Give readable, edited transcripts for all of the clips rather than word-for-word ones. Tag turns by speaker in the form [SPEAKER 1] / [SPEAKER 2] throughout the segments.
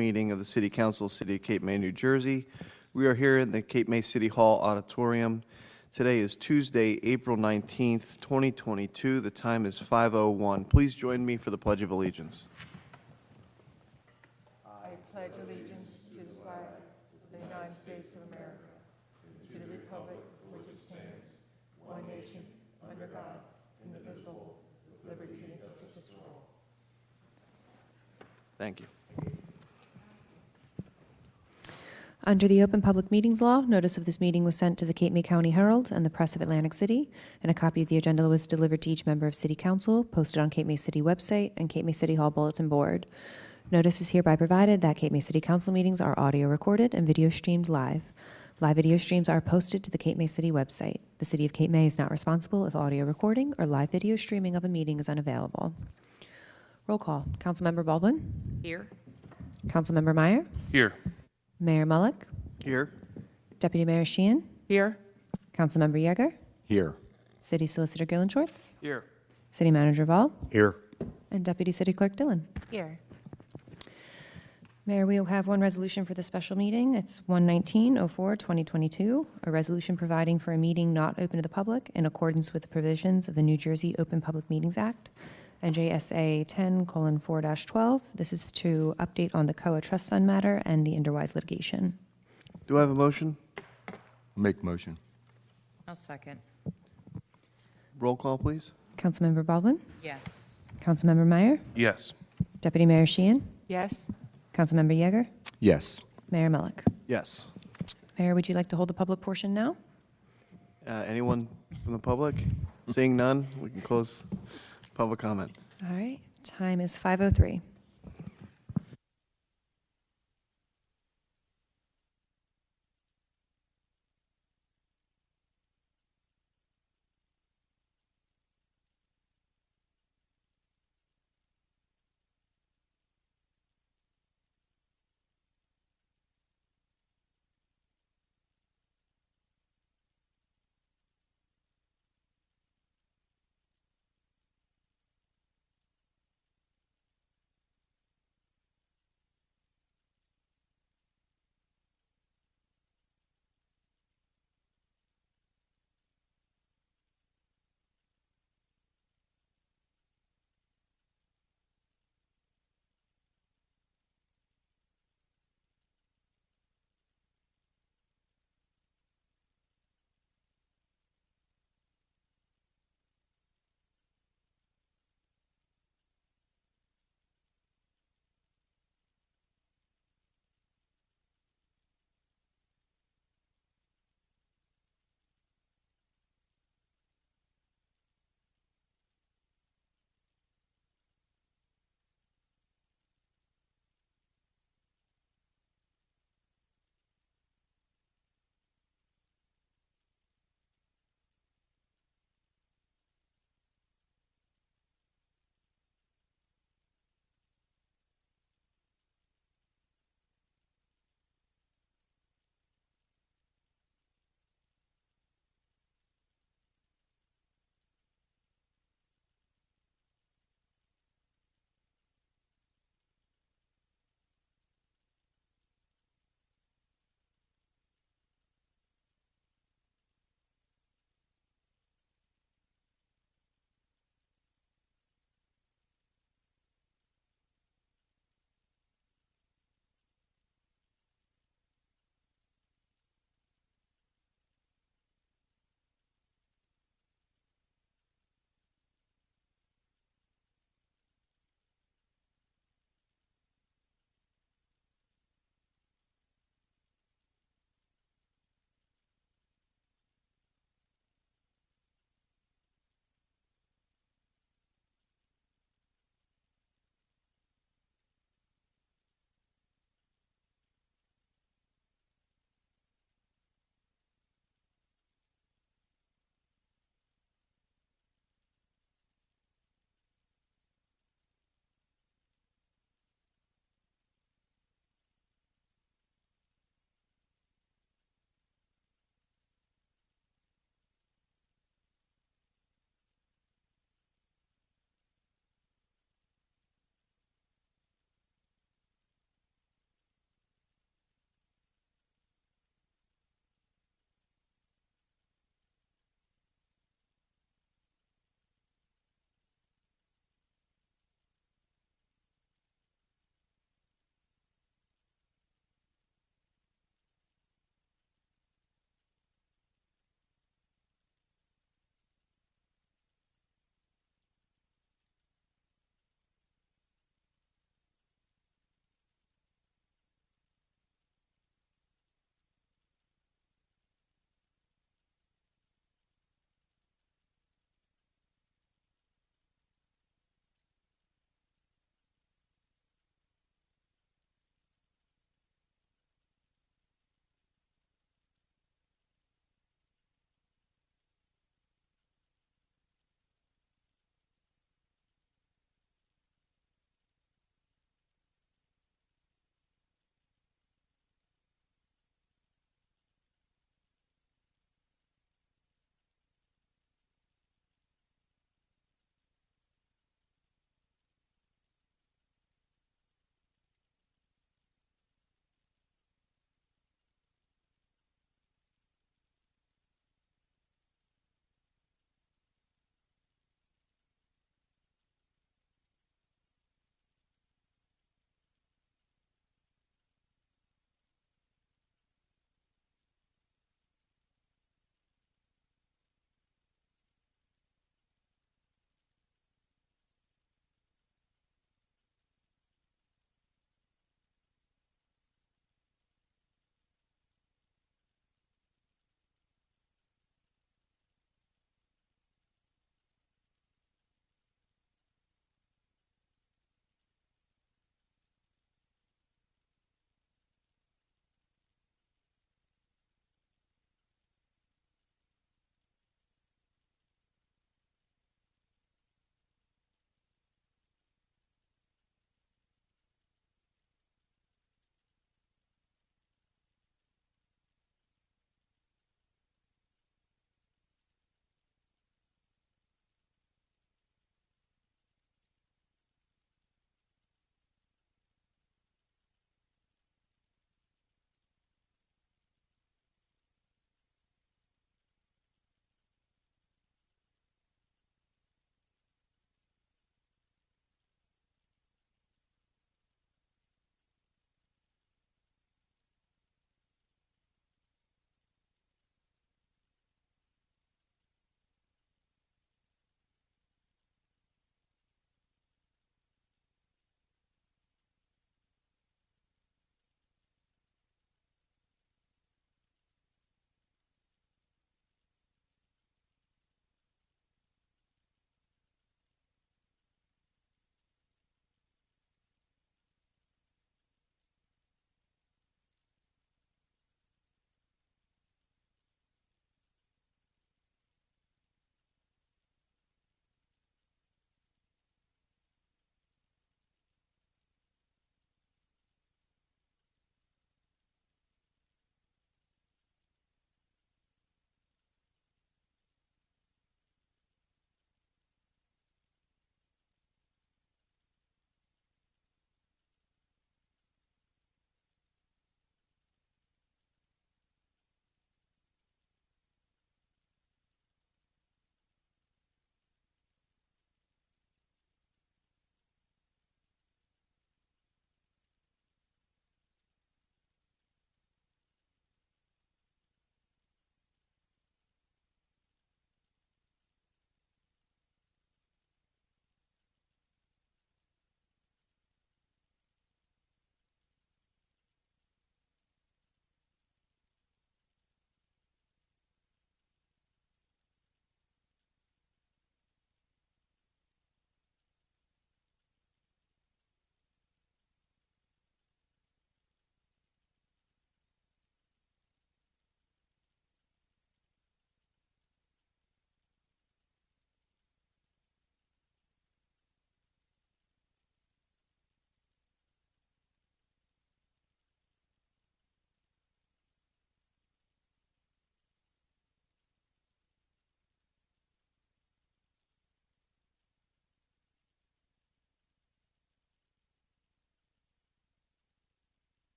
[SPEAKER 1] Meeting of the City Council, City of Cape May, New Jersey. We are here in the Cape May City Hall Auditorium. Today is Tuesday, April 19th, 2022. The time is 5:01. Please join me for the Pledge of Allegiance.
[SPEAKER 2] I pledge allegiance to the flag of the United States of America, to the republic for which it stands, one nation, under God, indivisible, with liberty and justice for all.
[SPEAKER 1] Thank you.
[SPEAKER 3] Under the Open Public Meetings Law, notice of this meeting was sent to the Cape May County Herald and the Press of Atlantic City, and a copy of the agenda was delivered to each member of City Council, posted on Cape May City website and Cape May City Hall Bulletin Board. Notice is hereby provided that Cape May City Council meetings are audio recorded and video streamed live. Live video streams are posted to the Cape May City website. The City of Cape May is not responsible if audio recording or live video streaming of a meeting is unavailable. Roll call. Councilmember Baldwin?
[SPEAKER 2] Here.
[SPEAKER 3] Councilmember Meyer?
[SPEAKER 4] Here.
[SPEAKER 3] Mayor Mullick?
[SPEAKER 1] Here.
[SPEAKER 3] Deputy Mayor Sheehan?
[SPEAKER 2] Here.
[SPEAKER 3] Councilmember Yeager?
[SPEAKER 4] Here.
[SPEAKER 3] City Solicitor Gillen Schwartz?
[SPEAKER 4] Here.
[SPEAKER 3] City Manager Vall?
[SPEAKER 4] Here.
[SPEAKER 3] And Deputy City Clerk Dillon?
[SPEAKER 2] Here.
[SPEAKER 3] Mayor, we have one resolution for the special meeting. It's 119-04-2022, a resolution providing for a meeting not open to the public in accordance with the provisions of the New Jersey Open Public Meetings Act, NJSA 10:4-12. This is to update on the COA trust fund matter and the Enderwise litigation.
[SPEAKER 1] Do I have a motion?
[SPEAKER 4] Make motion.
[SPEAKER 2] I'll second.
[SPEAKER 1] Roll call, please.
[SPEAKER 3] Councilmember Baldwin?
[SPEAKER 2] Yes.
[SPEAKER 3] Councilmember Meyer?
[SPEAKER 4] Yes.
[SPEAKER 3] Deputy Mayor Sheehan?
[SPEAKER 2] Yes.
[SPEAKER 3] Councilmember Yeager?
[SPEAKER 4] Yes.
[SPEAKER 3] Mayor Mullick?
[SPEAKER 1] Yes.
[SPEAKER 3] Mayor, would you like to hold the public portion now?
[SPEAKER 1] Anyone from the public? Seeing none, we can close public comment.
[SPEAKER 3] All right. Time is 5:03.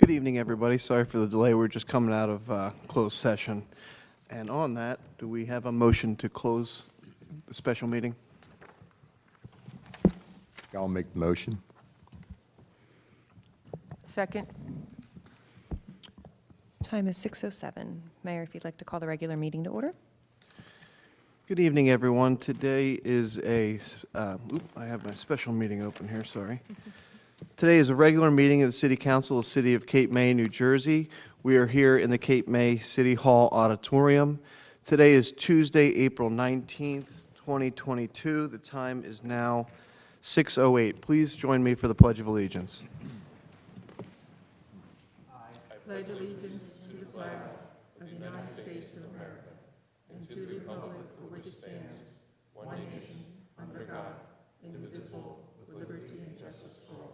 [SPEAKER 1] Good evening, everybody. Sorry for the delay. We're just coming out of closed session. And on that, do we have a motion to close the special meeting?
[SPEAKER 4] I'll make the motion.
[SPEAKER 2] Second.
[SPEAKER 3] Time is 6:07. Mayor, if you'd like to call the regular meeting to order.
[SPEAKER 1] Good evening, everyone. Today is I have my special meeting open here, sorry. Today is a regular meeting of the City Council of the City of Cape May, New Jersey. We are here in the Cape May City Hall Auditorium. Today is Tuesday, April 19th, 2022. The time is now 6:08. Please join me for the Pledge of Allegiance.
[SPEAKER 2] Pledge allegiance to the flag of the United States of America and to the republic for which it stands, one nation, under God, indivisible, with liberty and justice for all.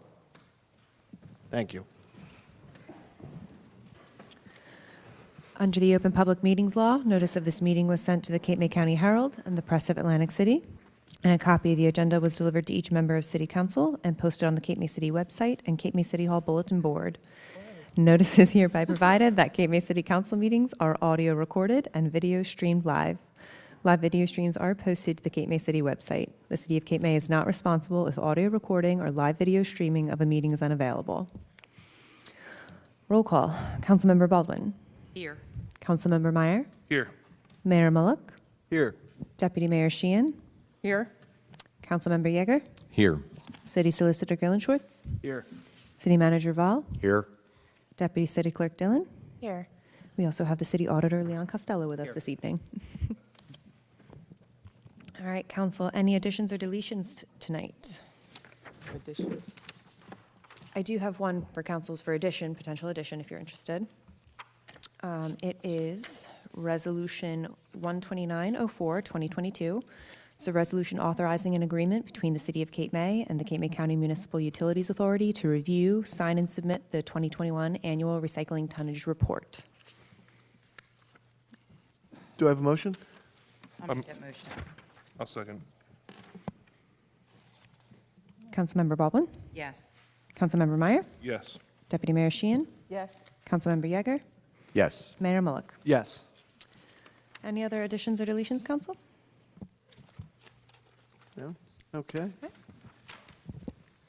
[SPEAKER 1] Thank you.
[SPEAKER 3] Under the Open Public Meetings Law, notice of this meeting was sent to the Cape May County Herald and the Press of Atlantic City, and a copy of the agenda was delivered to each member of City Council and posted on the Cape May City website and Cape May City Hall Bulletin Board. Notice is hereby provided that Cape May City Council meetings are audio recorded and video streamed live. Live video streams are posted to the Cape May City website. The City of Cape May is not responsible if audio recording or live video streaming of a meeting is unavailable. Roll call. Councilmember Baldwin.
[SPEAKER 2] Here.
[SPEAKER 3] Councilmember Meyer.
[SPEAKER 5] Here.
[SPEAKER 3] Mayor Mullock.
[SPEAKER 1] Here.
[SPEAKER 3] Deputy Mayor Sheehan.
[SPEAKER 2] Here.
[SPEAKER 3] Councilmember Yeager.
[SPEAKER 4] Here.
[SPEAKER 3] City Solicitor Gillenschwartz.
[SPEAKER 5] Here.
[SPEAKER 3] City Manager Val.
[SPEAKER 4] Here.
[SPEAKER 3] Deputy City Clerk Dillon.
[SPEAKER 2] Here.
[SPEAKER 3] We also have the City Auditor Leon Costello with us this evening. All right, Council, any additions or deletions tonight?
[SPEAKER 2] Additions.
[SPEAKER 3] I do have one for councils for addition, potential addition, if you're interested. It is Resolution 12904, 2022. It's a resolution authorizing an agreement between the City of Cape May and the Cape May County Municipal Utilities Authority to review, sign, and submit the 2021 Annual Recycling Tonnage Report.
[SPEAKER 1] Do I have a motion?
[SPEAKER 6] I'll make that motion.
[SPEAKER 5] I'll second.
[SPEAKER 3] Councilmember Baldwin?
[SPEAKER 6] Yes.
[SPEAKER 3] Councilmember Meyer?
[SPEAKER 5] Yes.
[SPEAKER 3] Deputy Mayor Sheehan?
[SPEAKER 2] Yes.
[SPEAKER 3] Councilmember Yeager?
[SPEAKER 4] Yes.
[SPEAKER 3] Mayor Mullock?
[SPEAKER 1] Yes.
[SPEAKER 3] Any other additions or deletions, Council?
[SPEAKER 1] No? Okay.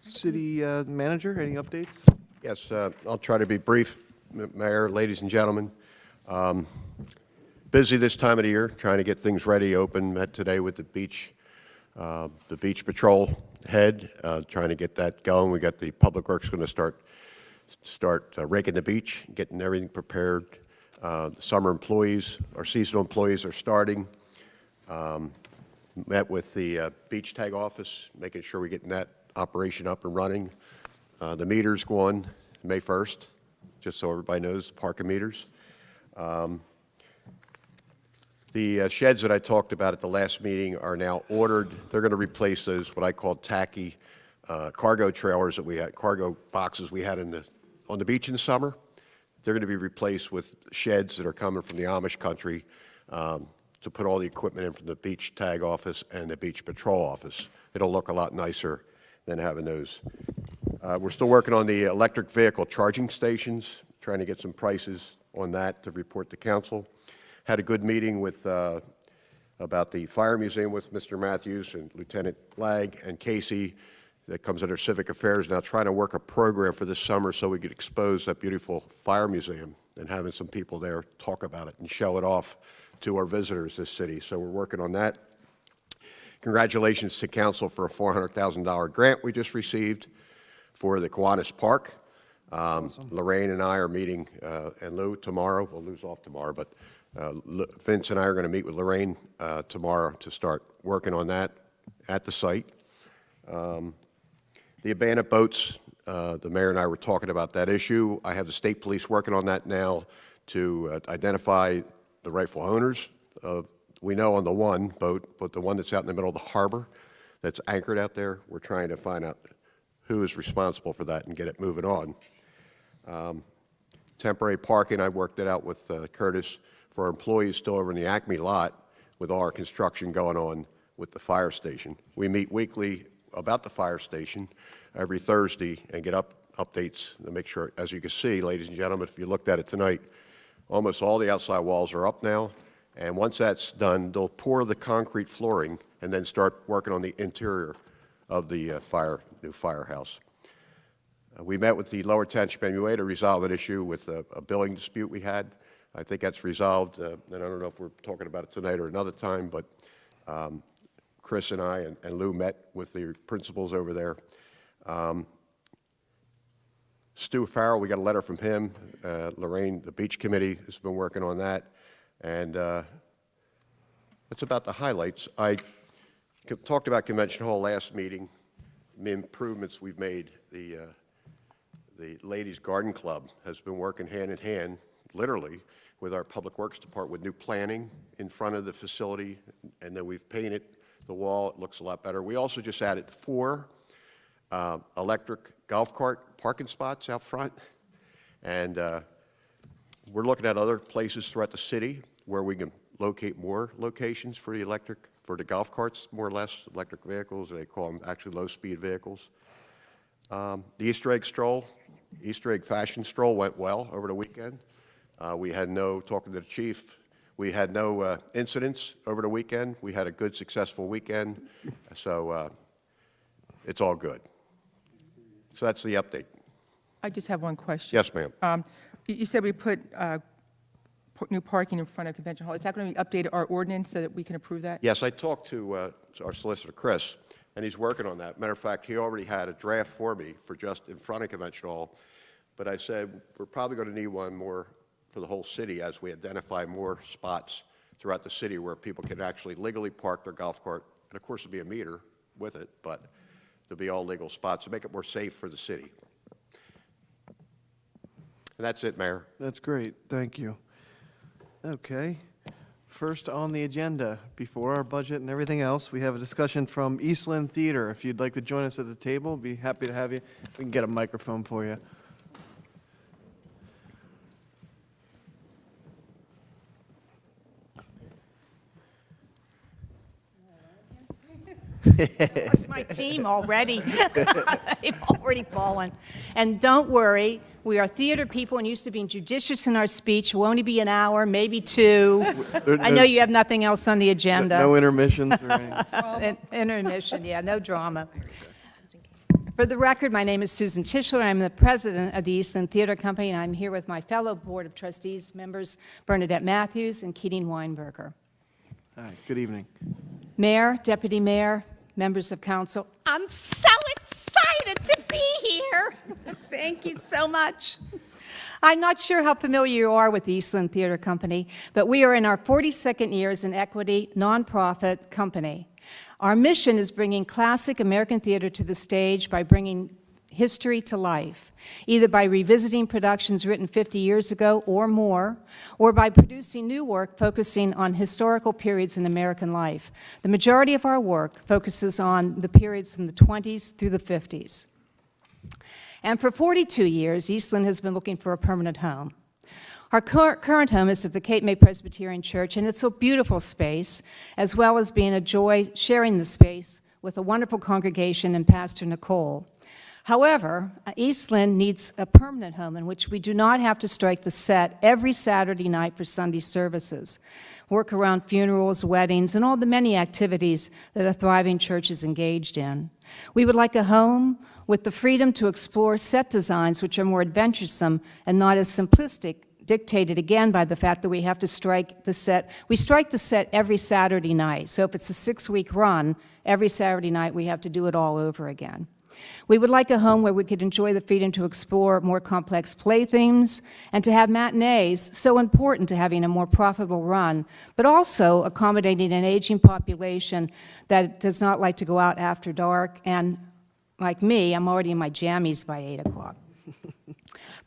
[SPEAKER 1] City Manager, any updates?
[SPEAKER 7] Yes, I'll try to be brief, Mayor, ladies and gentlemen. Busy this time of the year, trying to get things ready, open. Met today with the beach patrol head, trying to get that going. We got the Public Works going to start raking the beach, getting everything prepared. The summer employees, our seasonal employees are starting. Met with the beach tag office, making sure we're getting that operation up and running. The meters go on May 1st, just so everybody knows, parking meters. The sheds that I talked about at the last meeting are now ordered. They're going to replace those, what I call tacky cargo trailers that we had, cargo boxes we had on the beach in the summer. They're going to be replaced with sheds that are coming from the Amish country to put all the equipment in from the beach tag office and the beach patrol office. It'll look a lot nicer than having those. We're still working on the electric vehicle charging stations, trying to get some prices on that to report to council. Had a good meeting with about the fire museum with Mr. Matthews and Lieutenant Lag and Casey that comes under Civic Affairs, now trying to work a program for this summer so we could expose that beautiful fire museum and having some people there talk about it and show it off to our visitors this city. So we're working on that. Congratulations to council for a $400,000 grant we just received for the Kiwanis Park. Awesome. Lorraine and I are meeting, and Lou tomorrow. Well, Lou's off tomorrow, but Vince and I are going to meet with Lorraine tomorrow to start working on that at the site. The abandoned boats, the mayor and I were talking about that issue. I have the state police working on that now to identify the rightful owners. We know on the one boat, but the one that's out in the middle of the harbor that's anchored out there, we're trying to find out who is responsible for that and get it moving on. Temporary parking, I worked it out with Curtis for our employees still over in the Acme lot with all our construction going on with the fire station. We meet weekly about the fire station every Thursday and get up updates to make sure, as you can see, ladies and gentlemen, if you looked at it tonight, almost all the outside walls are up now. And once that's done, they'll pour the concrete flooring and then start working on the interior of the new firehouse. We met with the Lower Township MUA to resolve an issue with a billing dispute we had. I think that's resolved, and I don't know if we're talking about it tonight or another time, but Chris and I and Lou met with the principals over there. Stu Farrell, we got a letter from him. Lorraine, the Beach Committee, has been working on that. And that's about the highlights. I talked about Convention Hall last meeting, the improvements we've made. The Ladies Garden Club has been working hand in hand, literally, with our Public Works Department with new planning in front of the facility, and then we've painted the wall. It looks a lot better. We also just added 4 electric golf cart parking spots out front, and we're looking at other places throughout the city where we can locate more locations for the golf carts, more or less, electric vehicles. They call them actually low-speed vehicles. The Easter egg fashion stroll went well over the weekend. We had talking to the chief, we had no incidents over the weekend. We had a good, successful weekend, so it's all good. So that's the update.
[SPEAKER 2] I just have one question.
[SPEAKER 7] Yes, ma'am.
[SPEAKER 2] You said we put new parking in front of Convention Hall. Is that going to be updated our ordinance so that we can approve that?
[SPEAKER 7] Yes, I talked to our solicitor, Chris, and he's working on that. Matter of fact, he already had a draft for me for just in front of Convention Hall, but I said we're probably going to need one more for the whole city as we identify more spots throughout the city where people can actually legally park their golf cart. And of course, there'll be a meter with it, but there'll be all legal spots to make it more safe for the city. And that's it, Mayor.
[SPEAKER 1] That's great. Thank you. Okay. First on the agenda, before our budget and everything else, we have a discussion from Eastland Theater. If you'd like to join us at the table, be happy to have you. We can get a microphone for you.
[SPEAKER 5] That's my team already. They've already fallen. And don't worry, we are theater people and used to being judicious in our speech. Will only be an hour, maybe 2. I know you have nothing else on the agenda.
[SPEAKER 1] No intermissions or anything.
[SPEAKER 5] Intermission, yeah, no drama. For the record, my name is Susan Tischler. I'm the president of the Eastland Theater Company, and I'm here with my fellow Board of Trustees members, Bernadette Matthews and Keating Weinberger.
[SPEAKER 1] All right, good evening.
[SPEAKER 5] Mayor, Deputy Mayor, members of council, I'm so excited to be here. Thank you so much. I'm not sure how familiar you are with the Eastland Theater Company, but we are in our 42nd year as an equity nonprofit company. Our mission is bringing classic American theater to the stage by bringing history to life, either by revisiting productions written 50 years ago or more, or by producing new work focusing on historical periods in American life. The majority of our work focuses on the periods from the 20s through the 50s. And for 42 years, Eastland has been looking for a permanent home. Our current home is at the Cape May Presbyterian Church, and it's a beautiful space, as well as being a joy sharing the space with a wonderful congregation and Pastor Nicole. However, Eastland needs a permanent home in which we do not have to strike the set every Saturday night for Sunday services, work around funerals, weddings, and all the many activities that a thriving church is engaged in. We would like a home with the freedom to explore set designs which are more adventuresome and not as simplistic, dictated again by the fact that we have to strike the set. We strike the set every Saturday night, so if it's a 6-week run, every Saturday night we have to do it all over again. We would like a home where we could enjoy the freedom to explore more complex play themes and to have matinees, so important to having a more profitable run, but also accommodating an aging population that does not like to go out after dark, and like me, I'm already in my jammies by 8 o'clock.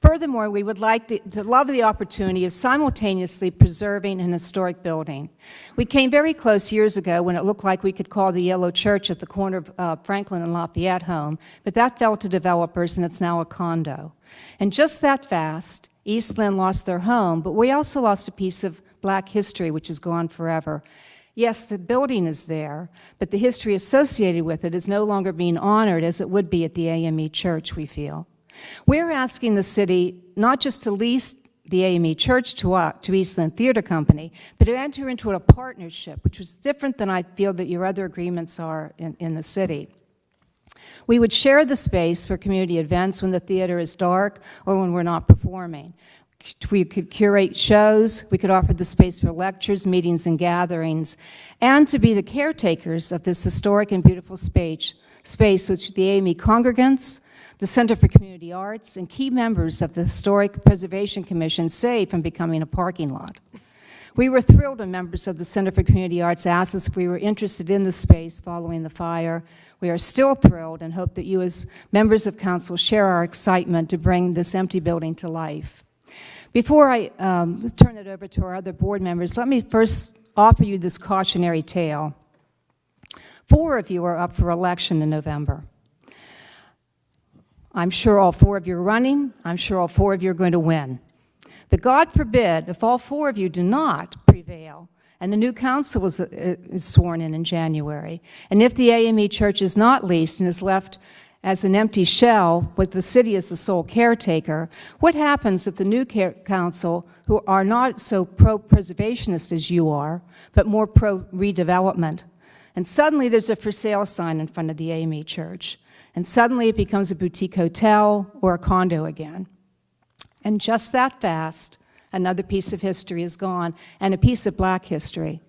[SPEAKER 5] Furthermore, we would like to love the opportunity of simultaneously preserving an historic building. We came very close years ago when it looked like we could call the Yellow Church at the corner of Franklin and Lafayette home, but that fell to developers and it's now a condo. And just that fast, Eastland lost their home, but we also lost a piece of Black history which is gone forever. Yes, the building is there, but the history associated with it is no longer being honored as it would be at the AME Church, we feel. We're asking the city not just to lease the AME Church to Eastland Theater Company, but to enter into a partnership, which was different than I feel that your other agreements are in the city. We would share the space for community events when the theater is dark or when we're not performing. We could curate shows, we could offer the space for lectures, meetings, and gatherings, and to be the caretakers of this historic and beautiful space which the AME congregants, the Center for Community Arts, and key members of the Historic Preservation Commission saved from becoming a parking lot. We were thrilled when members of the Center for Community Arts asked us if we were interested in the space following the fire. We are still thrilled and hope that you as members of council share our excitement to bring this empty building to life. Before I turn it over to our other board members, let me first offer you this cautionary tale. 4 of you are up for election in November. I'm sure all 4 of you are running. I'm sure all 4 of you are going to win. But God forbid, if all 4 of you do not prevail, and the new council is sworn in January, and if the AME Church is not leased and is left as an empty shell with the city as the sole caretaker, what happens if the new council, who are not so pro-preservationist as you are, but more pro-redevelopment, and suddenly there's a for sale sign in front of the AME Church, and suddenly it becomes a boutique hotel or a condo again. And just that fast, another piece of history is gone, and a piece of black history.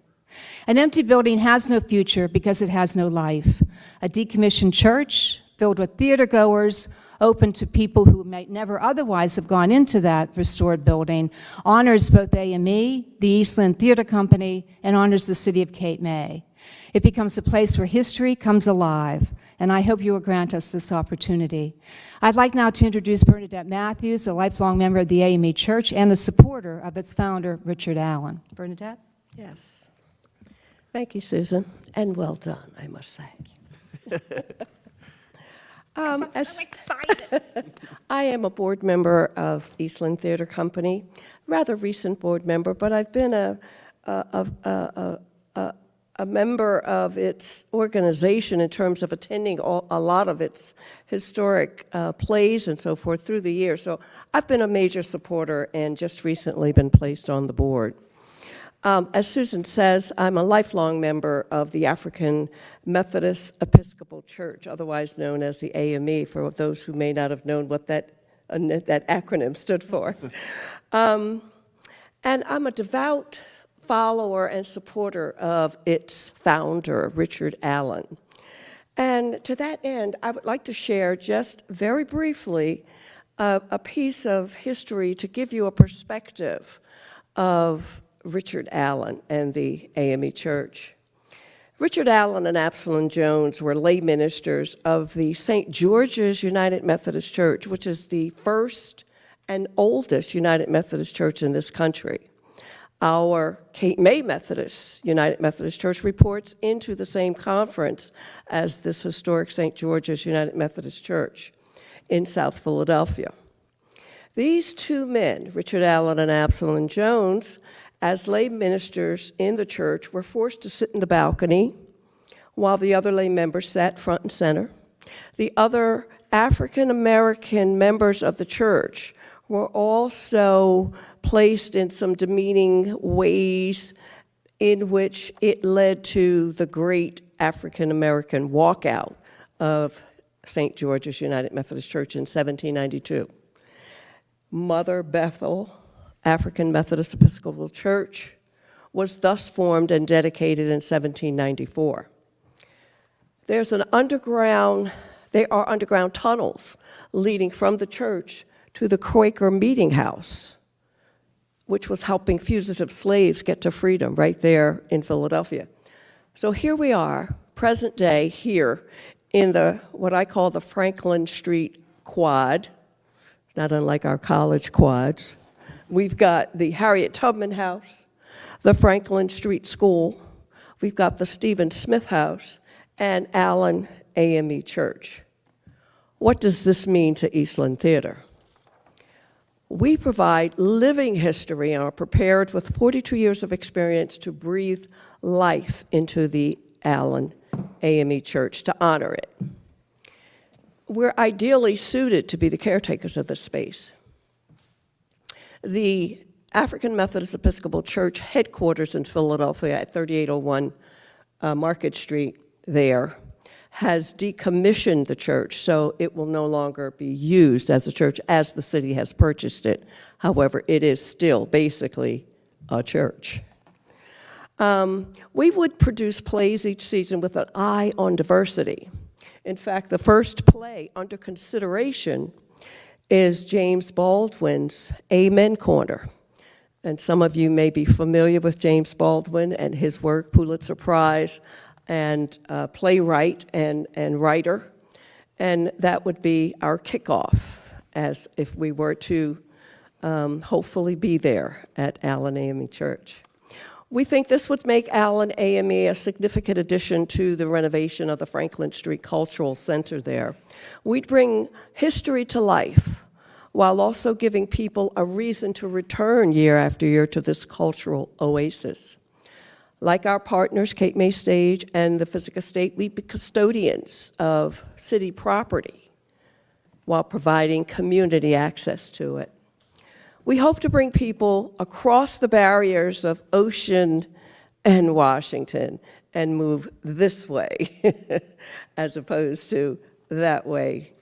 [SPEAKER 5] An empty building has no future because it has no life. A decommissioned church filled with theatergoers, open to people who might never otherwise have gone into that restored building, honors both AME, the Eastland Theater Company, and honors the city of Cape May. It becomes a place where history comes alive, and I hope you will grant us this opportunity. I'd like now to introduce Bernadette Matthews, a lifelong member of the AME Church and a supporter of its founder, Richard Allen. Bernadette?
[SPEAKER 8] Yes. Thank you, Susan, and well done, I must say.
[SPEAKER 5] I'm so excited.
[SPEAKER 8] I am a board member of Eastland Theater Company, rather recent board member, but I've been a member of its organization in terms of attending a lot of its historic plays and so forth through the years. So I've been a major supporter and just recently been placed on the board. As Susan says, I'm a lifelong member of the African Methodist Episcopal Church, otherwise known as the AME, for those who may not have known what that acronym stood for. And I'm a devout follower and supporter of its founder, Richard Allen. And to that end, I would like to share just very briefly a piece of history to give you a perspective of Richard Allen and the AME Church. Richard Allen and Absalom Jones were lay ministers of the St. George's United Methodist Church, which is the first and oldest United Methodist Church in this country. Our Cape May United Methodist Church reports into the same conference as this historic St. George's United Methodist Church in South Philadelphia. These 2 men, Richard Allen and Absalom Jones, as lay ministers in the church, were forced to sit in the balcony while the other lay members sat front and center. The other African American members of the church were also placed in some demeaning ways in which it led to the great African American walkout of St. George's United Methodist Church in 1792. Mother Bethel African Methodist Episcopal Church was thus formed and dedicated in 1794. There are underground tunnels leading from the church to the Quaker Meeting House, which was helping fugitive slaves get to freedom right there in Philadelphia. So here we are, present day, here in what I call the Franklin Street Quad, not unlike our college quads. We've got the Harriet Tubman House, the Franklin Street School, we've got the Stephen Smith House, and Allen AME Church. What does this mean to Eastland Theater? We provide living history and are prepared with 42 years of experience to breathe life into the Allen AME Church, to honor it. we're ideally suited to be the caretakers of the space. The African Methodist Episcopal Church headquarters in Philadelphia at 3801 Market Street there has decommissioned the church, so it will no longer be used as a church as the city has purchased it. However, it is still basically a church. We would produce plays each season with an eye on diversity. In fact, the first play under consideration is James Baldwin's Amen Corner. And some of you may be familiar with James Baldwin and his work, Pulitzer Prize, and playwright and writer. And that would be our kickoff, as if we were to hopefully be there at Allen AME Church. We think this would make Allen AME a significant addition to the renovation of the Franklin Street Cultural Center there. We'd bring history to life while also giving people a reason to return year after year to this cultural oasis. Like our partners, Cape May Stage and the Physical Estate, we'd be custodians of city property while providing community access to it. We hope to bring people across the barriers of Ocean and Washington and move this way as opposed to that way.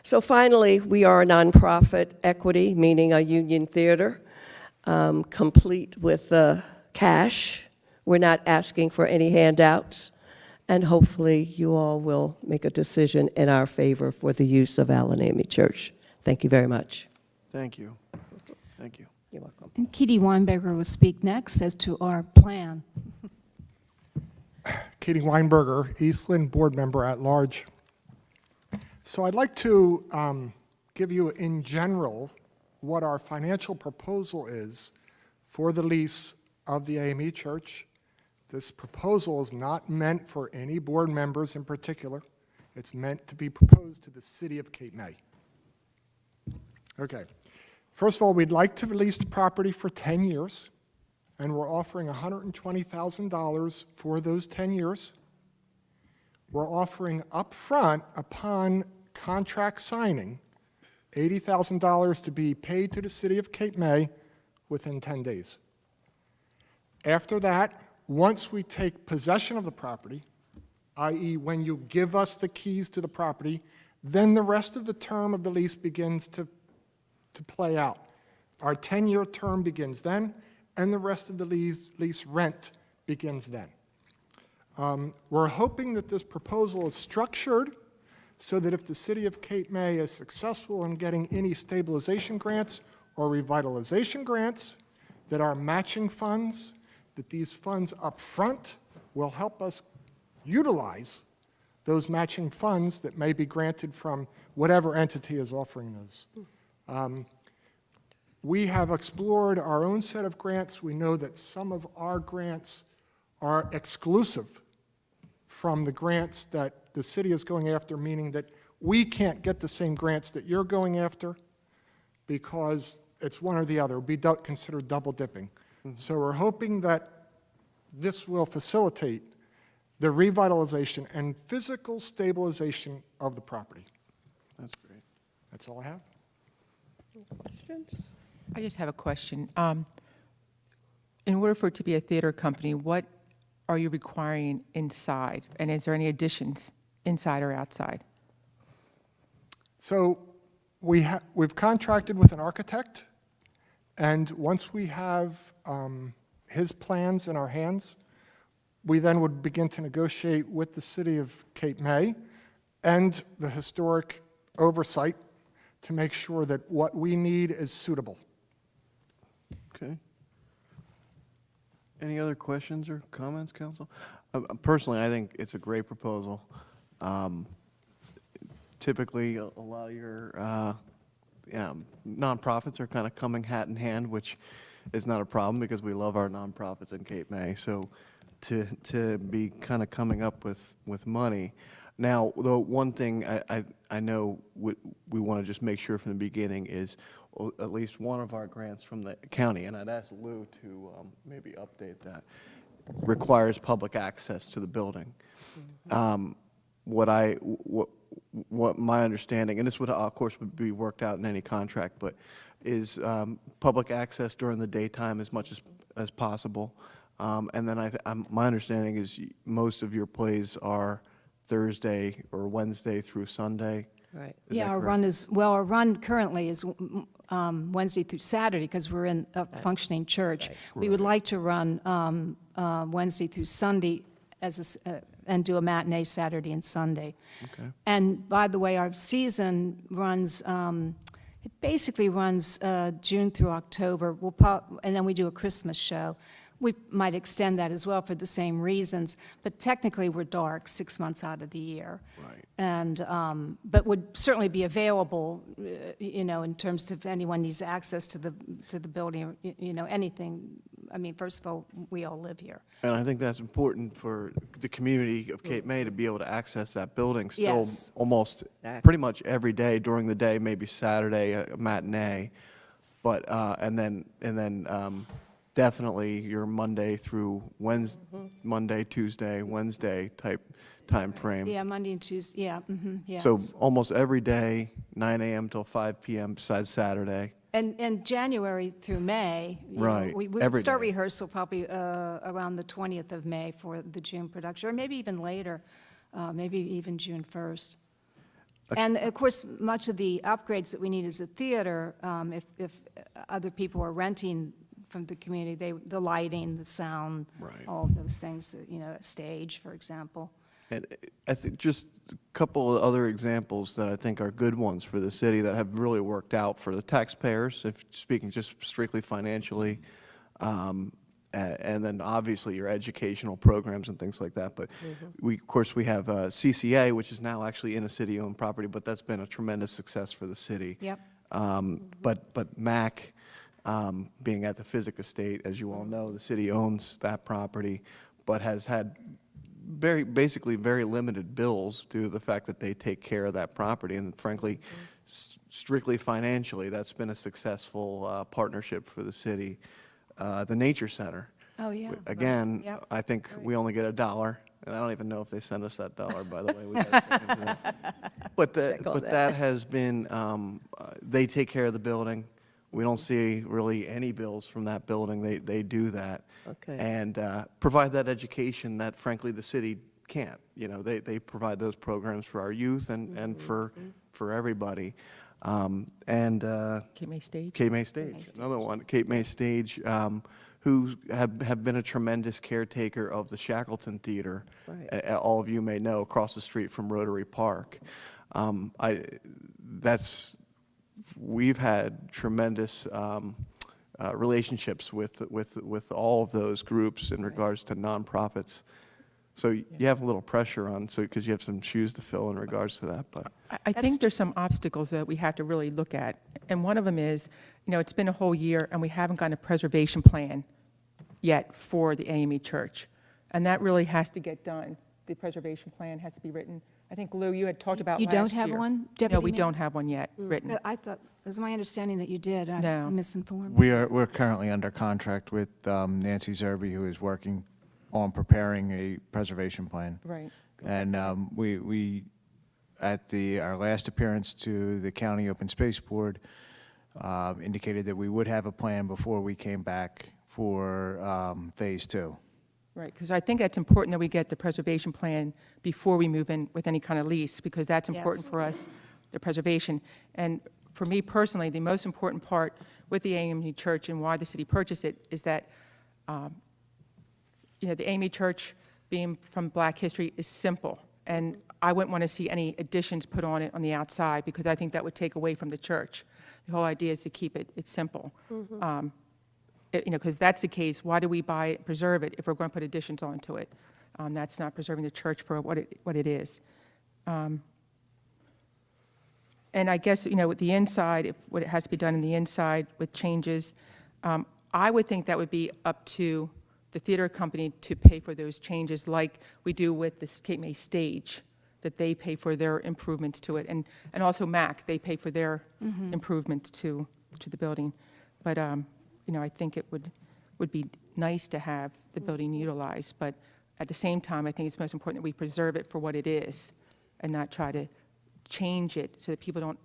[SPEAKER 8] So finally, we are a nonprofit equity, meaning a union theater, complete with cash. We're not asking for any handouts, and hopefully you all will make a decision in our favor for the use of Allen AME Church. Thank you very much.
[SPEAKER 1] Thank you. Thank you.
[SPEAKER 8] You're welcome.
[SPEAKER 5] And Kitty Weinberger will speak next as to our plan.
[SPEAKER 9] Katie Weinberger, Eastland Board Member at Large. So I'd like to give you in general what our financial proposal is for the lease of the AME Church. This proposal is not meant for any board members in particular. It's meant to be proposed to the city of Cape May. Okay. First of all, we'd like to lease the property for 10 years, and we're offering $120,000 for those 10 years. We're offering upfront, upon contract signing, $80,000 to be paid to the city of Cape May within 10 days. After that, once we take possession of the property, i.e. when you give us the keys to the property, then the rest of the term of the lease begins to play out. Our 10-year term begins then, and the rest of the lease rent begins then. We're hoping that this proposal is structured so that if the city of Cape May is successful in getting any stabilization grants or revitalization grants, that our matching funds, that these funds up front will help us utilize those matching funds that may be granted from whatever entity is offering those. We have explored our own set of grants. We know that some of our grants are exclusive from the grants that the city is going after, meaning that we can't get the same grants that you're going after because it's one or the other. We don't consider double dipping. So we're hoping that this will facilitate the revitalization and physical stabilization of the property.
[SPEAKER 1] That's great.
[SPEAKER 9] That's all I have.
[SPEAKER 8] Questions?
[SPEAKER 6] I just have a question. In order for it to be a theater company, what are you requiring inside? And is there any additions inside or outside?
[SPEAKER 9] So we've contracted with an architect, and once we have his plans in our hands, we then would begin to negotiate with the city of Cape May and the historic oversight to make sure that what we need is suitable.
[SPEAKER 1] Okay. Any other questions or comments, council? Personally, I think it's a great proposal. Typically, a lot of your nonprofits are kind of coming hat in hand, which is not a problem because we love our nonprofits in Cape May. So to be kind of coming up with money. Now, the one thing I know we want to just make sure from the beginning is at least one of our grants from the county, and I'd ask Lou to maybe update that, requires public access to the building. what my understanding, and this would, of course, would be worked out in any contract, but is public access during the daytime as much as possible. And then my understanding is most of your plays are Thursday or Wednesday through Sunday.
[SPEAKER 8] Right.
[SPEAKER 1] Is
[SPEAKER 5] Yeah,
[SPEAKER 1] that
[SPEAKER 5] our
[SPEAKER 1] correct?
[SPEAKER 5] run is, well, our run currently is Wednesday through Saturday because we're in a functioning church. We would like to run Wednesday through Sunday and do a matinee Saturday and Sunday.
[SPEAKER 1] Okay.
[SPEAKER 5] And by the way, our season runs, it basically runs June through October. And then we do a Christmas show. We might extend that as well for the same reasons, but technically we're dark 6 months out of the year.
[SPEAKER 1] Right.
[SPEAKER 5] And, but would certainly be available, in terms of anyone needs access to the building, or, anything. I mean, first of all, we all live here.
[SPEAKER 1] And I think that's important for the community of Cape May to be able to access that building still
[SPEAKER 5] Yes.
[SPEAKER 1] almost
[SPEAKER 8] Exactly.
[SPEAKER 1] pretty much every day during the day, maybe Saturday, a matinee, but, and then definitely your Monday through Wednesday, Monday, Tuesday, Wednesday type time frame.
[SPEAKER 5] Yeah, Monday and Tuesday, yeah, yes.
[SPEAKER 1] So almost every day, 9 a.m. till 5 p.m. besides Saturday.
[SPEAKER 5] And January through May.
[SPEAKER 1] Right,
[SPEAKER 5] We
[SPEAKER 1] every
[SPEAKER 5] start
[SPEAKER 1] day.
[SPEAKER 5] rehearsal probably around the 20th of May for the June production, or maybe even later, maybe even June 1st. And of course, much of the upgrades that we need as a theater, if other people are renting from the community, the lighting, the sound,
[SPEAKER 1] Right.
[SPEAKER 5] all of those things, a stage, for example.
[SPEAKER 1] And I think just a couple of other examples that I think are good ones for the city that have really worked out for the taxpayers, if speaking just strictly financially, and then obviously your educational programs and things like that. But of course, we have CCA, which is now actually in a city-owned property, but that's been a tremendous success for the city.
[SPEAKER 5] Yep.
[SPEAKER 1] But MAC, being at the Physic Estate, as you all know, the city owns that property, but has had basically very limited bills due to the fact that they take care of that property. And frankly, strictly financially, that's been a successful partnership for the city. The Nature Center.
[SPEAKER 5] Oh, yeah. right.
[SPEAKER 1] Again,
[SPEAKER 5] Yep.
[SPEAKER 1] I think we only get $1, and I don't even know if they send us that dollar, by the way. We gotta check into that. But
[SPEAKER 8] Check on that.
[SPEAKER 1] that has been, they take care of the building. We don't see really any bills from that building. They do that.
[SPEAKER 8] Okay.
[SPEAKER 1] And provide that education that frankly the city can't. They provide those programs for our youth and for everybody. And
[SPEAKER 6] Cape May Stage?
[SPEAKER 1] Cape May Stage, another one, Cape May Stage, who have been a tremendous caretaker of the Shackleton Theater.
[SPEAKER 8] Right.
[SPEAKER 1] All of you may know, across the street from Rotary Park. We've had tremendous relationships with all of those groups in regards to nonprofits. So you have a little pressure on, because you have some shoes to fill in regards to that, but.
[SPEAKER 6] I think there's some obstacles that we have to really look at. And one of them is, it's been a whole year and we haven't gotten a preservation plan yet for the AME Church. And that really has to get done. The preservation plan has to be written. I think, Lou, you had talked about
[SPEAKER 5] You
[SPEAKER 6] last
[SPEAKER 5] don't have
[SPEAKER 6] year.
[SPEAKER 5] one,
[SPEAKER 6] No,
[SPEAKER 5] Deputy
[SPEAKER 6] we
[SPEAKER 5] Mayor?
[SPEAKER 6] don't have one yet written.
[SPEAKER 5] I thought, it was my understanding that you did.
[SPEAKER 6] No.
[SPEAKER 5] I'm misinformed.
[SPEAKER 10] We're currently under contract with Nancy Zerby, who is working on preparing a preservation plan.
[SPEAKER 6] Right.
[SPEAKER 10] And we at our last appearance to the County Open Space Board, indicated that we would have a plan before we came back for Phase 2.
[SPEAKER 6] Right, because I think that's important that we get the preservation plan before we move in with any kind of lease, because that's important
[SPEAKER 5] Yes.
[SPEAKER 6] for us, the preservation. And for me personally, the most important part with the AME Church and why the city purchased it is that, the AME Church, being from Black history, is simple. And I wouldn't want to see any additions put on it on the outside, because I think that would take away from the church. The whole idea is to keep it simple. Because if that's the case, why do we buy it, preserve it, if we're going to put additions onto it? That's not preserving the church for what it is. And I guess, with the inside, what it has to be done in the inside with changes, I would think that would be up to the theater company to pay for those changes, like we do with the Cape May Stage, that they pay for their improvements to it. And also MAC, they pay for their improvements to the building. But, I think it would be nice to have the building utilized, but at the same time, I think it's most important that we preserve it for what it is and not try to change it so that people don't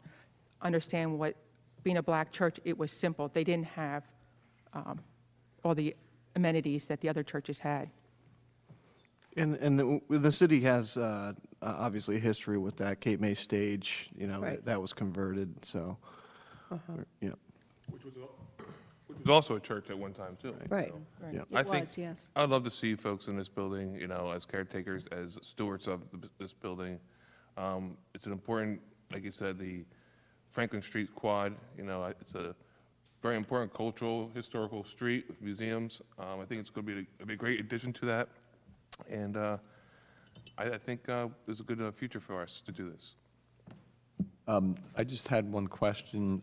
[SPEAKER 6] understand what, being a black church, it was simple. They didn't have all the amenities that the other churches had.
[SPEAKER 1] And the city has obviously a history with that. Cape May Stage,
[SPEAKER 8] Right.
[SPEAKER 1] that was converted, so, yeah.
[SPEAKER 11] Which was also a church at one time, too.
[SPEAKER 8] Right.
[SPEAKER 1] Yeah.
[SPEAKER 5] It
[SPEAKER 11] I think
[SPEAKER 5] was, yes.
[SPEAKER 11] I'd love to see folks in this building, as caretakers, as stewards of this building. It's an important, like you said, the Franklin Street Quad, it's a very important cultural, historical street with museums. I think it's going to be a great addition to that. And I think there's a good future for us to do this.
[SPEAKER 4] I just had one question.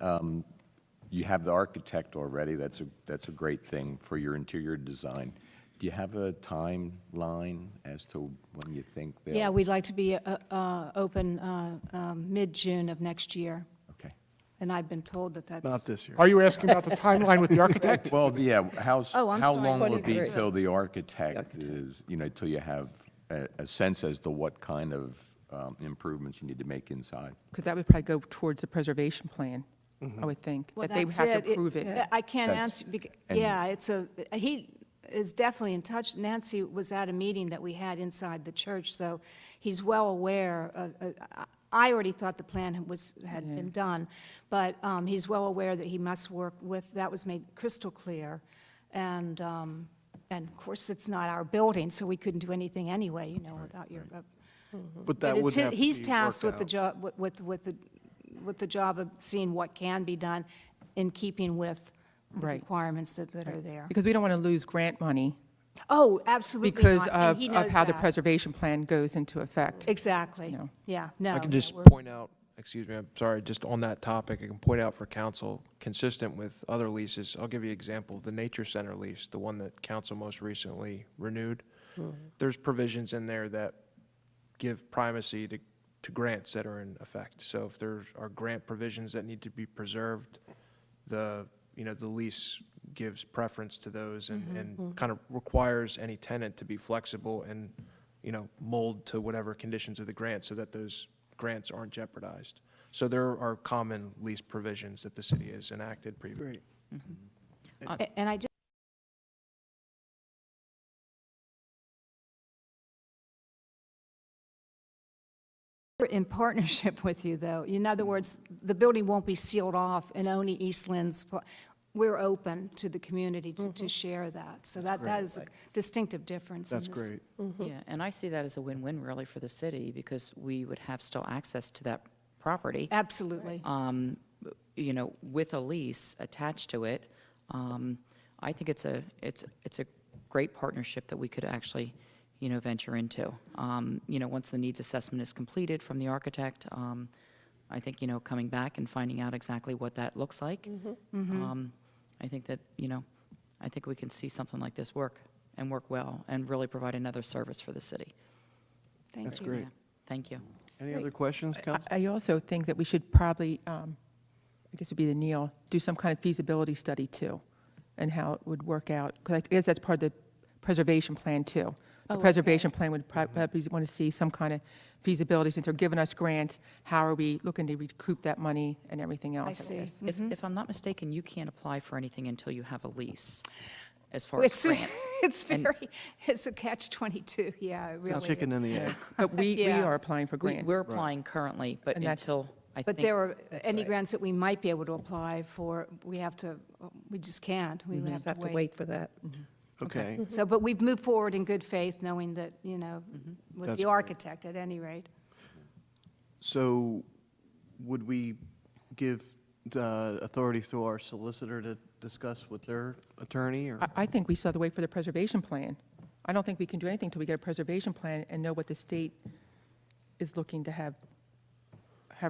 [SPEAKER 4] You have the architect already. That's a great thing for your interior design. Do you have a timeline as to when you think they'll?
[SPEAKER 5] Yeah, we'd like to be open mid-June of next year,
[SPEAKER 4] Okay.
[SPEAKER 5] and I've been told that that's...
[SPEAKER 1] Not this year.
[SPEAKER 9] Are you asking about the timeline with the architect?
[SPEAKER 4] Well, yeah, how
[SPEAKER 5] Oh, I'm sorry.
[SPEAKER 4] long will it be
[SPEAKER 8] 23.
[SPEAKER 4] till the architect is, till you have a sense as to what kind of improvements you need to make inside?
[SPEAKER 6] Because that would probably go towards the preservation plan, I would think,
[SPEAKER 5] Well,
[SPEAKER 6] that they would
[SPEAKER 5] that's
[SPEAKER 6] have to approve it.
[SPEAKER 5] I can't
[SPEAKER 4] That's-
[SPEAKER 5] answer,
[SPEAKER 4] and-
[SPEAKER 5] yeah, he is definitely in touch. Nancy was at a meeting that we had inside the church, so he's well aware. I already thought the plan had been done, but he's well aware that he must work with, that was made crystal clear. And of course, it's not our building, so we couldn't do anything anyway, without your...
[SPEAKER 1] But that
[SPEAKER 5] But
[SPEAKER 1] would have to
[SPEAKER 5] he's
[SPEAKER 1] be
[SPEAKER 5] tasked with
[SPEAKER 1] worked
[SPEAKER 5] the
[SPEAKER 1] out.
[SPEAKER 5] job, with the job of seeing what can be done in keeping with the
[SPEAKER 6] Right.
[SPEAKER 5] requirements that are there.
[SPEAKER 6] Because we don't want to lose grant money
[SPEAKER 5] Oh, absolutely
[SPEAKER 6] because
[SPEAKER 5] not, and
[SPEAKER 6] of
[SPEAKER 5] he
[SPEAKER 6] of
[SPEAKER 5] knows
[SPEAKER 6] how the
[SPEAKER 5] that.
[SPEAKER 6] preservation plan goes into effect.
[SPEAKER 5] Exactly,
[SPEAKER 6] No.
[SPEAKER 5] yeah, no.
[SPEAKER 12] I can
[SPEAKER 5] yeah,
[SPEAKER 12] just
[SPEAKER 5] we're-
[SPEAKER 12] point out, excuse me, I'm sorry, just on that topic, I can point out for council, consistent with other leases, I'll give you an example, the Nature Center lease, the one that council most recently renewed. There's provisions in there that give primacy to grants that are in effect. So if there are grant provisions that need to be preserved, the lease gives preference to those and kind of requires any tenant to be flexible and, mold to whatever conditions of the grant so that those grants aren't jeopardized. So there are common lease provisions that the city has enacted previously.
[SPEAKER 1] Great.
[SPEAKER 5] And I just in partnership with you, though. In other words, the building won't be sealed off and only Eastland's, we're open to the community to share that. So that is a distinctive difference. in
[SPEAKER 1] That's
[SPEAKER 5] this.
[SPEAKER 1] great.
[SPEAKER 13] Yeah, and I see that as a win-win really for the city because we would have still access to that property,
[SPEAKER 5] Absolutely.
[SPEAKER 13] with a lease attached to it. I think it's a great partnership that we could actually, venture into. Once the needs assessment is completed from the architect, I think, coming back and finding out exactly what that looks like. I think that, I think we can see something like this work and work well and really provide another service for the city.
[SPEAKER 5] Thank
[SPEAKER 1] That's
[SPEAKER 5] you.
[SPEAKER 1] great.
[SPEAKER 13] Yeah, thank you.
[SPEAKER 1] Any other questions, council?
[SPEAKER 6] I also think that we should probably, I guess it'd be the Neil, do some kind of feasibility study too, and how it would work out. Because I guess that's part of the preservation plan too. The
[SPEAKER 5] Oh,
[SPEAKER 6] preservation plan would probably want to see some kind of feasibility, since they're giving us grants, how are we looking to recoup that money and everything else?
[SPEAKER 5] I see.
[SPEAKER 6] guess.
[SPEAKER 13] If I'm not mistaken, you can't apply for anything until you have a lease, as far as
[SPEAKER 5] It's,
[SPEAKER 13] grants.
[SPEAKER 5] it's it's a catch-22, yeah, it really.
[SPEAKER 1] Chicken and the egg.
[SPEAKER 6] But we
[SPEAKER 5] Yeah.
[SPEAKER 6] are applying for grants.
[SPEAKER 13] We're applying currently, but
[SPEAKER 6] And that's-
[SPEAKER 13] until, I
[SPEAKER 5] But
[SPEAKER 13] think,
[SPEAKER 5] there are any grants that we might be able to apply for, we just can't. We would
[SPEAKER 8] Just have to wait for that.
[SPEAKER 1] Okay.
[SPEAKER 5] So, but we've moved forward in good faith, knowing that, with
[SPEAKER 1] That's
[SPEAKER 5] the
[SPEAKER 1] great.
[SPEAKER 5] architect at any rate.
[SPEAKER 1] So would we give the authority through our solicitor to discuss with their attorney, or?
[SPEAKER 6] I think we still have to wait for the preservation plan. I don't think we can do anything until we get a preservation plan and know what the state is looking to have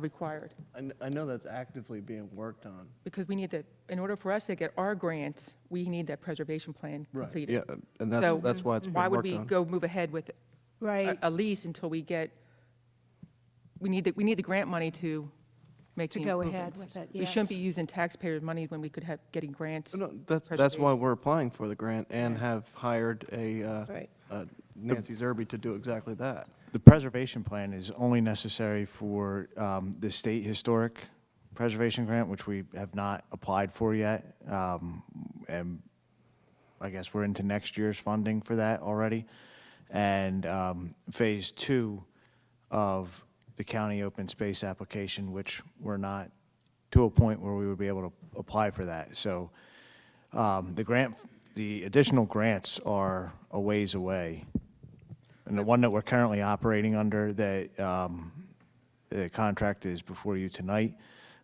[SPEAKER 6] required.
[SPEAKER 1] I know that's actively being worked on.
[SPEAKER 6] Because we need in order for us to get our grants, we need that preservation plan completed.
[SPEAKER 1] Yeah, and
[SPEAKER 6] So
[SPEAKER 1] that's why it's
[SPEAKER 6] why
[SPEAKER 1] being
[SPEAKER 6] would
[SPEAKER 1] worked
[SPEAKER 6] we
[SPEAKER 1] on.
[SPEAKER 6] go move ahead with
[SPEAKER 5] Right.
[SPEAKER 6] a lease until we get, we need the grant money to make
[SPEAKER 5] To
[SPEAKER 6] the
[SPEAKER 5] go ahead
[SPEAKER 6] improvements.
[SPEAKER 5] with it,
[SPEAKER 6] We shouldn't be
[SPEAKER 5] yes.
[SPEAKER 6] using taxpayers' money when we could have, getting grants.
[SPEAKER 1] No, that's why
[SPEAKER 6] preservation.
[SPEAKER 1] we're applying for the grant and have hired
[SPEAKER 8] Right.
[SPEAKER 1] Nancy Zerby to do exactly that.
[SPEAKER 10] The preservation plan is only necessary for the state historic preservation grant, which we have not applied for yet. And I guess we're into next year's funding for that already. And phase 2 of the county open space application, which we're not to a point where we would be able to apply for that. So the additional grants are a ways away. And the one that we're currently operating under, that the contract is before you tonight,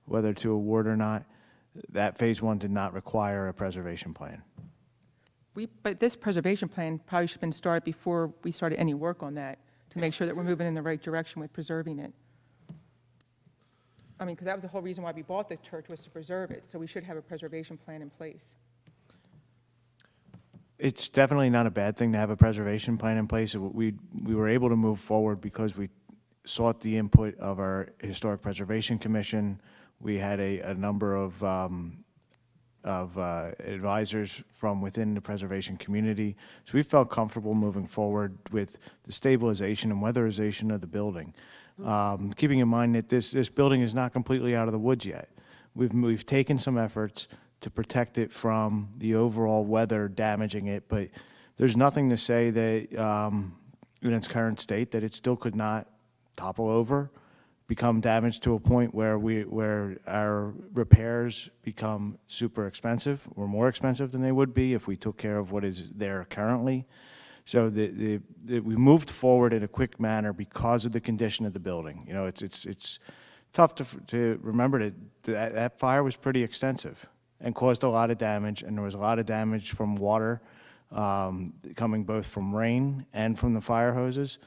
[SPEAKER 10] whether to award or not, that phase 1 did not require a preservation plan.
[SPEAKER 6] But this preservation plan probably should have been started before we started any work on that, to make sure that we're moving in the right direction with preserving it. I mean, because that was the whole reason why we bought the church, was to preserve it, so we should have a preservation plan in place.
[SPEAKER 10] It's definitely not a bad thing to have a preservation plan in place. We were able to move forward because we sought the input of our Historic Preservation Commission. We had a number of advisors from within the preservation community. So we felt comfortable moving forward with the stabilization and weatherization of the building. Keeping in mind that this building is not completely out of the woods yet. We've taken some efforts to protect it from the overall weather damaging it, but there's nothing to say that in its current state that it still could not topple over, become damaged to a point where our repairs become super expensive or more expensive than they would be if we took care of what is there currently. So we moved forward in a quick manner because of the condition of the building. You know, it's tough to remember that fire was pretty extensive and caused a lot of damage, and there was a lot of damage from water coming both from rain and from the fire hoses.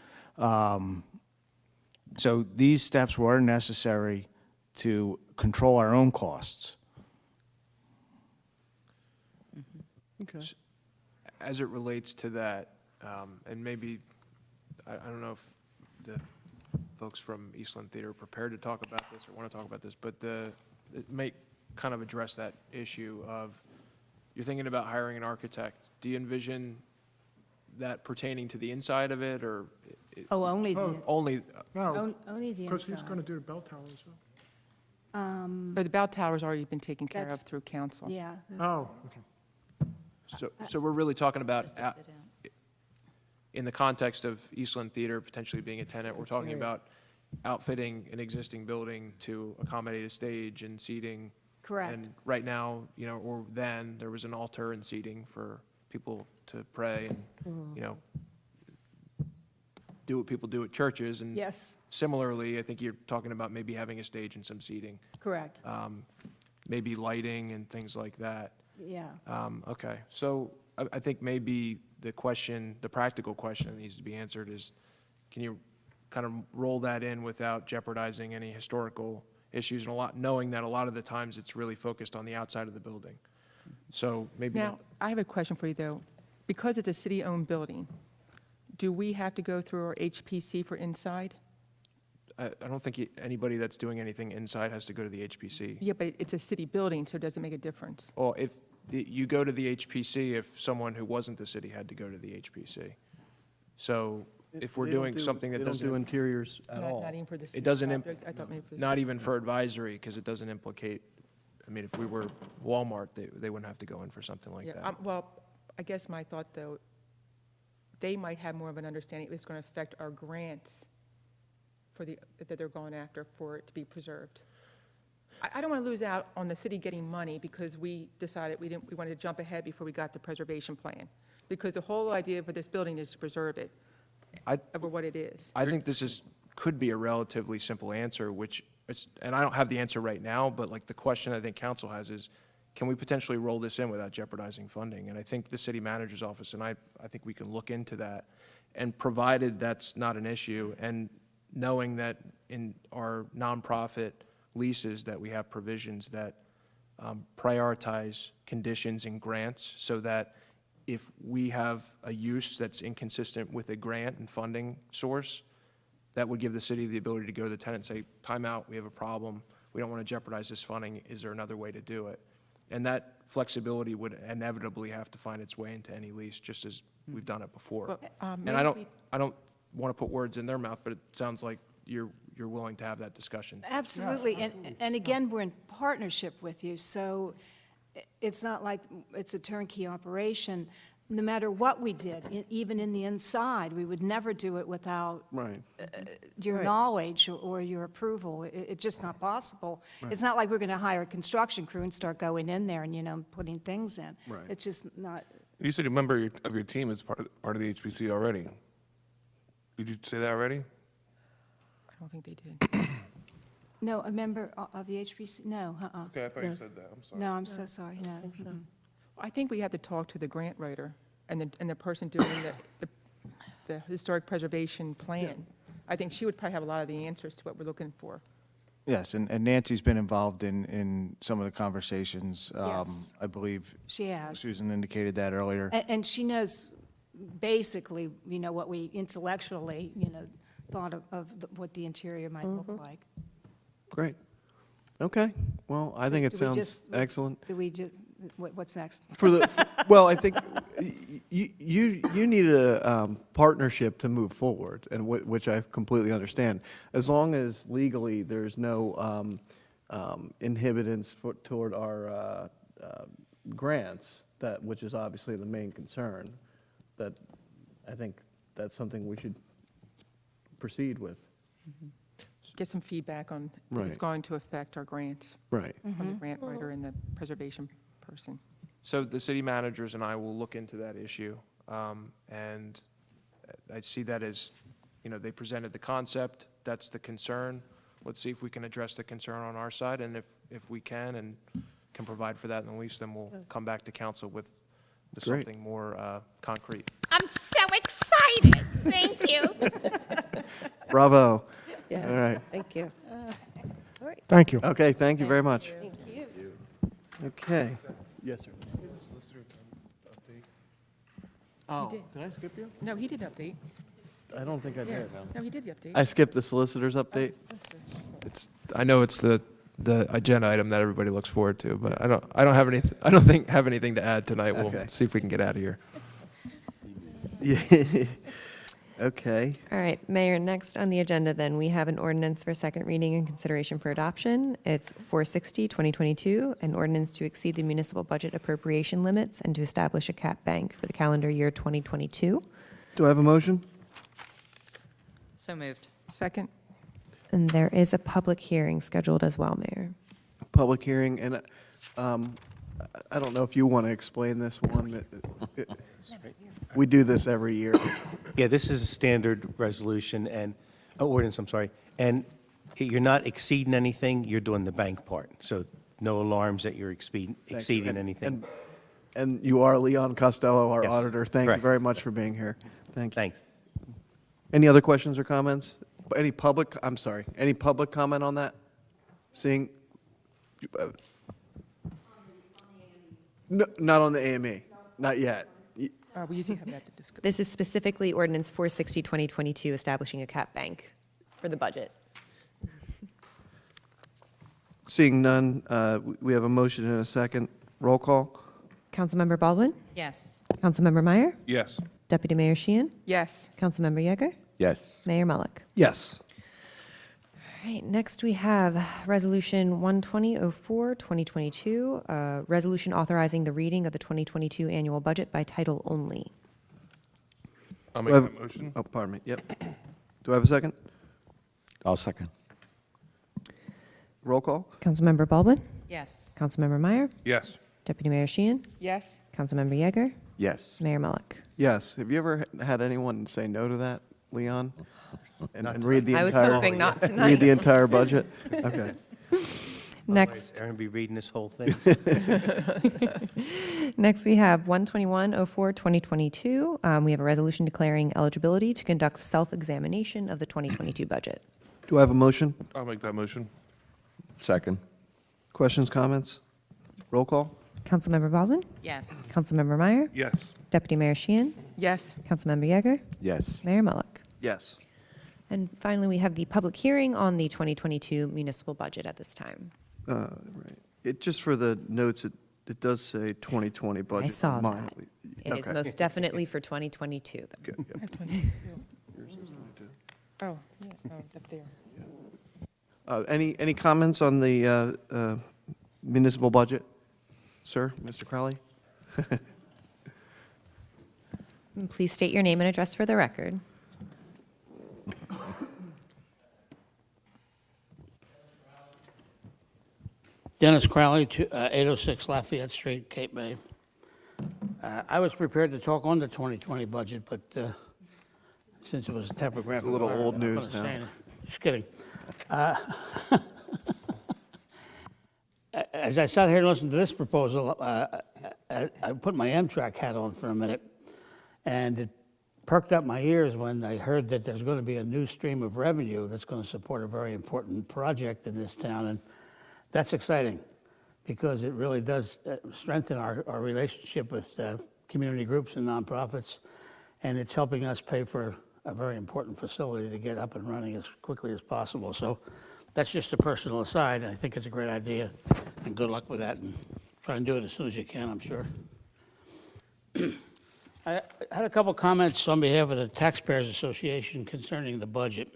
[SPEAKER 10] So these steps were necessary to control our own costs.
[SPEAKER 1] Okay.
[SPEAKER 12] As it relates to that, and maybe, I don't know if the folks from Eastland Theater are prepared to talk about this or want to talk about this, but it may kind of address that issue of, you're thinking about hiring an architect. Do you envision that pertaining to the inside of it, or?
[SPEAKER 5] Oh, only the,
[SPEAKER 12] Only,
[SPEAKER 9] No,
[SPEAKER 5] only the
[SPEAKER 9] because he's
[SPEAKER 5] inside.
[SPEAKER 9] going to do the bell tower as well.
[SPEAKER 6] But the bell tower's already been taken care of
[SPEAKER 5] That's-
[SPEAKER 6] through council.
[SPEAKER 5] Yeah.
[SPEAKER 9] Oh, okay.
[SPEAKER 12] so we're really talking about,
[SPEAKER 13] Just to fit in.
[SPEAKER 12] in the context of Eastland Theater potentially being a tenant, we're talking about outfitting an existing building to accommodate a stage and seating.
[SPEAKER 5] Correct.
[SPEAKER 12] And right now, you know, or then, there was an altar and seating for people to pray and, you know, do what people do at churches. And
[SPEAKER 5] Yes,
[SPEAKER 12] similarly, I think you're talking about maybe having a stage and some seating,
[SPEAKER 5] correct.
[SPEAKER 12] maybe lighting and things like that.
[SPEAKER 5] Yeah.
[SPEAKER 12] Okay, so I think maybe the practical question that needs to be answered is, can you kind of roll that in without jeopardizing any historical issues, and knowing that a lot of the times it's really focused on the outside of the building? So maybe.
[SPEAKER 6] Now, I have a question for you, though. Because it's a city-owned building, do we have to go through our HPC for inside?
[SPEAKER 12] I don't think anybody that's doing anything inside has to go to the HPC.
[SPEAKER 6] Yeah, but it's a city building, so does it make a difference?
[SPEAKER 12] Well, if you go to the HPC, if someone who wasn't the city had to go to the HPC. So if we're
[SPEAKER 1] They don't
[SPEAKER 12] doing
[SPEAKER 1] do-
[SPEAKER 12] something that
[SPEAKER 1] They don't do
[SPEAKER 12] doesn't,
[SPEAKER 1] interiors at all.
[SPEAKER 6] Not even for the city
[SPEAKER 12] doesn't
[SPEAKER 6] project? I thought maybe for the
[SPEAKER 12] not
[SPEAKER 6] city.
[SPEAKER 12] even for advisory, because it doesn't implicate, I mean, if we were Walmart, they wouldn't have to go in for something like
[SPEAKER 6] Yeah,
[SPEAKER 12] that.
[SPEAKER 6] well, I guess my thought, though, they might have more of an understanding if it's going to affect our grants that they're going after for it to be preserved. I don't want to lose out on the city getting money because we decided we wanted to jump ahead before we got the preservation plan. Because the whole idea for this building is to preserve it over what it is.
[SPEAKER 12] I think this could be a relatively simple answer, and I don't have the answer right now, but like the question I think council has is, can we potentially roll this in without jeopardizing funding? And I think the city manager's office, and I think we can look into that. And provided that's not an issue, and knowing that in our nonprofit leases that we have provisions that prioritize conditions and grants, so that if we have a use that's inconsistent with a grant and funding source, that would give the city the ability to go to the tenant and say, time out, we have a problem, we don't want to jeopardize this funding, is there another way to do it? And that flexibility would inevitably have to find its way into any lease, just as we've done it before.
[SPEAKER 6] Well,
[SPEAKER 12] And
[SPEAKER 6] maybe
[SPEAKER 12] I
[SPEAKER 6] we-
[SPEAKER 12] don't want to put words in their mouth, but it sounds like you're willing to have that discussion.
[SPEAKER 5] Absolutely, and again, we're in partnership with you, so it's not like it's a turnkey operation. No matter what we did, even in the inside, we would never do it without
[SPEAKER 1] Right.
[SPEAKER 5] your knowledge or your approval. It's just not possible. It's not like we're going to hire a construction crew and start going in there and, putting things in.
[SPEAKER 1] Right.
[SPEAKER 5] It's just not,
[SPEAKER 11] You said a member of your team is part of the HPC already. Did you say that already?
[SPEAKER 6] I don't think they did.
[SPEAKER 5] no, a member of the HBC, no,
[SPEAKER 11] Okay, I thought you said that, I'm sorry.
[SPEAKER 5] No, I'm so sorry, no. Mm-mm.
[SPEAKER 6] I think we have to talk to the grant writer and the person doing the historic preservation plan. I think she would probably have a lot of the answers to what we're looking for.
[SPEAKER 10] Yes, and Nancy's been involved in some of the conversations.
[SPEAKER 5] Yes.
[SPEAKER 10] I believe
[SPEAKER 5] She has.
[SPEAKER 10] Susan indicated that earlier.
[SPEAKER 5] And she knows basically, what we intellectually, thought of what the interior might look like.
[SPEAKER 1] Great. Okay. Well, I think it
[SPEAKER 5] Do we
[SPEAKER 1] sounds
[SPEAKER 5] just-
[SPEAKER 1] excellent.
[SPEAKER 5] Do we just, what's next?
[SPEAKER 1] Well, I think you need a partnership to move forward, and which I completely understand. As long as legally there's no inhibitants toward our grants, which is obviously the main concern, that I think that's something we should proceed with.
[SPEAKER 6] Get some feedback on if
[SPEAKER 1] Right.
[SPEAKER 6] it's going to affect our grants
[SPEAKER 1] Right.
[SPEAKER 6] from the grant writer and the preservation person.
[SPEAKER 12] So the city managers and I will look into that issue. And I see that as, they presented the concept, that's the concern. Let's see if we can address the concern on our side, and if we can and can provide for that in the lease, then we'll come back to council with
[SPEAKER 1] Great.
[SPEAKER 12] something more concrete.
[SPEAKER 5] I'm so excited. Thank you.
[SPEAKER 1] Bravo.
[SPEAKER 8] Yeah.
[SPEAKER 1] All right.
[SPEAKER 8] Thank you.
[SPEAKER 9] Thank you.
[SPEAKER 1] Okay, thank you very much. Thank you. Okay. Yes, sir. Oh, did I skip you?
[SPEAKER 6] No, he did update.
[SPEAKER 1] I don't think I
[SPEAKER 6] Yeah.
[SPEAKER 1] did.
[SPEAKER 6] No, he did the update.
[SPEAKER 1] I skipped the solicitor's update.
[SPEAKER 12] I know it's the agenda item that everybody looks forward to, but I don't have anything to add tonight. We'll
[SPEAKER 1] Okay.
[SPEAKER 12] see if we can get out of here.
[SPEAKER 1] Yeah. Okay.
[SPEAKER 3] All right, Mayor, next on the agenda then, we have an ordinance for second reading and consideration for adoption. It's 460, 2022, an ordinance to exceed the municipal budget appropriation limits and to establish a cap bank for the calendar year 2022.
[SPEAKER 1] Do I have a motion?
[SPEAKER 13] So moved.
[SPEAKER 6] Second?
[SPEAKER 3] And there is a public hearing scheduled as well, Mayor.
[SPEAKER 1] Public hearing, and I don't know if you want to explain this one. We do this every year.
[SPEAKER 14] Yeah, this is a standard resolution and, ordinance, I'm sorry, and you're not exceeding anything, you're doing the bank part, so no alarms that you're exceeding anything.
[SPEAKER 1] And you are Leon Costello, our
[SPEAKER 14] Yes,
[SPEAKER 1] auditor. Thank you
[SPEAKER 14] correct.
[SPEAKER 1] very much for being here. Thank you.
[SPEAKER 14] Thanks.
[SPEAKER 1] Any other questions or comments? Any public comment on that? Seeing? No, not on the AME, not yet.
[SPEAKER 6] We usually have that to discuss.
[SPEAKER 3] This is specifically ordinance 460, 2022, establishing a cap bank for the budget.
[SPEAKER 1] Seeing none, we have a motion and a second. Roll call?
[SPEAKER 3] Councilmember Baldwin?
[SPEAKER 13] Yes.
[SPEAKER 3] Councilmember Meyer?
[SPEAKER 11] Yes.
[SPEAKER 3] Deputy Mayor Sheehan?
[SPEAKER 6] Yes.
[SPEAKER 3] Councilmember Yeager?
[SPEAKER 4] Yes.
[SPEAKER 3] Mayor Mullick?
[SPEAKER 1] Yes.
[SPEAKER 3] All right, next we have Resolution 12004, 2022, resolution authorizing the reading of the 2022 annual budget by title only.
[SPEAKER 11] I'll
[SPEAKER 1] Do
[SPEAKER 11] make
[SPEAKER 1] I
[SPEAKER 11] that
[SPEAKER 1] have-
[SPEAKER 11] motion.
[SPEAKER 1] Oh, pardon me, yep. Do I have a second?
[SPEAKER 4] I'll second.
[SPEAKER 1] Roll call?
[SPEAKER 3] Councilmember Baldwin?
[SPEAKER 13] Yes.
[SPEAKER 3] Councilmember Meyer?
[SPEAKER 11] Yes.
[SPEAKER 3] Deputy Mayor Sheehan?
[SPEAKER 6] Yes.
[SPEAKER 3] Councilmember Yeager?
[SPEAKER 4] Yes.
[SPEAKER 3] Mayor Mullick?
[SPEAKER 1] Yes. Have you ever had anyone say no to that, Leon? And read the
[SPEAKER 3] I was
[SPEAKER 1] entire...
[SPEAKER 3] hoping not
[SPEAKER 1] Read
[SPEAKER 3] tonight.
[SPEAKER 1] the entire budget? Okay.
[SPEAKER 3] Next,
[SPEAKER 14] They're going to be reading this whole thing.
[SPEAKER 3] next we have 12104, 2022. We have a resolution declaring eligibility to conduct self-examination of the 2022 budget.
[SPEAKER 1] Do I have a motion?
[SPEAKER 11] I'll make that motion.
[SPEAKER 4] Second.
[SPEAKER 1] Questions, comments? Roll call?
[SPEAKER 3] Councilmember Baldwin?
[SPEAKER 13] Yes.
[SPEAKER 3] Councilmember Meyer?
[SPEAKER 11] Yes.
[SPEAKER 3] Deputy Mayor Sheehan?
[SPEAKER 6] Yes.
[SPEAKER 3] Councilmember Yeager?
[SPEAKER 4] Yes.
[SPEAKER 3] Mayor Mullick?
[SPEAKER 1] Yes.
[SPEAKER 3] And finally, we have the public hearing on the 2022 municipal budget at this time.
[SPEAKER 1] Right. It, just for the notes, it does say 2020 budget.
[SPEAKER 3] I saw that.
[SPEAKER 1] mildly.
[SPEAKER 3] It is
[SPEAKER 1] Okay.
[SPEAKER 3] most definitely for 2022. though.
[SPEAKER 1] Good, yep.
[SPEAKER 6] I have 22. Oh, yeah, oh, up there.
[SPEAKER 1] Any comments on the municipal budget? Sir, Mr. Crowley?
[SPEAKER 3] Please state your name and address for the record.
[SPEAKER 15] Dennis Crowley, 806 Lafayette Street, Cape May. I was prepared to talk on the 2020 budget, but since it was a typographic.
[SPEAKER 1] It's a little
[SPEAKER 15] error,
[SPEAKER 1] old
[SPEAKER 15] I'm not
[SPEAKER 1] news
[SPEAKER 15] gonna
[SPEAKER 1] now.
[SPEAKER 15] say anything. Just kidding. As I sat here and listened to this proposal, I put my Amtrak hat on for a minute, and it perked up my ears when I heard that there's going to be a new stream of revenue that's going to support a very important project in this town, and that's exciting because it really does strengthen our relationship with community groups and nonprofits, and it's helping us pay for a very important facility to get up and running as quickly as possible. So that's just a personal aside. I think it's a great idea, and good luck with that, and try and do it as soon as you can, I'm sure. I had a couple comments on behalf of the Taxpayers Association concerning the budget.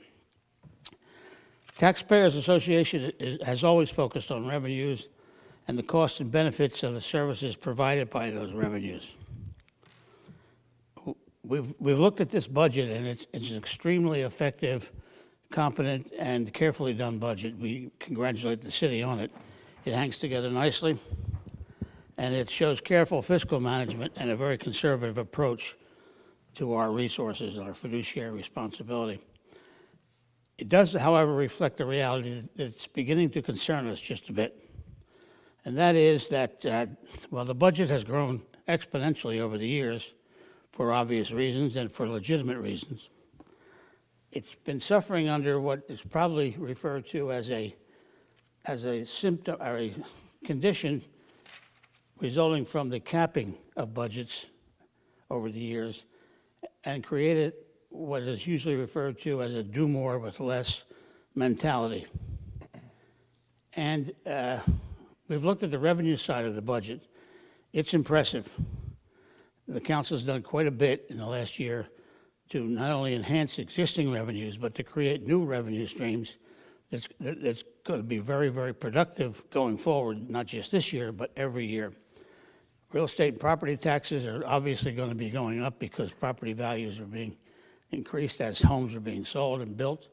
[SPEAKER 15] Taxpayers Association has always focused on revenues and the costs and benefits of the services provided by those revenues. We've looked at this budget, and it's an extremely effective, competent, and carefully done budget. We congratulate the city on it. It hangs together nicely, and it shows careful fiscal management and a very conservative approach to our resources and our fiduciary responsibility. It does, however, reflect the reality that it's beginning to concern us just a bit. And that is that, while the budget has grown exponentially over the years for obvious reasons and for legitimate reasons, it's been suffering under what is probably referred to as a symptom or a condition resulting from the capping of budgets over the years and created what is usually referred to as a do more with less mentality. And we've looked at the revenue side of the budget. It's impressive. The council's done quite a bit in the last year to not only enhance existing revenues, but to create new revenue streams that's going to be very, very productive going forward, not just this year, but every year. Real estate and property taxes are obviously going to be going up because property values are being increased as homes are being sold and built.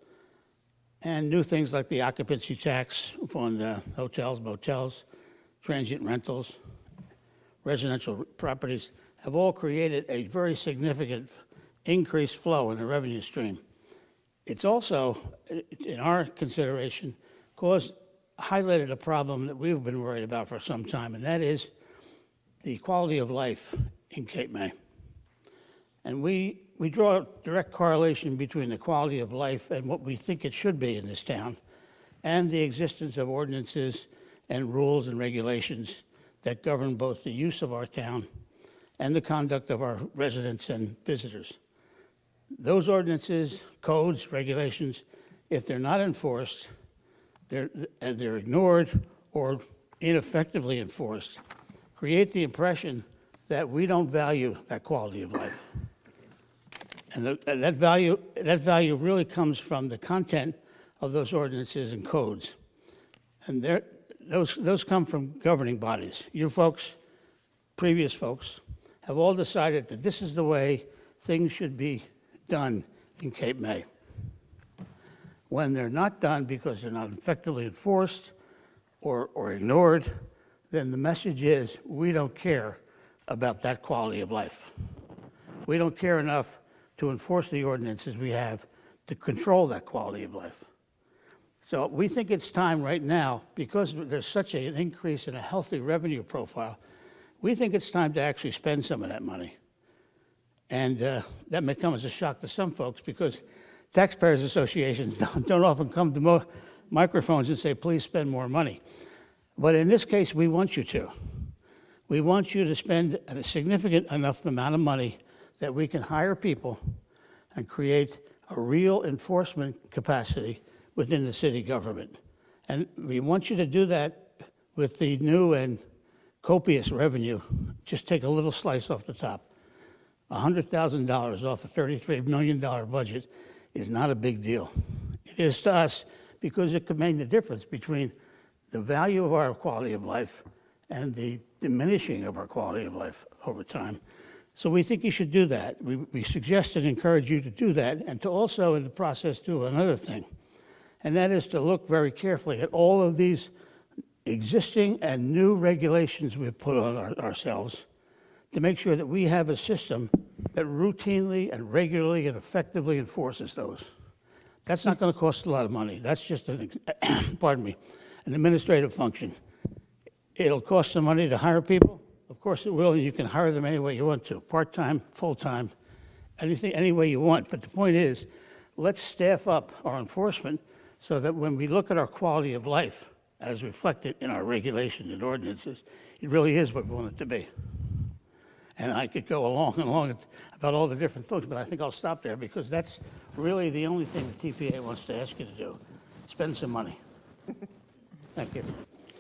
[SPEAKER 15] And new things like the occupancy tax on hotels, motels, transient rentals, residential properties have all created a very significant increased flow in the revenue stream. It's also, in our consideration, highlighted a problem that we've been worried about for some time, and that is the quality of life in Cape May. And we draw a direct correlation between the quality of life and what we think it should be in this town and the existence of ordinances and rules and regulations that govern both the use of our town and the conduct of our residents and visitors. Those ordinances, codes, regulations, if they're not enforced, they're ignored or ineffectively enforced, create the impression that we don't value that quality of life. And that value really comes from the content of those ordinances and codes. And those come from governing bodies. You folks, previous folks, have all decided that this is the way things should be done in Cape May. When they're not done because they're not effectively enforced or ignored, then the message is we don't care about that quality of life. We don't care enough to enforce the ordinances we have to control that quality of life. So we think it's time right now, because there's such an increase in a healthy revenue profile, we think it's time to actually spend some of that money. And that may come as a shock to some folks because taxpayers associations don't often come to microphones and say, please spend more money. But in this case, we want you to. We want you to spend a significant enough amount of money that we can hire people and create a real enforcement capacity within the city government. And we want you to do that with the new and copious revenue. Just take a little slice off the top. $100,000 off a $33 million budget is not a big deal. It is to us because it could make the difference between the value of our quality of life and the diminishing of our quality of life over time. So we think you should do that. We suggest and encourage you to do that, and to also, in the process, do another thing, and that is to look very carefully at all of these existing and new regulations we've put on ourselves to make sure that we have a system that routinely and regularly and effectively enforces those. That's not going to cost a lot of money. That's just pardon me, an administrative function. It'll cost some money to hire people. Of course it will. You can hire them any way you want to, part-time, full-time, anything, any way you want. But the point is, let's staff up our enforcement so that when we look at our quality of life, as reflected in our regulations and ordinances, it really is what we want it to be. And I could go along and along about all the different things, but I think I'll stop there because that's really the only thing the TPA wants to ask you to do, spend some money. Thank you.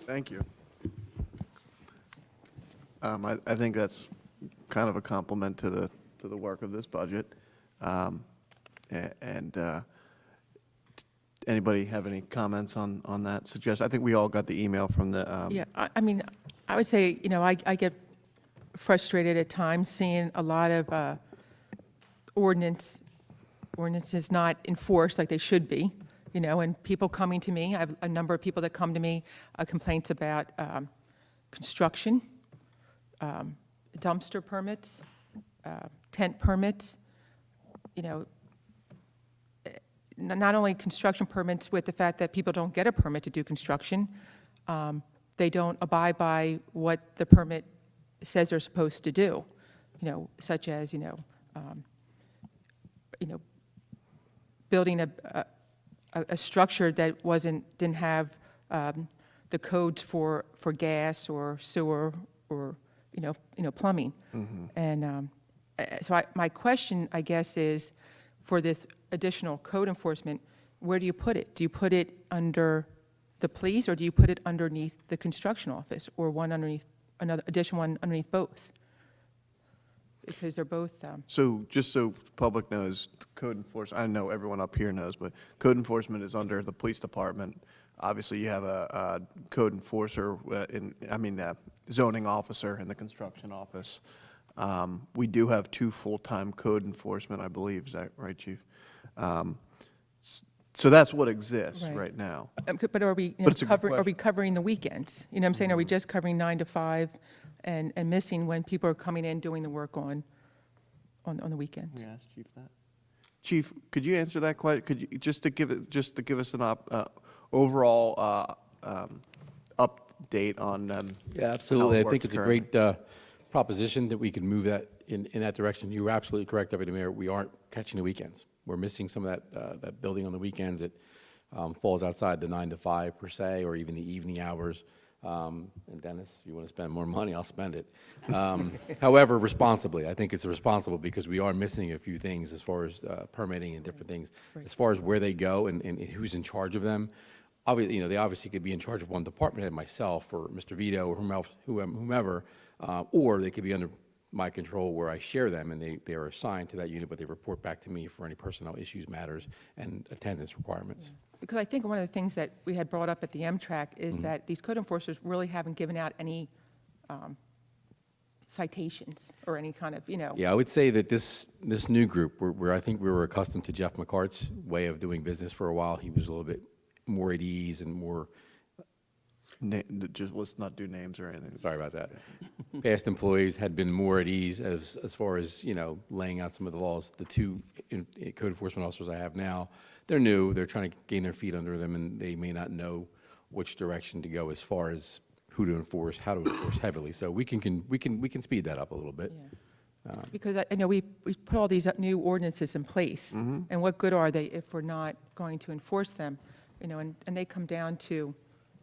[SPEAKER 1] Thank you. I think that's kind of a compliment to the work of this budget. Anybody have any comments on that suggestion? I think we all got the email from the.
[SPEAKER 6] Yeah, I mean, I would say, you know, I get frustrated at times seeing a lot of ordinances not enforced like they should be, you know, and people coming to me. I have a number of people that come to me, complaints about construction, dumpster permits, tent permits, you know, not only construction permits with the fact that people don't get a permit to do construction, they don't abide by what the permit says they're supposed to do, you know, such as, building a structure that didn't have the codes for gas or sewer or, plumbing. And so my question, I guess, is for this additional code enforcement, where do you put it? Do you put it under the police, or do you put it underneath the construction office, or one underneath another, additional one underneath both? Because they're both.
[SPEAKER 1] So just so public knows, code enforcement, I know everyone up here knows, but code enforcement is under the police department. Obviously, you have a code enforcer, zoning officer in the construction office. We do have 2 full-time code enforcement, I believe. Is that right, Chief? So that's what exists right now.
[SPEAKER 6] But are we,
[SPEAKER 1] But it's a good
[SPEAKER 6] are we
[SPEAKER 1] question.
[SPEAKER 6] covering the weekends? You know what I'm saying? Are we just covering 9 to 5 and missing when people are coming in doing the work on the weekends?
[SPEAKER 1] Can we ask Chief that? Chief, could you answer that question? Could you just to give us an overall update on?
[SPEAKER 16] Yeah, absolutely. I
[SPEAKER 1] how it
[SPEAKER 16] think
[SPEAKER 1] works
[SPEAKER 16] it's a great proposition that we can move that in that direction. You were absolutely correct, Deputy Mayor. We aren't catching the weekends. We're missing some of that building on the weekends that falls outside the 9 to 5 per se, or even the evening hours. And Dennis, if you want to spend more money, I'll spend it. However, responsibly. I think it's responsible because we are missing a few things as far as permitting and different things. As far as where they go and who's in charge of them, obviously, they obviously could be in charge of one department head, myself or Mr. Vito or whomever, or they could be under my control where I share them and they are assigned to that unit, but they report back to me for any personnel issues, matters, and attendance requirements.
[SPEAKER 6] Because I think one of the things that we had brought up at the MTRAC is that these code enforcers really haven't given out any citations or any kind of,
[SPEAKER 16] Yeah, I would say that this new group, where I think we were accustomed to Jeff McCart's way of doing business for a while, he was a little bit more at ease and more.
[SPEAKER 1] Just let's not do names or anything.
[SPEAKER 16] Sorry about that. Past employees had been more at ease as far as, laying out some of the laws. The 2 code enforcement officers I have now, they're new, they're trying to gain their feet under them, and they may not know which direction to go as far as who to enforce, how to enforce heavily. So we can speed that up a little bit.
[SPEAKER 6] because I know we put all these new ordinances in place, and what good are they if we're not going to enforce them? And they come down to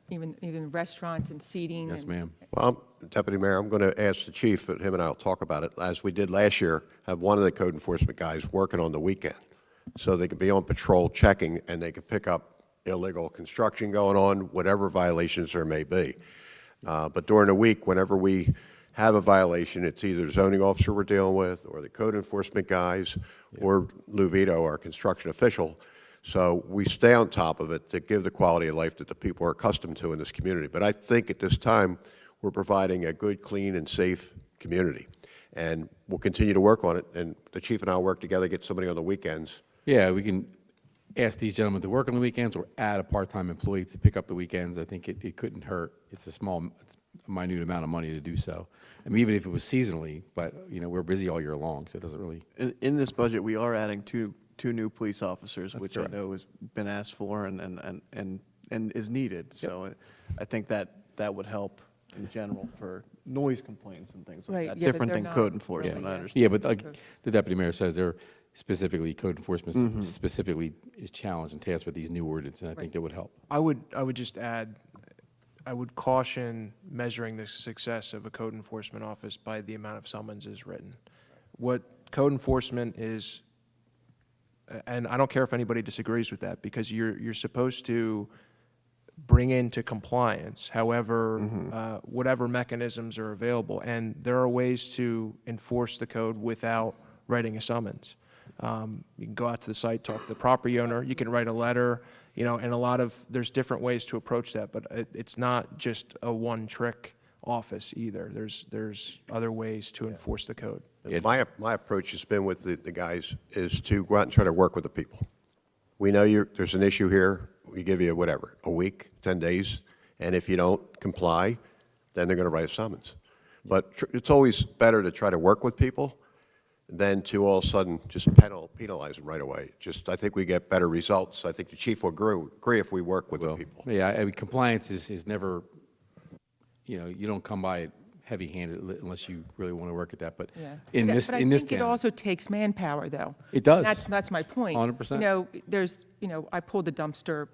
[SPEAKER 6] even restaurants and seating.
[SPEAKER 16] Yes, ma'am.
[SPEAKER 7] Well, Deputy Mayor, I'm going to ask the chief, him and I will talk about it, as we did last year, have one of the code enforcement guys working on the weekend, so they could be on patrol checking, and they could pick up illegal construction going on, whatever violations there may be. But during the week, whenever we have a violation, it's either the zoning officer we're dealing with, or the code enforcement guys, or Lou Vito, our construction official. So we stay on top of it to give the quality of life that the people are accustomed to in this community. But I think at this time, we're providing a good, clean, and safe community. And we'll continue to work on it, and the chief and I will work together, get somebody on the weekends.
[SPEAKER 16] Yeah, we can ask these gentlemen to work on the weekends or add a part-time employee to pick up the weekends. I think it couldn't hurt. It's a minute amount of money to do so. I mean, even if it was seasonally, but, you know, we're busy all year long, so it doesn't really.
[SPEAKER 1] In this budget, we are adding two new police officers,
[SPEAKER 16] That's
[SPEAKER 1] which
[SPEAKER 16] correct.
[SPEAKER 1] I know has been asked for and is needed. So I think that would help in general for noise complaints and things like
[SPEAKER 6] Right,
[SPEAKER 1] that.
[SPEAKER 6] yeah, but
[SPEAKER 1] Different
[SPEAKER 6] they're
[SPEAKER 1] than
[SPEAKER 6] not
[SPEAKER 1] code enforcement,
[SPEAKER 6] really,
[SPEAKER 1] I
[SPEAKER 6] yeah.
[SPEAKER 1] understand.
[SPEAKER 16] Yeah, but like the deputy mayor says, they're specifically, code enforcement specifically is challenged and tasked with these new ordinances, and I think that would help.
[SPEAKER 12] I would just add, I would caution measuring the success of a code enforcement office by the amount of summonses written. What code enforcement is, and I don't care if anybody disagrees with that, because you're supposed to bring into compliance, however, whatever mechanisms are available, and there are ways to enforce the code without writing a summons. You can go out to the site, talk to the property owner, you can write a letter, you know, and there's different ways to approach that, but it's not just a one-trick office either. There's other ways to enforce the code.
[SPEAKER 16] Yeah.
[SPEAKER 7] My approach has been with the guys is to go out and try to work with the people. We know there's an issue here, we give you whatever, a week, 10 days, and if you don't comply, then they're going to write a summons. But it's always better to try to work with people than to all of a sudden just penalize them right away. I think we get better results. I think the chief will agree if we work with the people.
[SPEAKER 16] Yeah, I mean, compliance is never, you know, you don't come by it heavy-handed unless you really want to work at that, but in this
[SPEAKER 6] But I think it
[SPEAKER 16] town,
[SPEAKER 6] also takes manpower, though.
[SPEAKER 16] It does.
[SPEAKER 6] That's my point.
[SPEAKER 16] 100%.
[SPEAKER 6] You know, I pulled the dumpster,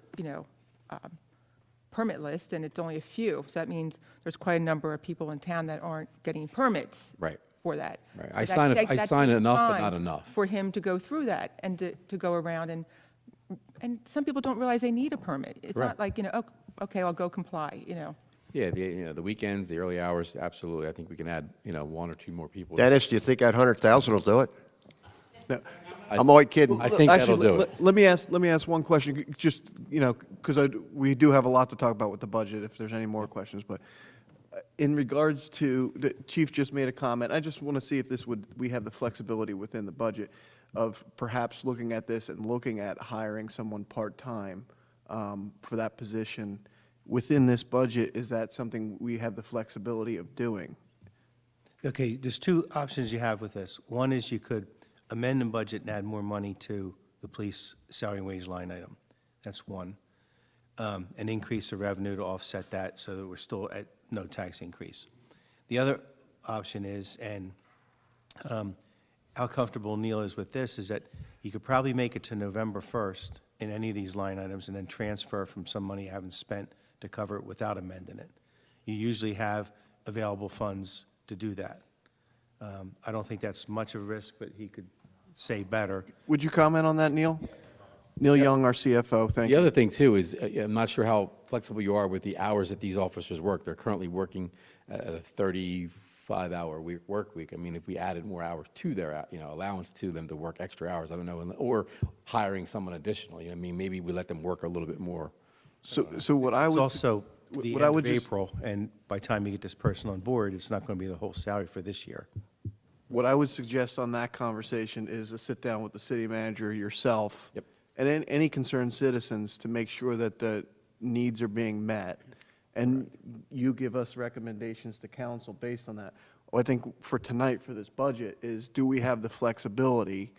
[SPEAKER 6] permit list, and it's only a few. So that means there's quite a number of people in town that aren't getting permits.
[SPEAKER 16] Right.
[SPEAKER 6] For that.
[SPEAKER 16] Right.
[SPEAKER 6] So
[SPEAKER 16] I
[SPEAKER 6] that
[SPEAKER 16] sign
[SPEAKER 6] takes
[SPEAKER 16] enough, but
[SPEAKER 6] time
[SPEAKER 16] not enough.
[SPEAKER 6] for him to go through that and to go around, and some people don't realize they need a permit. It's
[SPEAKER 16] Correct.
[SPEAKER 6] not like, oh, okay, I'll go comply,
[SPEAKER 16] Yeah, the weekends, the early hours, absolutely. I think we can add, one or two more people.
[SPEAKER 7] Dennis, do you think that 100,000 will do it?
[SPEAKER 1] No.
[SPEAKER 7] I'm only kidding.
[SPEAKER 16] I think that'll do it.
[SPEAKER 1] Let me ask one question, just, because we do have a lot to talk about with the budget, if there's any more questions, but in regards to, the chief just made a comment, I just want to see if we have the flexibility within the budget of perhaps looking at this and looking at hiring someone part-time for that position. Within this budget, is that something we have the flexibility of doing?
[SPEAKER 14] Okay, there's two options you have with this. One is you could amend the budget and add more money to the police salary and wage line item. That's one. And increase the revenue to offset that so that we're still at no tax increase. The other option is, and how comfortable Neil is with this, is that you could probably make it to November 1st in any of these line items and then transfer from some money you haven't spent to cover it without amending it. You usually have available funds to do that. I don't think that's much of a risk, but he could say better.
[SPEAKER 1] Would you comment on that, Neil? Neil Young, our CFO, thank
[SPEAKER 16] The
[SPEAKER 1] you.
[SPEAKER 16] other thing, too, is I'm not sure how flexible you are with the hours that these officers work. They're currently working at a 35-hour work week. I mean, if we added more hours to their, allowance to them to work extra hours, I don't know, or hiring someone additional, I mean, maybe we let them work a little bit more.
[SPEAKER 1] So what I
[SPEAKER 14] It's
[SPEAKER 1] would.
[SPEAKER 14] also the
[SPEAKER 1] what
[SPEAKER 14] end
[SPEAKER 1] I
[SPEAKER 14] of
[SPEAKER 1] would just-
[SPEAKER 14] April, and by the time you get this person on board, it's not going to be the whole salary for this year.
[SPEAKER 1] What I would suggest on that conversation is a sit-down with the city manager, yourself.
[SPEAKER 16] Yep.
[SPEAKER 1] And any concerned citizens to make sure that the needs are being met. And you give us recommendations to council based on that. Well, I think for tonight, for this budget, is do we have the flexibility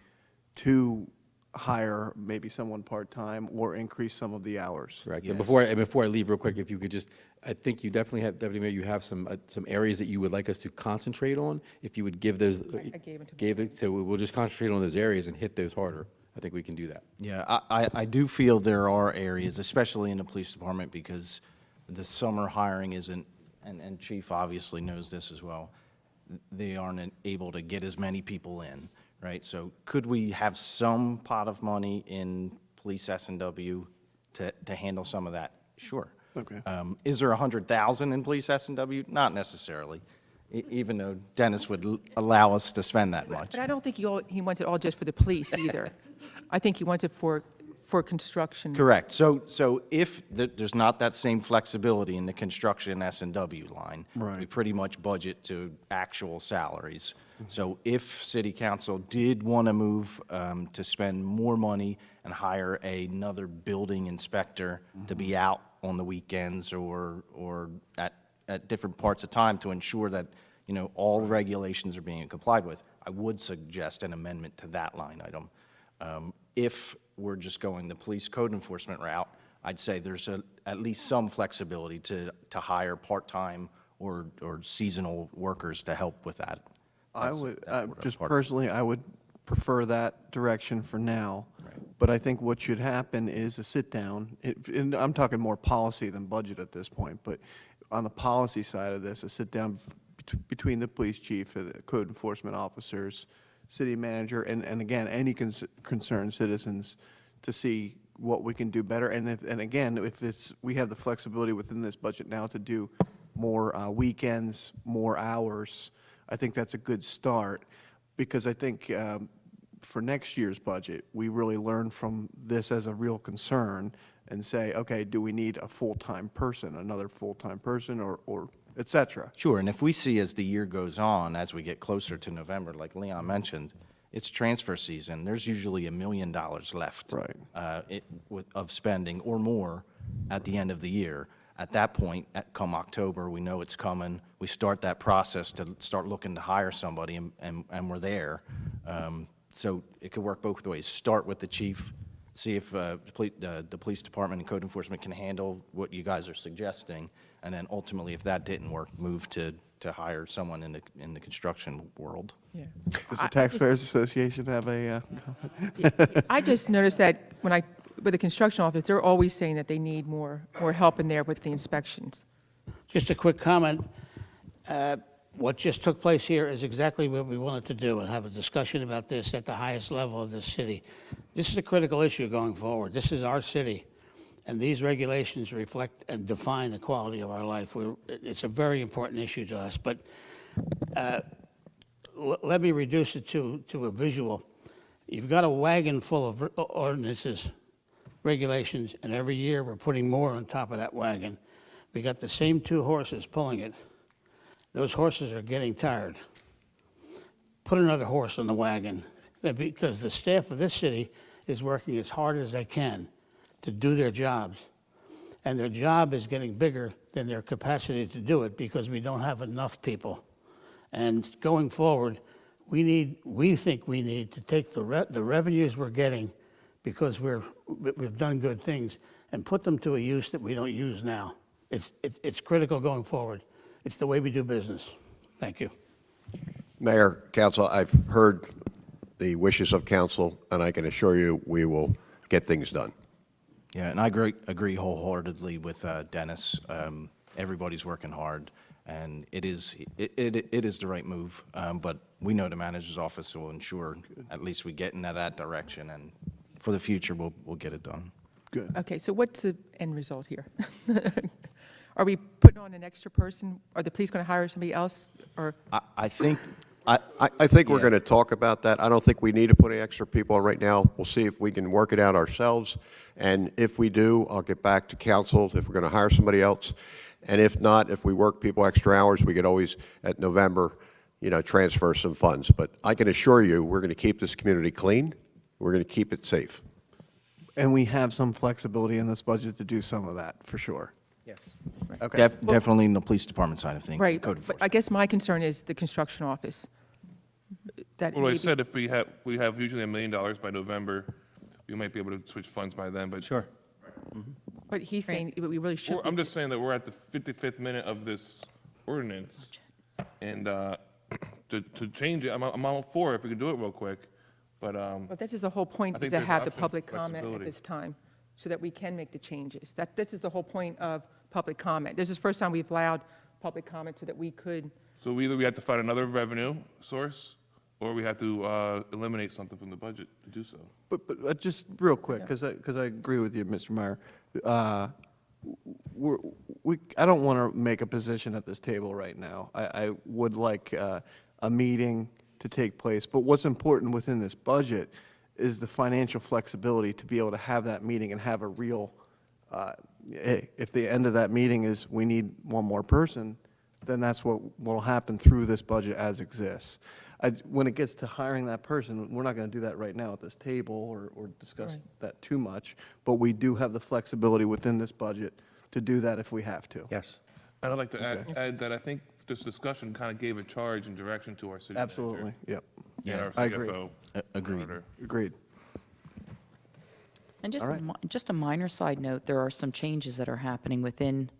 [SPEAKER 1] to hire maybe someone part-time or increase some of the hours?
[SPEAKER 16] Correct. And before I leave real quick, if you could just, I think you definitely have, Deputy Mayor, you have some areas that you would like us to concentrate on. If you would give those.
[SPEAKER 6] I gave it to
[SPEAKER 16] So we'll just concentrate on those areas and hit those harder. I think we can do that.
[SPEAKER 17] Yeah, I do feel there are areas, especially in the police department, because the summer hiring isn't, and Chief obviously knows this as well, they aren't able to get as many people in, right? So could we have some pot of money in police S&W to handle some of that? Sure.
[SPEAKER 1] Okay.
[SPEAKER 17] Is there 100,000 in police S&W? Not necessarily. even though Dennis would allow us to spend that much.
[SPEAKER 6] But I don't think he wants it all just for the police either. I think he wants it for construction.
[SPEAKER 17] Correct. So if there's not that same flexibility in the construction S&W line,
[SPEAKER 1] Right.
[SPEAKER 17] we pretty much budget to actual salaries. So if city council did want to move to spend more money and hire another building inspector to be out on the weekends or at different parts of time to ensure that, all regulations are being complied with, I would suggest an amendment to that line item. If we're just going the police code enforcement route, I'd say there's at least some flexibility to hire part-time or seasonal workers to help with that.
[SPEAKER 1] I
[SPEAKER 17] That's-
[SPEAKER 1] would,
[SPEAKER 17] that's what I'm
[SPEAKER 1] just
[SPEAKER 17] part of.
[SPEAKER 1] personally, I would prefer that direction for now. But I think what should happen is a sit-down, and I'm talking more policy than budget at this point, but on the policy side of this, a sit-down between the police chief and the code enforcement officers, city manager, and again, any concerned citizens to see what we can do better. And again, if we have the flexibility within this budget now to do more weekends, more hours, I think that's a good start, because I think for next year's budget, we really learn from this as a real concern and say, okay, do we need a full-time person, another full-time person, or et cetera?
[SPEAKER 17] Sure, and if we see as the year goes on, as we get closer to November, like Leon mentioned, it's transfer season. There's usually $1 million left.
[SPEAKER 1] Right.
[SPEAKER 17] Of spending or more at the end of the year. At that point, come October, we know it's coming. We start that process to start looking to hire somebody, and we're there. So it could work both ways. Start with the chief, see if the police department and code enforcement can handle what you guys are suggesting, and then ultimately, if that didn't work, move to hire someone in the construction world.
[SPEAKER 6] Yeah.
[SPEAKER 1] Does the Taxpayers Association have a comment?
[SPEAKER 6] I just noticed that with the construction office, they're always saying that they need more help in there with the inspections.
[SPEAKER 15] Just a quick comment. What just took place here is exactly what we wanted to do, and have a discussion about this at the highest level of the city. This is a critical issue going forward. This is our city, and these regulations reflect and define the quality of our life. It's a very important issue to us, but let me reduce it to a visual. You've got a wagon full of ordinances, regulations, and every year we're putting more on top of that wagon. We got the same two horses pulling it. Those horses are getting tired. Put another horse on the wagon, because the staff of this city is working as hard as they can to do their jobs. And their job is getting bigger than their capacity to do it, because we don't have enough people. And going forward, we think we need to take the revenues we're getting, because we've done good things, and put them to a use that we don't use now. It's critical going forward. It's the way we do business. Thank you.
[SPEAKER 7] Mayor, council, I've heard the wishes of council, and I can assure you we will get things done.
[SPEAKER 17] Yeah, and I agree wholeheartedly with Dennis. Everybody's working hard, and it is the right move. But we know the manager's office will ensure at least we get in that direction, and for the future, we'll get it done.
[SPEAKER 1] Good.
[SPEAKER 6] Okay, so what's the end result here? Are we putting on an extra person? Are the police going to hire somebody else? Or
[SPEAKER 17] I think,
[SPEAKER 7] I think we're
[SPEAKER 17] Yeah.
[SPEAKER 7] going to talk about that. I don't think we need to put any extra people on right now. We'll see if we can work it out ourselves. And if we do, I'll get back to council if we're going to hire somebody else. And if not, if we work people extra hours, we could always, at November, transfer some funds. But I can assure you, we're going to keep this community clean. We're going to keep it safe.
[SPEAKER 1] And we have some flexibility in this budget to do some of that, for sure.
[SPEAKER 14] Yes.
[SPEAKER 1] Okay.
[SPEAKER 17] definitely in the police department side of things.
[SPEAKER 6] right,
[SPEAKER 17] Code
[SPEAKER 6] but
[SPEAKER 17] enforcement.
[SPEAKER 6] I guess my concern is the construction office. That
[SPEAKER 11] Well, I
[SPEAKER 6] maybe-
[SPEAKER 11] said if we have usually $1 million by November, we might be able to switch funds by then, but.
[SPEAKER 14] Sure.
[SPEAKER 6] But he's saying we really should.
[SPEAKER 11] I'm just saying that we're at the 55th minute of this ordinance, and to change it, I'm all for it if we can do it real quick, but
[SPEAKER 6] But this is the whole point,
[SPEAKER 11] I
[SPEAKER 6] is
[SPEAKER 11] think
[SPEAKER 6] to
[SPEAKER 11] there's
[SPEAKER 6] have the
[SPEAKER 11] option for
[SPEAKER 6] public comment at
[SPEAKER 11] flexibility.
[SPEAKER 6] this time, so that we can make the changes. This is the whole point of public comment. This is the first time we've allowed public comment so that we could,
[SPEAKER 11] so either we have to find another revenue source, or we have to eliminate something from the budget to do so.
[SPEAKER 1] But just real quick, because I agree with you, Mr. Meyer. I don't want to make a position at this table right now. I would like a meeting to take place, but what's important within this budget is the financial flexibility to be able to have that meeting and have a real, if the end of that meeting is we need one more person, then that's what will happen through this budget as exists. When it gets to hiring that person, we're not going to do that right now at this table or discuss that too much, but we do have the flexibility within this budget to do that if we have to.
[SPEAKER 14] Yes.
[SPEAKER 11] And I'd like to add that I think this discussion kind of gave a charge and direction to our city manager.
[SPEAKER 1] Absolutely, yep.
[SPEAKER 11] And our
[SPEAKER 1] I agree.
[SPEAKER 11] CFO.
[SPEAKER 17] Agreed.
[SPEAKER 11] auditor.
[SPEAKER 1] Agreed.
[SPEAKER 13] And just
[SPEAKER 1] All
[SPEAKER 13] just a minor side note, there are some changes that are happening within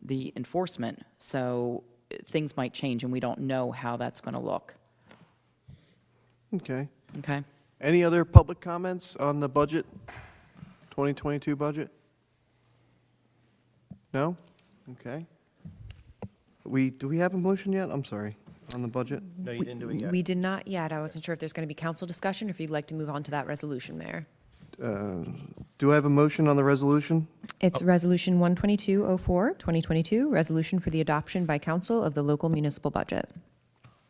[SPEAKER 13] the enforcement. So things might change, and we don't know how that's going to look.
[SPEAKER 1] Okay.
[SPEAKER 13] Okay?
[SPEAKER 1] Any other public comments on the budget, 2022 budget? No? Okay. Do we have a motion yet? I'm sorry, on the budget?
[SPEAKER 14] No, you didn't do it yet.
[SPEAKER 3] We did not yet. I wasn't sure if there's going to be council discussion or if you'd like to move on to that resolution, Mayor.
[SPEAKER 1] Do I have a motion on the resolution?
[SPEAKER 3] It's Resolution 12204, 2022, resolution for the adoption by council of the local municipal budget.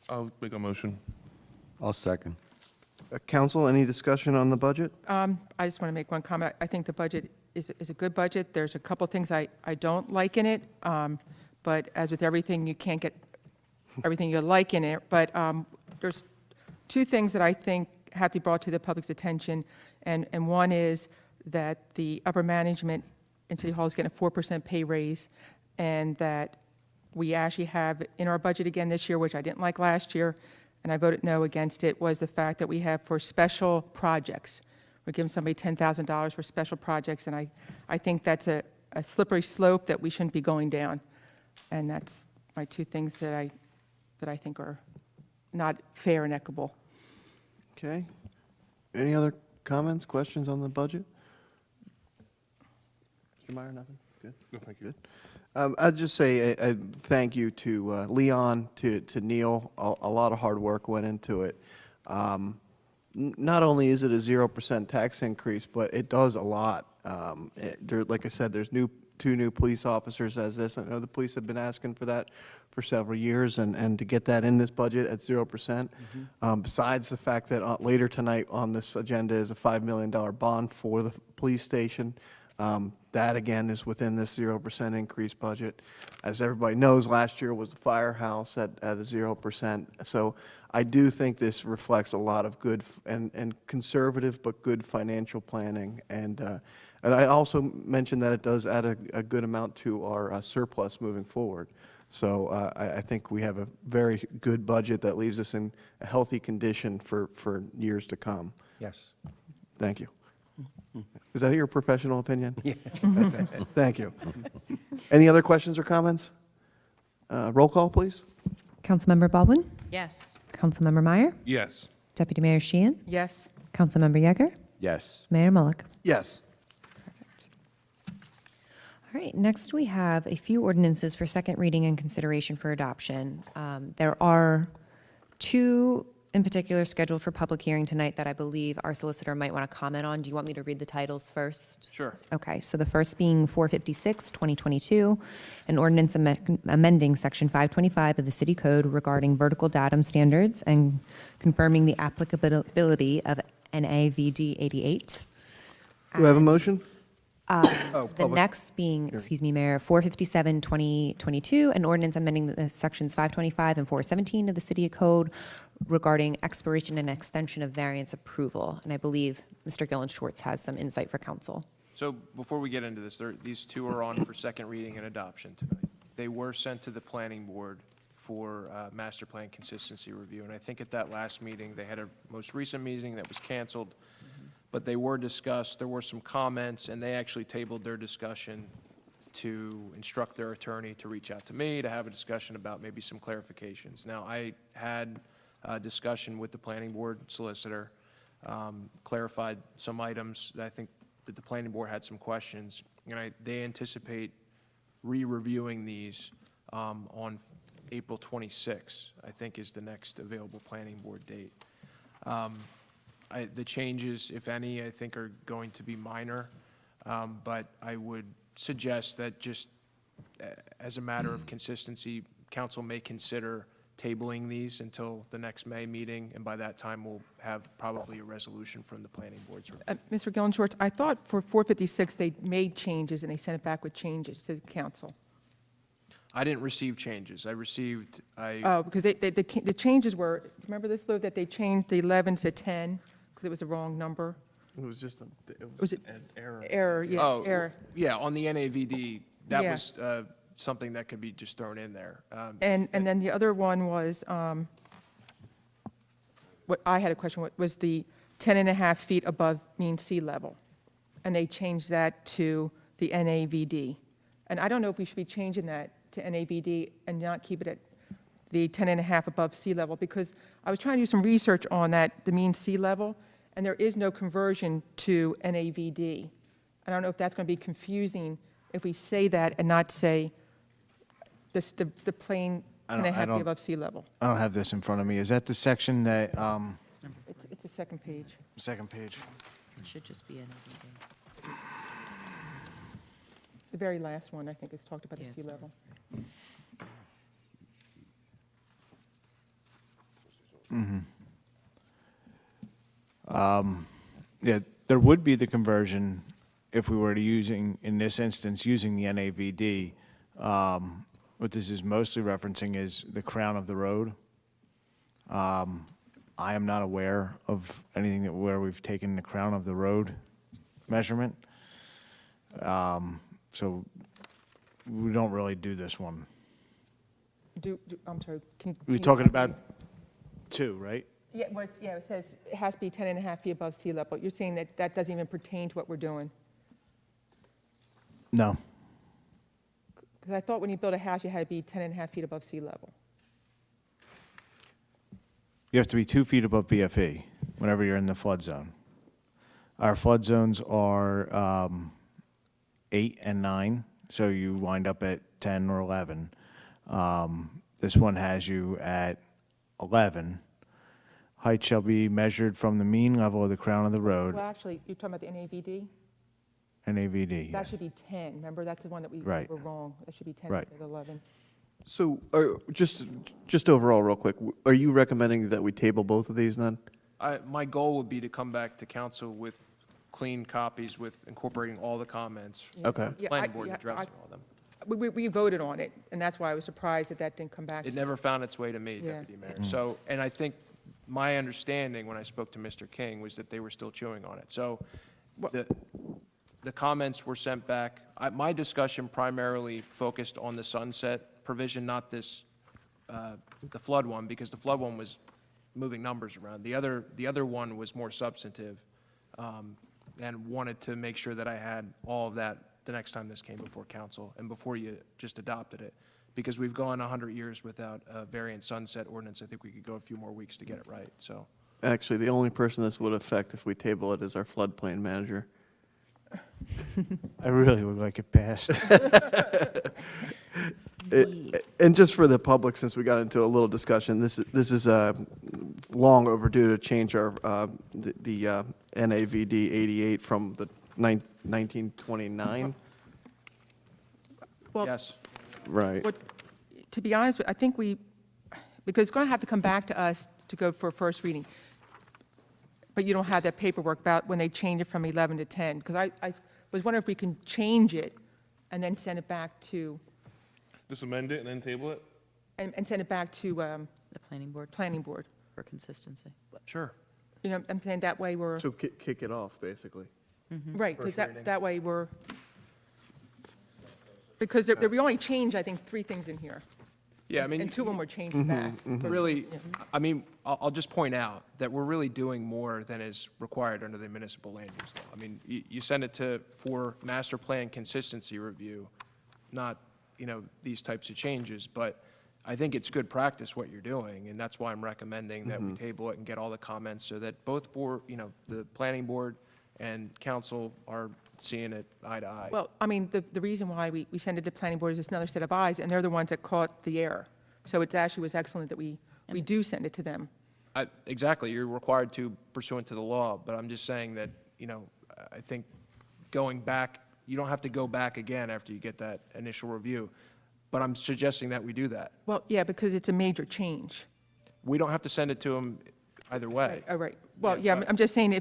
[SPEAKER 11] I'll make a motion.
[SPEAKER 4] I'll second.
[SPEAKER 1] Council, any discussion on the budget?
[SPEAKER 6] I just want to make one comment. I think the budget is a good budget. There's a couple things I don't like in it, but as with everything, you can't get everything you like in it. But there's two things that I think have to be brought to the public's attention, and one is that the upper management in City Hall is getting a 4% pay raise, and that we actually have in our budget again this year, which I didn't like last year, and I voted no against it, was the fact that we have for special projects. We're giving somebody $10,000 for special projects, and I think that's a slippery slope that we shouldn't be going down. And that's my two things that I think are not fair and equitable.
[SPEAKER 1] Okay. Any other comments, questions on the budget? Mr. Meyer, nothing? Good.
[SPEAKER 11] No, thank you.
[SPEAKER 1] Good. I'd just say a thank you to Leon, to Neil. A lot of hard work went into it. Not only is it a 0% tax increase, but it does a lot. Like I said, there's two new police officers as this. I know the police have been asking for that for several years, and to get that in this budget at 0%. Besides the fact that later tonight on this agenda is a $5 million bond for the police station. That, again, is within this 0% increase budget. As everybody knows, last year was the firehouse at a 0%. So I do think this reflects a lot of good and conservative but good financial planning. And I also mentioned that it does add a good amount to our surplus moving forward. So I think we have a very good budget that leaves us in a healthy condition for years to come.
[SPEAKER 14] Yes.
[SPEAKER 1] Thank you. Is that your professional opinion? Yeah. Okay. Thank you. Any other questions or comments? Roll call, please.
[SPEAKER 3] Councilmember Baldwin?
[SPEAKER 13] Yes.
[SPEAKER 3] Councilmember Meyer?
[SPEAKER 11] Yes.
[SPEAKER 3] Deputy Mayor Sheehan?
[SPEAKER 6] Yes?
[SPEAKER 3] Councilmember Yeager?
[SPEAKER 4] Yes.
[SPEAKER 3] Mayor Mullick?
[SPEAKER 1] Yes.
[SPEAKER 3] All right, next we have a few ordinances for second reading and consideration for adoption. There are two in particular scheduled for public hearing tonight that I believe our solicitor might want to comment on. Do you want me to read the titles first?
[SPEAKER 12] Sure.
[SPEAKER 3] Okay, so the first being 456, 2022, an ordinance amending Section 525 of the City Code regarding vertical datum standards and confirming the applicability of NAVD 88.
[SPEAKER 1] Do we have a motion?
[SPEAKER 3] The
[SPEAKER 1] public.
[SPEAKER 3] next being, excuse me, Mayor, 457, 2022, an ordinance amending the sections 525 and 417 of the City Code regarding expiration and extension of variance approval. And I believe Mr. Gillen Schwartz has some insight for council.
[SPEAKER 12] So before we get into this, these two are on for second reading and adoption tonight. They were sent to the planning board for master plan consistency review. And I think at that last meeting, they had a most recent meeting that was canceled, but they were discussed. There were some comments, and they actually tabled their discussion to instruct their attorney to reach out to me to have a discussion about maybe some clarifications. Now, I had a discussion with the planning board solicitor, clarified some items that I think that the planning board had some questions, and they anticipate re-reviewing these on April 26th, I think is the next available planning board date. The changes, if any, I think are going to be minor, but I would suggest that just as a matter of consistency, council may consider tabling these until the next May meeting, and by that time, we'll have probably a resolution from the planning board's review.
[SPEAKER 6] Mr. Gillen-Schwartz, I thought for 456, they made changes and they sent it back with changes to the council.
[SPEAKER 12] I didn't receive changes. I received,
[SPEAKER 6] Oh, because the changes were, remember this, though, that they changed the 11 to 10 because it was the wrong number?
[SPEAKER 1] It was just
[SPEAKER 6] Was it
[SPEAKER 1] an error.
[SPEAKER 6] error? Yeah,
[SPEAKER 12] oh,
[SPEAKER 6] error.
[SPEAKER 12] yeah, on the NAVD, that
[SPEAKER 6] Yeah.
[SPEAKER 12] was something that could be just thrown in there.
[SPEAKER 6] And then the other one was, what I had a question, was the 10 and a half feet above mean sea level. And they changed that to the NAVD. And I don't know if we should be changing that to NAVD and not keep it at the 10 and a half above sea level, because I was trying to do some research on that, the mean sea level, and there is no conversion to NAVD. I don't know if that's going to be confusing if we say that and not say the plain
[SPEAKER 10] I
[SPEAKER 6] 10 and a
[SPEAKER 10] don't- I
[SPEAKER 6] half feet
[SPEAKER 10] don't-
[SPEAKER 6] above sea level.
[SPEAKER 10] I don't have this in front of me. Is that the section that,
[SPEAKER 6] It's the second page.
[SPEAKER 10] second page?
[SPEAKER 13] It should just be NAVD.
[SPEAKER 6] The very last one, I think, is talked about the
[SPEAKER 13] Yeah,
[SPEAKER 6] sea
[SPEAKER 13] it's-
[SPEAKER 6] level.
[SPEAKER 10] Yeah, there would be the conversion if we were to using, in this instance, using the NAVD. What this is mostly referencing is the crown of the road. I am not aware of anything where we've taken the crown of the road measurement. So we don't really do this one.
[SPEAKER 6] I'm sorry, can
[SPEAKER 10] We're
[SPEAKER 6] you-
[SPEAKER 10] talking about two, right?
[SPEAKER 6] Yeah, it says it has to be 10 and a half feet above sea level. You're saying that that doesn't even pertain to what we're doing?
[SPEAKER 10] No.
[SPEAKER 6] Because I thought when you build a house, you had to be 10 and a half feet above sea level.
[SPEAKER 10] You have to be 2 feet above BFE whenever you're in the flood zone. Our flood zones are 8 and 9, so you wind up at 10 or 11. This one has you at 11. Height shall be measured from the mean level of the crown of the road,
[SPEAKER 6] Well, actually, you're talking about the NAVD?
[SPEAKER 10] NAVD.
[SPEAKER 6] That should be 10. Remember, that's the one that we
[SPEAKER 10] Right.
[SPEAKER 6] were wrong. That should be 10
[SPEAKER 10] Right.
[SPEAKER 6] instead of 11.
[SPEAKER 1] So, just overall, real quick, are you recommending that we table both of these then?
[SPEAKER 12] My goal would be to come back to council with clean copies with incorporating all the comments.
[SPEAKER 1] Okay.
[SPEAKER 6] Yeah,
[SPEAKER 12] Planning board addressing all of them.
[SPEAKER 6] We voted on it, and that's why I was surprised that that didn't come back.
[SPEAKER 12] It never found its way to me,
[SPEAKER 6] Yeah.
[SPEAKER 12] Deputy Mayor. So, and I think my understanding when I spoke to Mr. King was that they were still chewing on it. So the comments were sent back. My discussion primarily focused on the sunset provision, not this, the flood one, because the flood one was moving numbers around. The other one was more substantive, and wanted to make sure that I had all of that the next time this came before council and before you just adopted it. Because we've gone 100 years without a variant sunset ordinance. I think we could go a few more weeks to get it right, so.
[SPEAKER 1] Actually, the only person this would affect if we table it is our floodplain manager.
[SPEAKER 10] I really would like it passed.
[SPEAKER 1] And just for the public, since we got into a little discussion, this is long overdue to change our, the NAVD 88 from the 1929.
[SPEAKER 6] Well,
[SPEAKER 12] Yes.
[SPEAKER 1] Right.
[SPEAKER 6] What, to be honest, I think because it's going to have to come back to us to go for a first reading. But you don't have that paperwork about when they change it from 11 to 10. Because I was wondering if we can change it and then send it back to,
[SPEAKER 11] Just amend it and then table it?
[SPEAKER 6] and send it back to
[SPEAKER 13] The planning board
[SPEAKER 6] planning board.
[SPEAKER 13] for consistency.
[SPEAKER 12] Sure.
[SPEAKER 6] You know, I'm saying that way we're,
[SPEAKER 1] So kick it off, basically.
[SPEAKER 6] right, because
[SPEAKER 12] First reading.
[SPEAKER 6] that way we're, because we only changed, I think, 3 things in here.
[SPEAKER 12] Yeah, I mean.
[SPEAKER 6] And 2 of them were changed back.
[SPEAKER 12] Really, I mean, I'll just point out that we're really doing more than is required under the municipal land use law. I mean, you send it for master plan consistency review, not, these types of changes, but I think it's good practice what you're doing, and that's why I'm recommending that we table it and get all the comments so that both board, the planning board and council are seeing it eye to eye.
[SPEAKER 6] Well, I mean, the reason why we send it to planning board is it's another set of eyes, and they're the ones that caught the error. So it actually was excellent that we do send it to them.
[SPEAKER 12] Exactly, you're required to pursuant to the law, but I'm just saying that, I think going back you don't have to go back again after you get that initial review. But I'm suggesting that we do that.
[SPEAKER 6] Well, yeah, because it's a major change.
[SPEAKER 12] We don't have to send it to them either way.
[SPEAKER 6] All right. Well, yeah, I'm just saying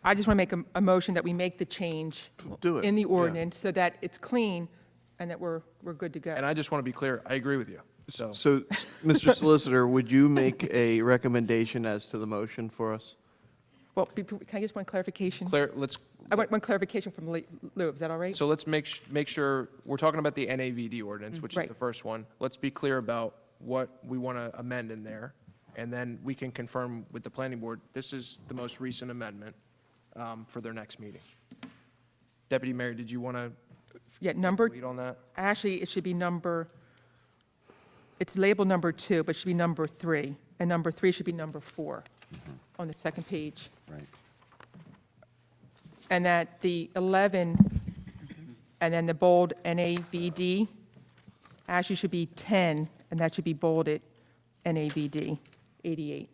[SPEAKER 6] I just want to make a motion that we make the change
[SPEAKER 1] Do it,
[SPEAKER 6] in the
[SPEAKER 1] yeah.
[SPEAKER 6] ordinance so that it's clean and that we're good to go.
[SPEAKER 12] And I just want to be clear, I agree with you. So,
[SPEAKER 1] So, Mr. Solicitor, would you make a recommendation as to the motion for us?
[SPEAKER 6] Well, can I just one clarification?
[SPEAKER 12] Claire, let's,
[SPEAKER 6] I want one clarification from Lou. Is that all right?
[SPEAKER 12] so let's make sure, we're talking about the NAVD ordinance, which is
[SPEAKER 6] Right.
[SPEAKER 12] the first one. Let's be clear about what we want to amend in there, and then we can confirm with the planning board, this is the most recent amendment for their next meeting. Deputy Mayor, did you want to
[SPEAKER 6] Yeah, number,
[SPEAKER 12] lead on that?
[SPEAKER 6] actually, it should be it's labeled number 2, but it should be number 3. And number 3 should be number 4 on the second page.
[SPEAKER 4] Right.
[SPEAKER 6] And that the 11, and then the bold NAVD, actually should be 10, and that should be bolded NAVD 88.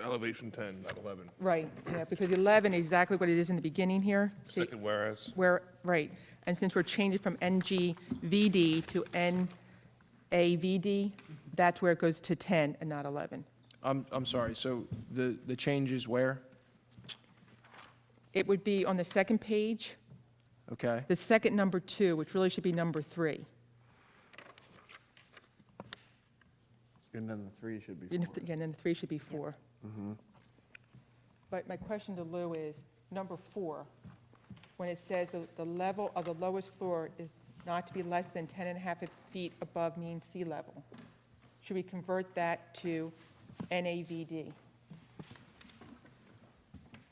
[SPEAKER 11] Elevation 10, not 11.
[SPEAKER 6] Right, yeah, because 11 is exactly what it is in the beginning here. See,
[SPEAKER 11] Second whereas.
[SPEAKER 6] right, and since we're changing from NGVD to NAVD, that's where it goes to 10 and not 11.
[SPEAKER 12] I'm sorry, so the change is where?
[SPEAKER 6] It would be on the second page,
[SPEAKER 12] Okay,
[SPEAKER 6] the second number 2, which really should be number 3.
[SPEAKER 1] And then the 3 should be
[SPEAKER 6] And
[SPEAKER 1] 4.
[SPEAKER 6] then the 3 should be 4. But my question to Lou is, number 4, when it says the level of the lowest floor is not to be less than 10.5 feet above mean sea level, should we convert that to NAVD?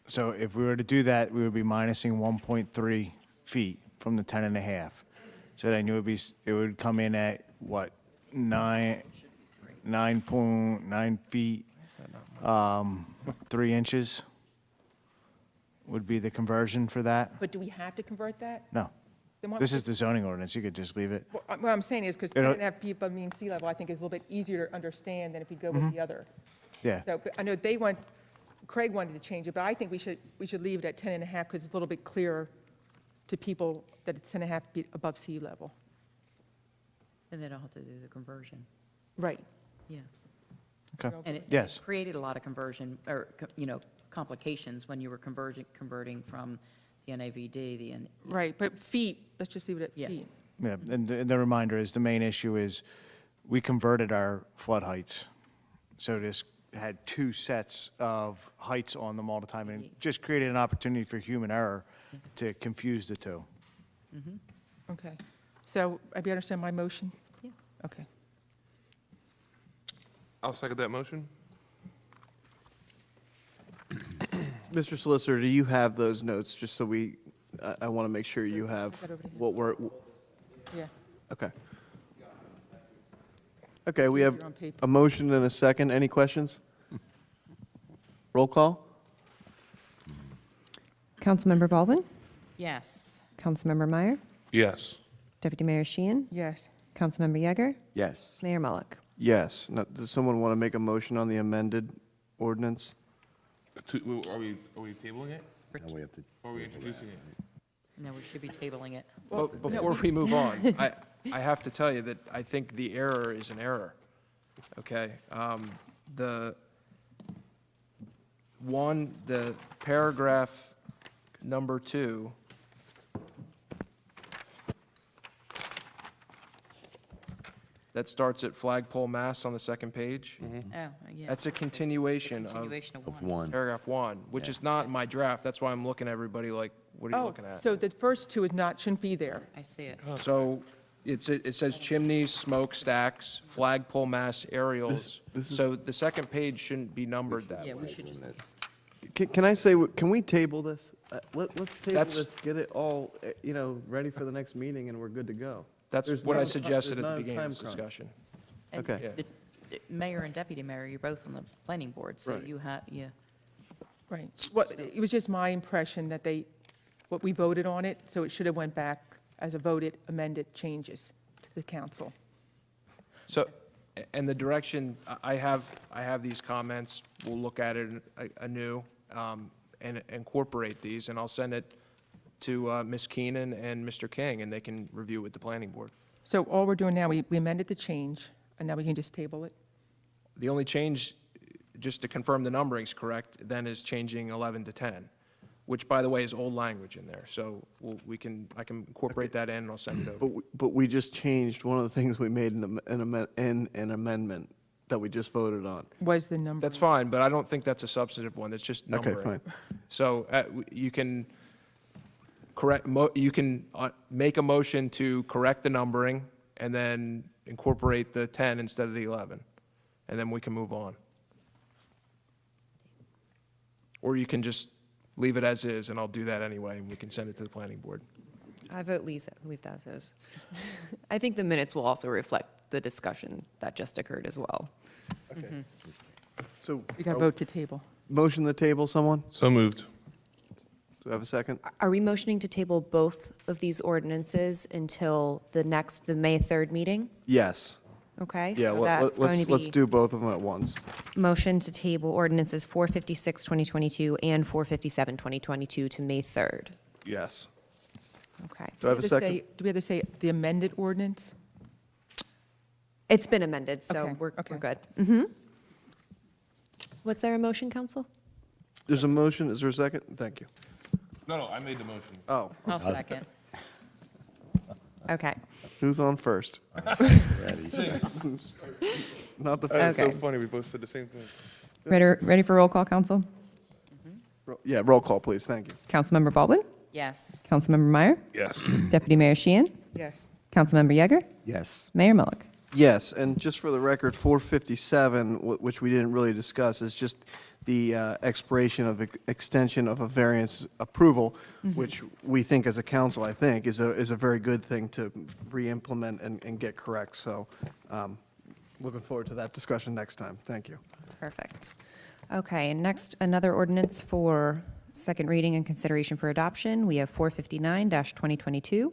[SPEAKER 10] So if we were to do that, we would be minusing 1.3 feet from the 10 and a half. So then it would come in at, what, 9.9 feet, 3 inches would be the conversion for that?
[SPEAKER 6] But do we have to convert that?
[SPEAKER 10] No.
[SPEAKER 6] Then what-
[SPEAKER 10] This is the zoning ordinance. You could just leave it.
[SPEAKER 6] What I'm saying is, because
[SPEAKER 10] It'll-
[SPEAKER 6] 10.5 feet above mean sea level, I think is a little bit easier to understand than if we go with the other.
[SPEAKER 10] Yeah.
[SPEAKER 6] So, but I know Craig wanted to change it, but I think we should leave it at 10.5 because it's a little bit clearer to people that it's 10.5 feet above sea level.
[SPEAKER 13] And they don't have to do the conversion.
[SPEAKER 6] Right.
[SPEAKER 13] Yeah.
[SPEAKER 10] Okay.
[SPEAKER 13] And it
[SPEAKER 10] Yes.
[SPEAKER 13] created a lot of conversion, or, complications when you were converting from the NAVD,
[SPEAKER 6] Right, but feet, let's just leave it at
[SPEAKER 13] Yeah.
[SPEAKER 6] feet.
[SPEAKER 10] Yeah, and the reminder is, the main issue is, we converted our flood heights. So this had 2 sets of heights on them all the time, and it just created an opportunity for human error to confuse the two.
[SPEAKER 6] Okay. So, you understand my motion?
[SPEAKER 13] Yeah.
[SPEAKER 6] Okay.
[SPEAKER 11] I'll second that motion.
[SPEAKER 1] Mr. Solicitor, do you have those notes, just so I want to make sure you have
[SPEAKER 6] Got over here.
[SPEAKER 1] what we're,
[SPEAKER 6] Yeah.
[SPEAKER 1] okay. Okay, we have
[SPEAKER 6] Easier on paper.
[SPEAKER 1] a motion and a second. Any questions? Roll call?
[SPEAKER 3] Councilmember Baldwin,
[SPEAKER 13] yes.
[SPEAKER 3] Councilmember Meyer,
[SPEAKER 11] Yes.
[SPEAKER 3] Deputy Mayor Sheehan,
[SPEAKER 6] Yes.
[SPEAKER 3] Councilmember Yeager,
[SPEAKER 4] Yes.
[SPEAKER 3] Mayor Mullick.
[SPEAKER 1] Yes. Now, does someone want to make a motion on the amended ordinance?
[SPEAKER 11] Are we tabling it?
[SPEAKER 4] Now we have to.
[SPEAKER 11] Or are we introducing it?
[SPEAKER 13] No, we should be tabling it.
[SPEAKER 12] But before we move on, I have to tell you that I think the error is an error, okay? The paragraph number 2, that starts at Flagpole, Mass. On the second page,
[SPEAKER 13] Oh, yeah.
[SPEAKER 12] that's a continuation of
[SPEAKER 13] Continuation of
[SPEAKER 4] Of
[SPEAKER 13] 1.
[SPEAKER 4] one.
[SPEAKER 12] paragraph 1, which is not my draft. That's why I'm looking at everybody like, what are you
[SPEAKER 6] Oh,
[SPEAKER 12] looking at?
[SPEAKER 6] so the first 2 shouldn't be there.
[SPEAKER 13] I see it.
[SPEAKER 12] So it says chimneys, smokestacks, flagpole mast aerials. So the second page shouldn't be numbered that
[SPEAKER 13] Yeah,
[SPEAKER 12] way.
[SPEAKER 13] we should just,
[SPEAKER 1] Can I say, can we table this? Let's table
[SPEAKER 12] That's-
[SPEAKER 1] this, get it all, ready for the next meeting, and we're good to go.
[SPEAKER 12] That's
[SPEAKER 1] There's
[SPEAKER 12] what
[SPEAKER 1] no
[SPEAKER 12] I
[SPEAKER 1] ti-
[SPEAKER 12] suggested
[SPEAKER 1] there's
[SPEAKER 12] at the
[SPEAKER 1] no
[SPEAKER 12] beginning of
[SPEAKER 1] time
[SPEAKER 12] this
[SPEAKER 1] crunch.
[SPEAKER 12] discussion.
[SPEAKER 13] and
[SPEAKER 1] Okay.
[SPEAKER 12] Yeah.
[SPEAKER 13] the mayor and deputy mayor, you're both on the planning board, so
[SPEAKER 1] Right.
[SPEAKER 13] you have, yeah.
[SPEAKER 6] Right. It was just my impression that what we voted on it, so it should have went back as a voted amended changes to the council.
[SPEAKER 12] So, and the direction, I have these comments. We'll look at it anew and incorporate these, and I'll send it to Ms. Keenan and Mr. King, and they can review with the planning board.
[SPEAKER 6] So all we're doing now, we amended the change, and now we can just table it?
[SPEAKER 12] The only change, just to confirm the numbering's correct, then is changing 11 to 10, which, by the way, is old language in there. So I can incorporate that in, and I'll send it over.
[SPEAKER 1] But we just changed one of the things we made in an amendment that we just voted on.
[SPEAKER 6] Was the number?
[SPEAKER 12] That's fine, but I don't think that's a substantive one. That's just
[SPEAKER 1] Okay,
[SPEAKER 12] numbering.
[SPEAKER 1] fine.
[SPEAKER 12] So you can make a motion to correct the numbering and then incorporate the 10 instead of the 11, and then we can move on. Or you can just leave it as is, and I'll do that anyway, and we can send it to the planning board.
[SPEAKER 3] I vote Lease, leave that as is. I think the minutes will also reflect the discussion that just occurred as well.
[SPEAKER 1] Okay. So,
[SPEAKER 6] We got to vote to table.
[SPEAKER 1] motion the table, someone?
[SPEAKER 11] So moved.
[SPEAKER 1] Do I have a second?
[SPEAKER 3] Are we motioning to table both of these ordinances until the May 3rd meeting?
[SPEAKER 1] Yes.
[SPEAKER 3] Okay?
[SPEAKER 1] Yeah,
[SPEAKER 3] so that's going to
[SPEAKER 1] let's
[SPEAKER 3] be
[SPEAKER 1] do both of them at once.
[SPEAKER 3] motion to table ordinances 456, 2022 and 457, 2022 to May 3rd.
[SPEAKER 1] Yes.
[SPEAKER 3] Okay.
[SPEAKER 1] Do I have a second?
[SPEAKER 6] Do we have to say the amended ordinance?
[SPEAKER 3] It's been amended, so
[SPEAKER 6] Okay,
[SPEAKER 3] we're
[SPEAKER 6] okay.
[SPEAKER 3] good. Mm-hmm. Was there a motion, council?
[SPEAKER 1] There's a motion, is there a second? Thank you.
[SPEAKER 11] No, I made the motion.
[SPEAKER 1] Oh,
[SPEAKER 13] I'll second.
[SPEAKER 3] Okay.
[SPEAKER 1] who's on first? Not the
[SPEAKER 3] Okay.
[SPEAKER 11] So funny, we both said the same thing.
[SPEAKER 18] Ready for roll call, council?
[SPEAKER 1] Yeah, roll call, please, thank you.
[SPEAKER 18] Councilmember Baldwin?
[SPEAKER 13] Yes.
[SPEAKER 18] Councilmember Meyer?
[SPEAKER 11] Yes.
[SPEAKER 18] Deputy Mayor Sheehan?
[SPEAKER 6] Yes.
[SPEAKER 18] Councilmember Yeager?
[SPEAKER 4] Yes.
[SPEAKER 18] Mayor Mullick?
[SPEAKER 1] Yes, and just for the record, 457, which we didn't really discuss, is just the expiration of extension of a variance approval, which we think as a council, I think, is a very good thing to re-implement and get correct. So looking forward to that discussion next time. Thank you.
[SPEAKER 3] Perfect. Okay, and next, another ordinance for second reading and consideration for adoption. We have 459-2022,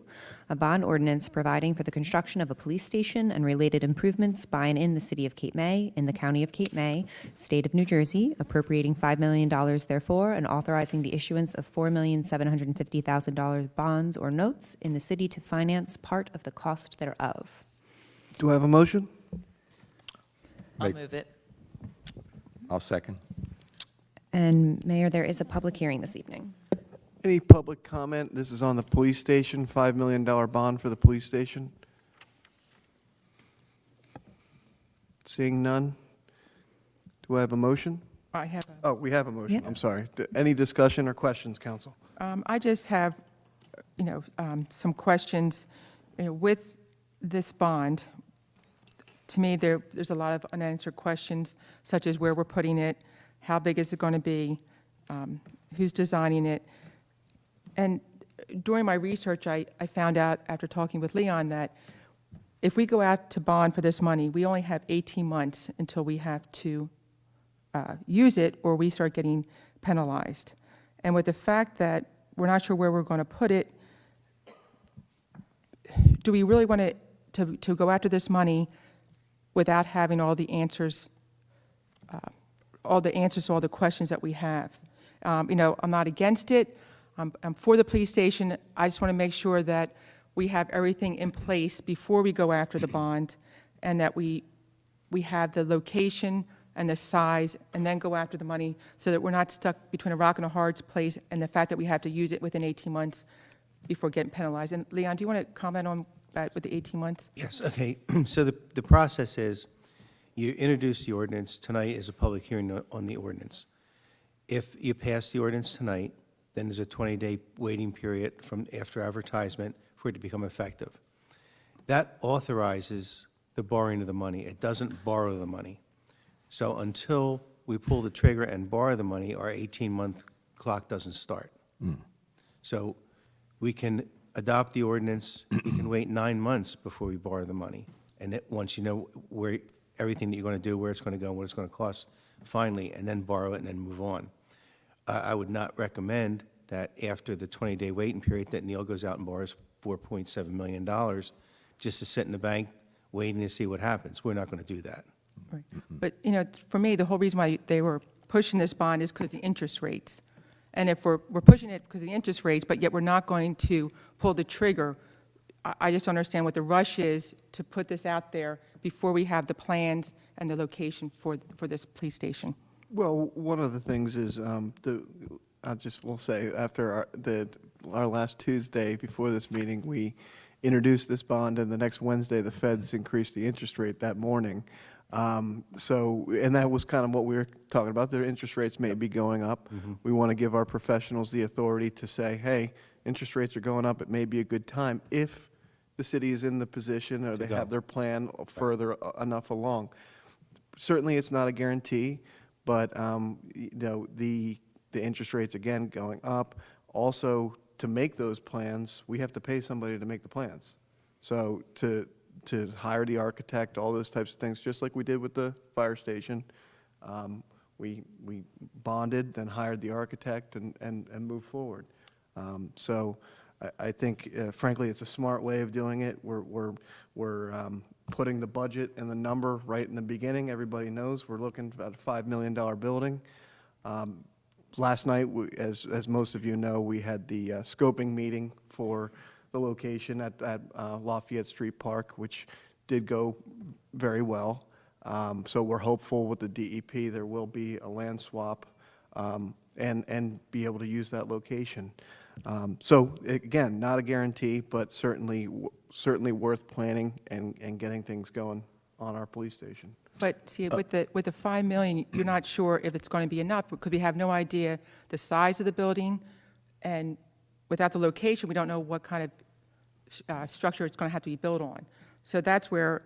[SPEAKER 3] a bond ordinance providing for the construction of a police station and related improvements by and in the city of Cape May, in the county of Cape May, state of New Jersey, appropriating $5 million therefore, and authorizing the issuance of $4,750,000 bonds or notes in the city to finance part of the cost thereof.
[SPEAKER 1] Do I have a motion?
[SPEAKER 13] I'll
[SPEAKER 4] Make-
[SPEAKER 13] move it.
[SPEAKER 4] I'll second.
[SPEAKER 3] And Mayor, there is a public hearing this evening.
[SPEAKER 1] Any public comment? This is on the police station, $5 million bond for the police station. Seeing none. Do I have a motion?
[SPEAKER 6] I have,
[SPEAKER 1] Oh, we have a motion,
[SPEAKER 3] Yeah.
[SPEAKER 1] I'm sorry. Any discussion or questions, council?
[SPEAKER 6] I just have, some questions. With this bond, to me, there's a lot of unanswered questions, such as where we're putting it, how big is it going to be, who's designing it. And during my research, I found out, after talking with Leon, that if we go out to bond for this money, we only have 18 months until we have to use it, or we start getting penalized. And with the fact that we're not sure where we're going to put it, do we really want to go after this money without having all the answers to all the questions that we have? I'm not against it. I'm for the police station. I just want to make sure that we have everything in place before we go after the bond, and that we have the location and the size, and then go after the money, so that we're not stuck between a rock and a hard place, and the fact that we have to use it within 18 months before getting penalized. And Leon, do you want to comment on that with the 18 months?
[SPEAKER 14] Yes, okay. So the process is, you introduce the ordinance. Tonight is a public hearing on the ordinance. If you pass the ordinance tonight, then there's a 20-day waiting period from after advertisement for it to become effective. That authorizes the borrowing of the money. It doesn't borrow the money. So until we pull the trigger and borrow the money, our 18-month clock doesn't start. So we can adopt the ordinance, we can wait 9 months before we borrow the money. And once you know where everything that you're going to do, where it's going to go, and what it's going to cost, finally, and then borrow it and then move on. I would not recommend that after the 20-day waiting period that Neil goes out and borrows $4.7 million just to sit in the bank waiting to see what happens. We're not going to do that.
[SPEAKER 6] Right. But, for me, the whole reason why they were pushing this bond is because the interest rates. And if we're pushing it because of the interest rates, but yet we're not going to pull the trigger, I just don't understand what the rush is to put this out there before we have the plans and the location for this police station.
[SPEAKER 1] Well, one of the things is, I just will say, after our last Tuesday before this meeting, we introduced this bond, and the next Wednesday, the feds increased the interest rate that morning. So, and that was kind of what we were talking about. Their interest rates may be going up. We want to give our professionals the authority to say, hey, interest rates are going up. It may be a good time if the city is in the position or they have their plan further enough along. Certainly, it's not a guarantee, but you know, the interest rates, again, going up. Also, to make those plans, we have to pay somebody to make the plans. So to hire the architect, all those types of things, just like we did with the fire station. We bonded, then hired the architect and moved forward. So I think, frankly, it's a smart way of doing it. We're putting the budget and the number right in the beginning. Everybody knows we're looking at a $5 million building. Last night, as most of you know, we had the scoping meeting for the location at Lafayette Street Park, which did go very well. So we're hopeful with the DEP there will be a land swap and be able to use that location. So again, not a guarantee, but certainly worth planning and getting things going on our police station.
[SPEAKER 6] But see, with the 5 million, you're not sure if it's going to be enough, because we have no idea the size of the building, and without the location, we don't know what kind of structure it's going to have to be built on. So that's where,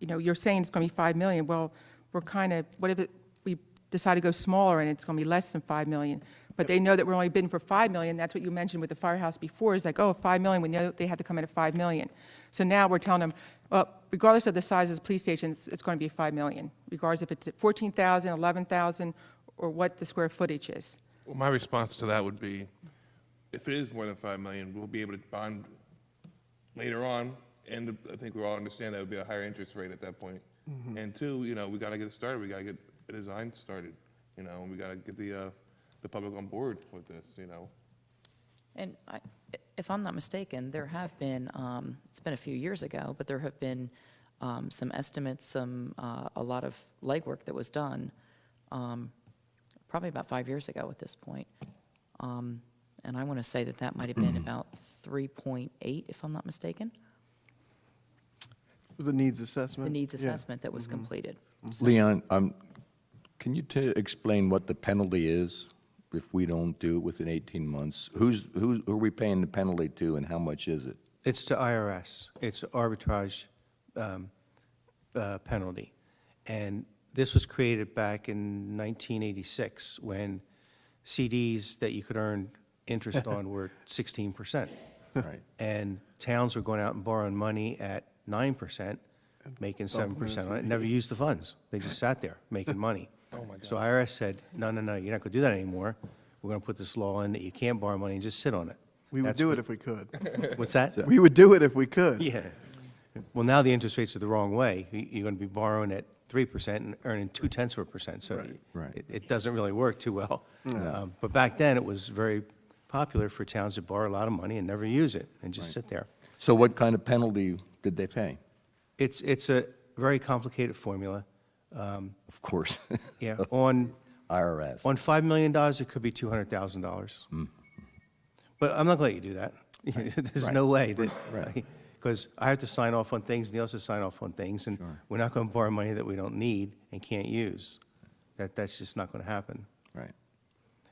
[SPEAKER 6] you know, you're saying it's going to be 5 million. Well, we're kind of, what if we decide to go smaller and it's going to be less than 5 million? But they know that we're only bidding for 5 million. That's what you mentioned with the firehouse before, is like, oh, 5 million, we know they have to come in at 5 million. So now we're telling them, well, regardless of the size of the police station, it's going to be 5 million, regardless if it's at 14,000, 11,000, or what the square footage is.
[SPEAKER 11] Well, my response to that would be, if it is more than 5 million, we'll be able to bond later on, and I think we all understand that would be a higher interest rate at that point. And two, you know, we got to get it started. We got to get a design started. You know, and we got to get the public on board with this. You know.
[SPEAKER 13] And if I'm not mistaken, there have been, it's been a few years ago, but there have been some estimates, a lot of legwork that was done, probably about 5 years ago at this point. And I want to say that might have been about 3.8, if I'm not mistaken,
[SPEAKER 1] The needs assessment?
[SPEAKER 13] the needs
[SPEAKER 1] Yeah.
[SPEAKER 13] assessment that was completed. So-
[SPEAKER 4] Leon, can you explain what the penalty is if we don't do it within 18 months? Who are we paying the penalty to, and how much is it?
[SPEAKER 14] It's to IRS. It's arbitrage penalty. And this was created back in 1986, when CDs that you could earn interest on were 16%.
[SPEAKER 4] Right.
[SPEAKER 14] And towns were going out and borrowing money at 9%, making 7% on it, never used the funds. They just sat there making money. So IRS said, no, you're not going to do that anymore. We're going to put this law in that you can't borrow money and just sit on it.
[SPEAKER 1] We would
[SPEAKER 14] That's
[SPEAKER 1] do
[SPEAKER 14] what-
[SPEAKER 1] it if we could.
[SPEAKER 14] What's that?
[SPEAKER 1] We would do it if we could.
[SPEAKER 14] Yeah. Well, now the interest rates are the wrong way. You're going to be borrowing at 3% and earning 0.2%. So
[SPEAKER 4] Right.
[SPEAKER 14] it doesn't really work too well. But back then, it was very popular for towns to borrow a lot of money and never use it and just sit there.
[SPEAKER 4] So what kind of penalty did they pay?
[SPEAKER 14] It's a very complicated formula.
[SPEAKER 4] Of course,
[SPEAKER 14] Yeah, on
[SPEAKER 4] IRS.
[SPEAKER 14] $5 million, it could be $200,000. But I'm not going to let you do that. There's no way that,
[SPEAKER 4] Right.
[SPEAKER 14] because I have to sign off on things, and you also sign off on things, and we're not going to borrow money that we don't need and can't use. That's just not going to happen.
[SPEAKER 4] Right.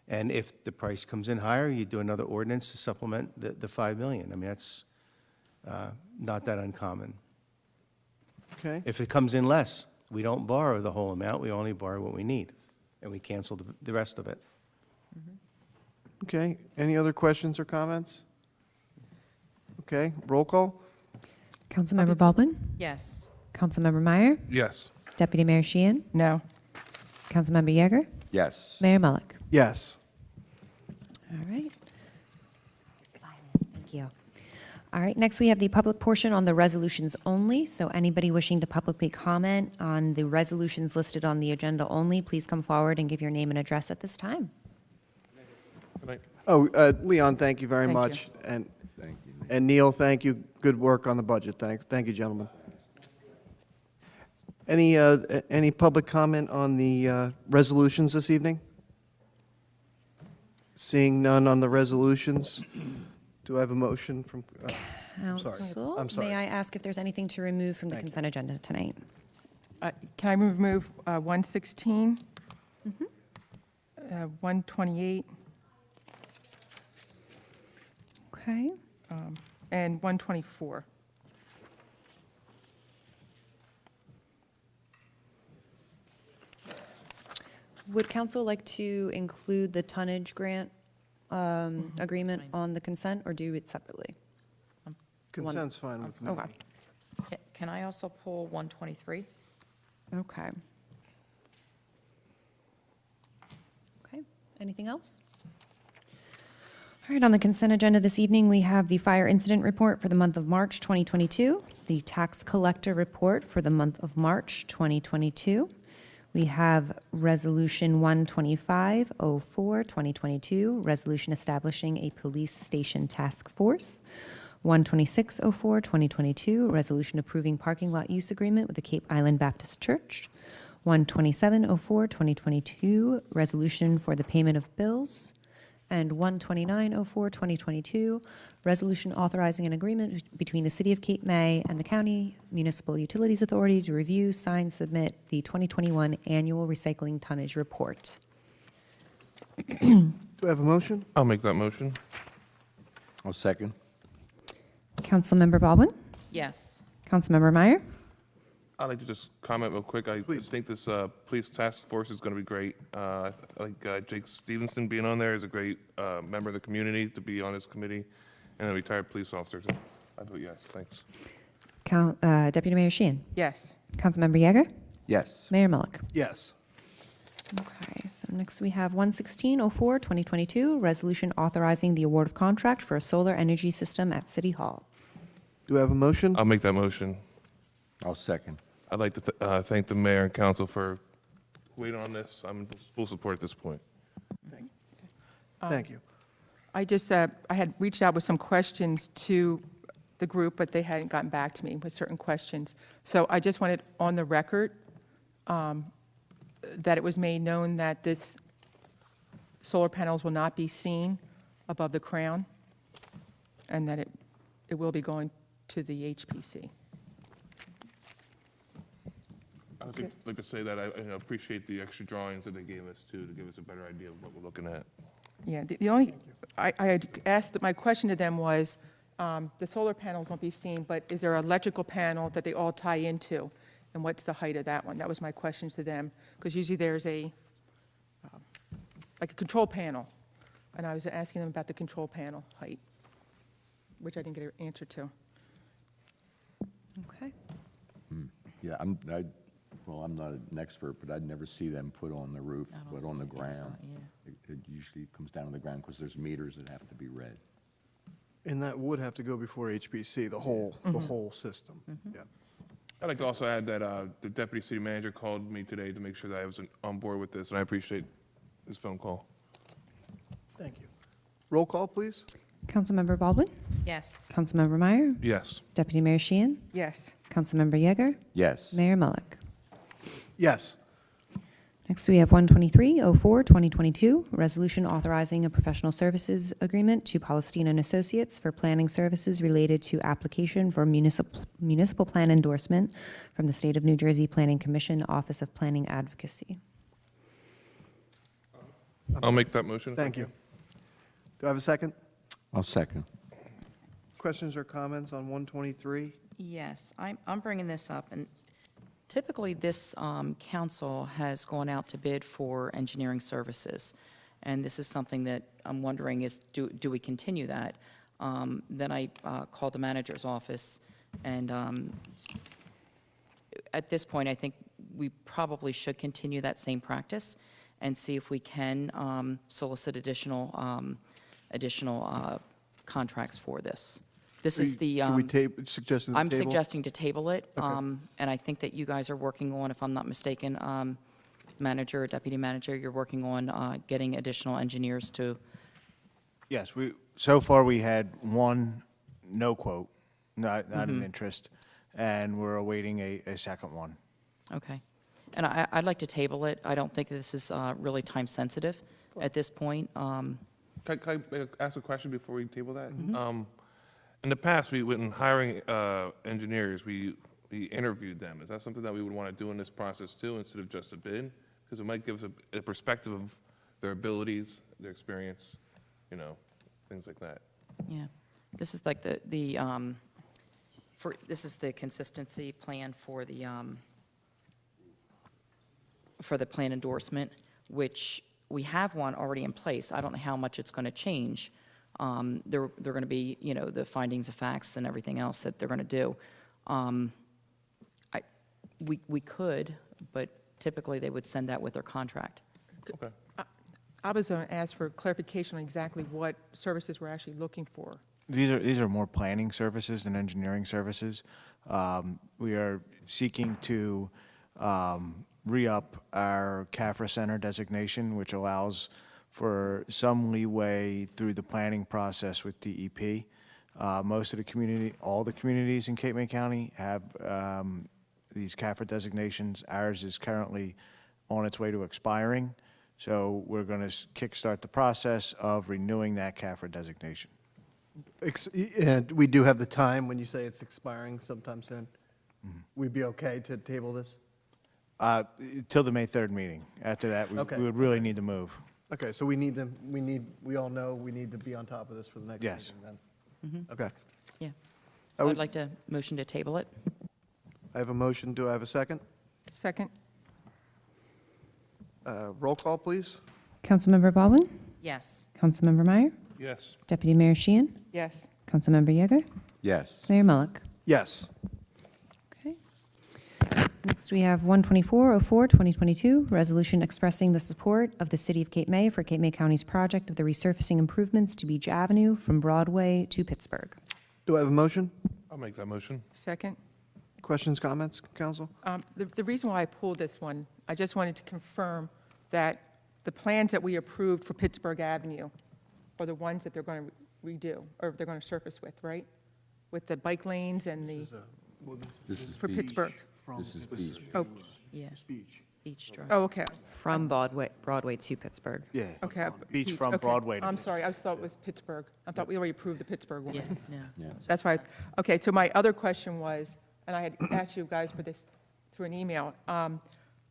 [SPEAKER 14] And if the price comes in higher, you do another ordinance to supplement the 5 million. I mean, that's not that uncommon.
[SPEAKER 1] Okay.
[SPEAKER 14] If it comes in less, we don't borrow the whole amount, we only borrow what we need, and we cancel the rest of it.
[SPEAKER 1] Okay. Any other questions or comments? Okay. Roll call?
[SPEAKER 3] Councilmember Baldwin?
[SPEAKER 13] Yes.
[SPEAKER 3] Councilmember Meyer?
[SPEAKER 11] Yes.
[SPEAKER 3] Deputy Mayor Sheehan?
[SPEAKER 6] No.
[SPEAKER 3] Councilmember Yeager?
[SPEAKER 4] Yes.
[SPEAKER 3] Mayor Mullick?
[SPEAKER 1] Yes.
[SPEAKER 3] All right. Thank you. All right, next we have the public portion on the resolutions only. So anybody wishing to publicly comment on the resolutions listed on the agenda only, please come forward and give your name and address at this time.
[SPEAKER 11] Good night.
[SPEAKER 1] Oh, Leon, thank you very
[SPEAKER 5] Thank you.
[SPEAKER 1] much. And
[SPEAKER 4] Thank you.
[SPEAKER 1] and Neil, thank you. Good work on the budget. Thank you, gentlemen. Any public comment on the resolutions this evening? Seeing none on the resolutions, do I have a motion from?
[SPEAKER 3] Council,
[SPEAKER 1] I'm sorry.
[SPEAKER 3] may I ask if there's anything to remove from the
[SPEAKER 1] Thank you.
[SPEAKER 3] consent agenda tonight?
[SPEAKER 6] Can I remove 116? 128
[SPEAKER 3] Okay.
[SPEAKER 6] and 124.
[SPEAKER 3] Would council like to include the tonnage grant agreement on the consent, or do it separately?
[SPEAKER 1] Consent's fine with me.
[SPEAKER 3] Okay.
[SPEAKER 13] Can I also pull 123?
[SPEAKER 3] Okay. Okay, anything else? All right, on the consent agenda this evening, we have the fire incident report for the month of March 2022, the tax collector report for the month of March 2022. We have Resolution 12504, 2022, resolution establishing a police station task force. 12604, 2022, resolution approving parking lot use agreement with the Cape Island Baptist Church. 12704, 2022, resolution for the payment of bills. And 12904, 2022, resolution authorizing an agreement between the City of Cape May and the County Municipal Utilities Authority to review, sign, submit the 2021 annual recycling tonnage report.
[SPEAKER 1] Do I have a motion?
[SPEAKER 11] I'll make that motion.
[SPEAKER 4] I'll second.
[SPEAKER 3] Councilmember Baldwin?
[SPEAKER 13] Yes.
[SPEAKER 3] Councilmember Meyer?
[SPEAKER 11] I'd like to just comment real quick. I
[SPEAKER 1] Please.
[SPEAKER 11] think this police task force is going to be great. I think Jake Stevenson being on there is a great member of the community to be on this committee, and a retired police officer. So I vote yes. Thanks.
[SPEAKER 3] Deputy Mayor Sheehan?
[SPEAKER 6] Yes.
[SPEAKER 3] Councilmember Yeager?
[SPEAKER 4] Yes.
[SPEAKER 3] Mayor Mullick?
[SPEAKER 1] Yes.
[SPEAKER 3] Okay, so next we have 11604, 2022, resolution authorizing the award of contract for a solar energy system at City Hall.
[SPEAKER 1] Do I have a motion?
[SPEAKER 11] I'll make that motion.
[SPEAKER 4] I'll second.
[SPEAKER 11] I'd like to thank the mayor and council for waiting on this. I'm in full support at this point.
[SPEAKER 1] Thank you.
[SPEAKER 6] I had reached out with some questions to the group, but they hadn't gotten back to me with certain questions. So I just wanted on the record that it was made known that this solar panels will not be seen above the crown, and that it will be going to the HPC.
[SPEAKER 11] I would like to say that I appreciate the extra drawings that they gave us too, to give us a better idea of what we're looking at.
[SPEAKER 6] Yeah, the only, I had asked, my question to them was, the solar panels won't be seen, but is there an electrical panel that they all tie into? And what's the height of that one? That was my question to them, because usually there's like a control panel. And I was asking them about the control panel height, which I didn't get an answer to.
[SPEAKER 3] Okay.
[SPEAKER 4] Yeah, I'm not an expert, but I'd never see them put on the roof, but on the ground. It usually comes down to the ground because there's meters that have to be read.
[SPEAKER 1] And that would have to go before HPC, the whole system. Yeah.
[SPEAKER 11] I'd like to also add that the deputy city manager called me today to make sure that I was on board with this, and I appreciate his phone call.
[SPEAKER 1] Thank you. Roll call, please.
[SPEAKER 3] Councilmember Baldwin?
[SPEAKER 13] Yes.
[SPEAKER 3] Councilmember Meyer?
[SPEAKER 11] Yes.
[SPEAKER 3] Deputy Mayor Sheehan?
[SPEAKER 6] Yes.
[SPEAKER 3] Councilmember Yeager?
[SPEAKER 4] Yes.
[SPEAKER 3] Mayor Mullick?
[SPEAKER 1] Yes.
[SPEAKER 3] Next, we have 12304, 2022, resolution authorizing a professional services agreement to Palestine and Associates for planning services related to application for municipal plan endorsement from the State of New Jersey Planning Commission, Office of Planning Advocacy.
[SPEAKER 11] I'll make that motion.
[SPEAKER 1] Thank you. Do I have a second?
[SPEAKER 4] I'll second.
[SPEAKER 1] Questions or comments on 123?
[SPEAKER 13] Yes, I'm bringing this up, and typically this council has gone out to bid for engineering services, and this is something that I'm wondering is, do we continue that? Then I called the manager's office, and at this point, I think we probably should continue that same practice and see if we can solicit additional contracts for this. This is the.
[SPEAKER 1] Can we suggesting the
[SPEAKER 13] I'm
[SPEAKER 1] table?
[SPEAKER 13] suggesting to table it,
[SPEAKER 1] Okay.
[SPEAKER 13] and I think that you guys are working on, if I'm not mistaken, manager or deputy manager, you're working on getting additional engineers to
[SPEAKER 10] Yes, so far we had one no quote, not an interest, and we're awaiting a second one.
[SPEAKER 13] Okay. And I'd like to table it. I don't think this is really time-sensitive at this point.
[SPEAKER 11] Can I ask a question before we table that? In the past, when hiring engineers, we interviewed them. Is that something that we would want to do in this process too, instead of just a bid? Because it might give us a perspective of their abilities, their experience, things like that.
[SPEAKER 13] Yeah. This is like this is the consistency plan for the plan endorsement, which we have one already in place. I don't know how much it's going to change. They're going to be, the findings of facts and everything else that they're going to do. We could, but typically they would send that with their contract.
[SPEAKER 11] Okay.
[SPEAKER 6] I was going to ask for clarification on exactly what services we're actually looking for.
[SPEAKER 10] These are more planning services than engineering services. We are seeking to re-up our CAFRA Center designation, which allows for some leeway through the planning process with DEP. Most of the community, all the communities in Cape May County have these CAFRA designations. Ours is currently on its way to expiring, so we're going to kickstart the process of renewing that CAFRA designation.
[SPEAKER 1] And we do have the time when you say it's expiring sometime soon. We'd be okay to table this?
[SPEAKER 10] Till the May 3rd meeting. After that,
[SPEAKER 1] Okay.
[SPEAKER 10] we would really need to move.
[SPEAKER 1] Okay, so we all know we need to be on top of this for the next
[SPEAKER 10] Yes.
[SPEAKER 1] meeting then? Okay.
[SPEAKER 13] Yeah.
[SPEAKER 1] I
[SPEAKER 13] So
[SPEAKER 1] would-
[SPEAKER 13] I'd like to motion to table it.
[SPEAKER 1] I have a motion. Do I have a second?
[SPEAKER 6] Second?
[SPEAKER 1] Roll call, please.
[SPEAKER 3] Councilmember Baldwin?
[SPEAKER 13] Yes.
[SPEAKER 3] Councilmember Meyer?
[SPEAKER 11] Yes.
[SPEAKER 3] Deputy Mayor Sheehan?
[SPEAKER 6] Yes.
[SPEAKER 3] Councilmember Yeager?
[SPEAKER 4] Yes.
[SPEAKER 3] Mayor Mullick?
[SPEAKER 1] Yes.
[SPEAKER 3] Okay. Next, we have 12404, 2022, resolution expressing the support of the City of Cape May for Cape May County's project of the resurfacing improvements to Beach Avenue from Broadway to Pittsburgh.
[SPEAKER 1] Do I have a motion?
[SPEAKER 11] I'll make that motion.
[SPEAKER 6] Second?
[SPEAKER 1] Questions, comments, council?
[SPEAKER 6] The reason why I pulled this one, I just wanted to confirm that the plans that we approved for Pittsburgh Avenue are the ones that they're going to redo, or they're going to surface with, right? With the bike lanes and the,
[SPEAKER 4] This is
[SPEAKER 6] for
[SPEAKER 4] Beach.
[SPEAKER 6] Pittsburgh.
[SPEAKER 4] This is Beach.
[SPEAKER 6] Oh,
[SPEAKER 13] Yeah. Beach Drive.
[SPEAKER 6] oh, okay,
[SPEAKER 3] From Broadway to Pittsburgh.
[SPEAKER 10] Yeah.
[SPEAKER 6] okay.
[SPEAKER 10] Beach from
[SPEAKER 6] okay.
[SPEAKER 10] Broadway to
[SPEAKER 6] I'm sorry, I just thought it was Pittsburgh. I thought we already approved the Pittsburgh one.
[SPEAKER 13] Yeah, no.
[SPEAKER 6] That's why, okay, so my other question was, and I had asked you guys for this through an email,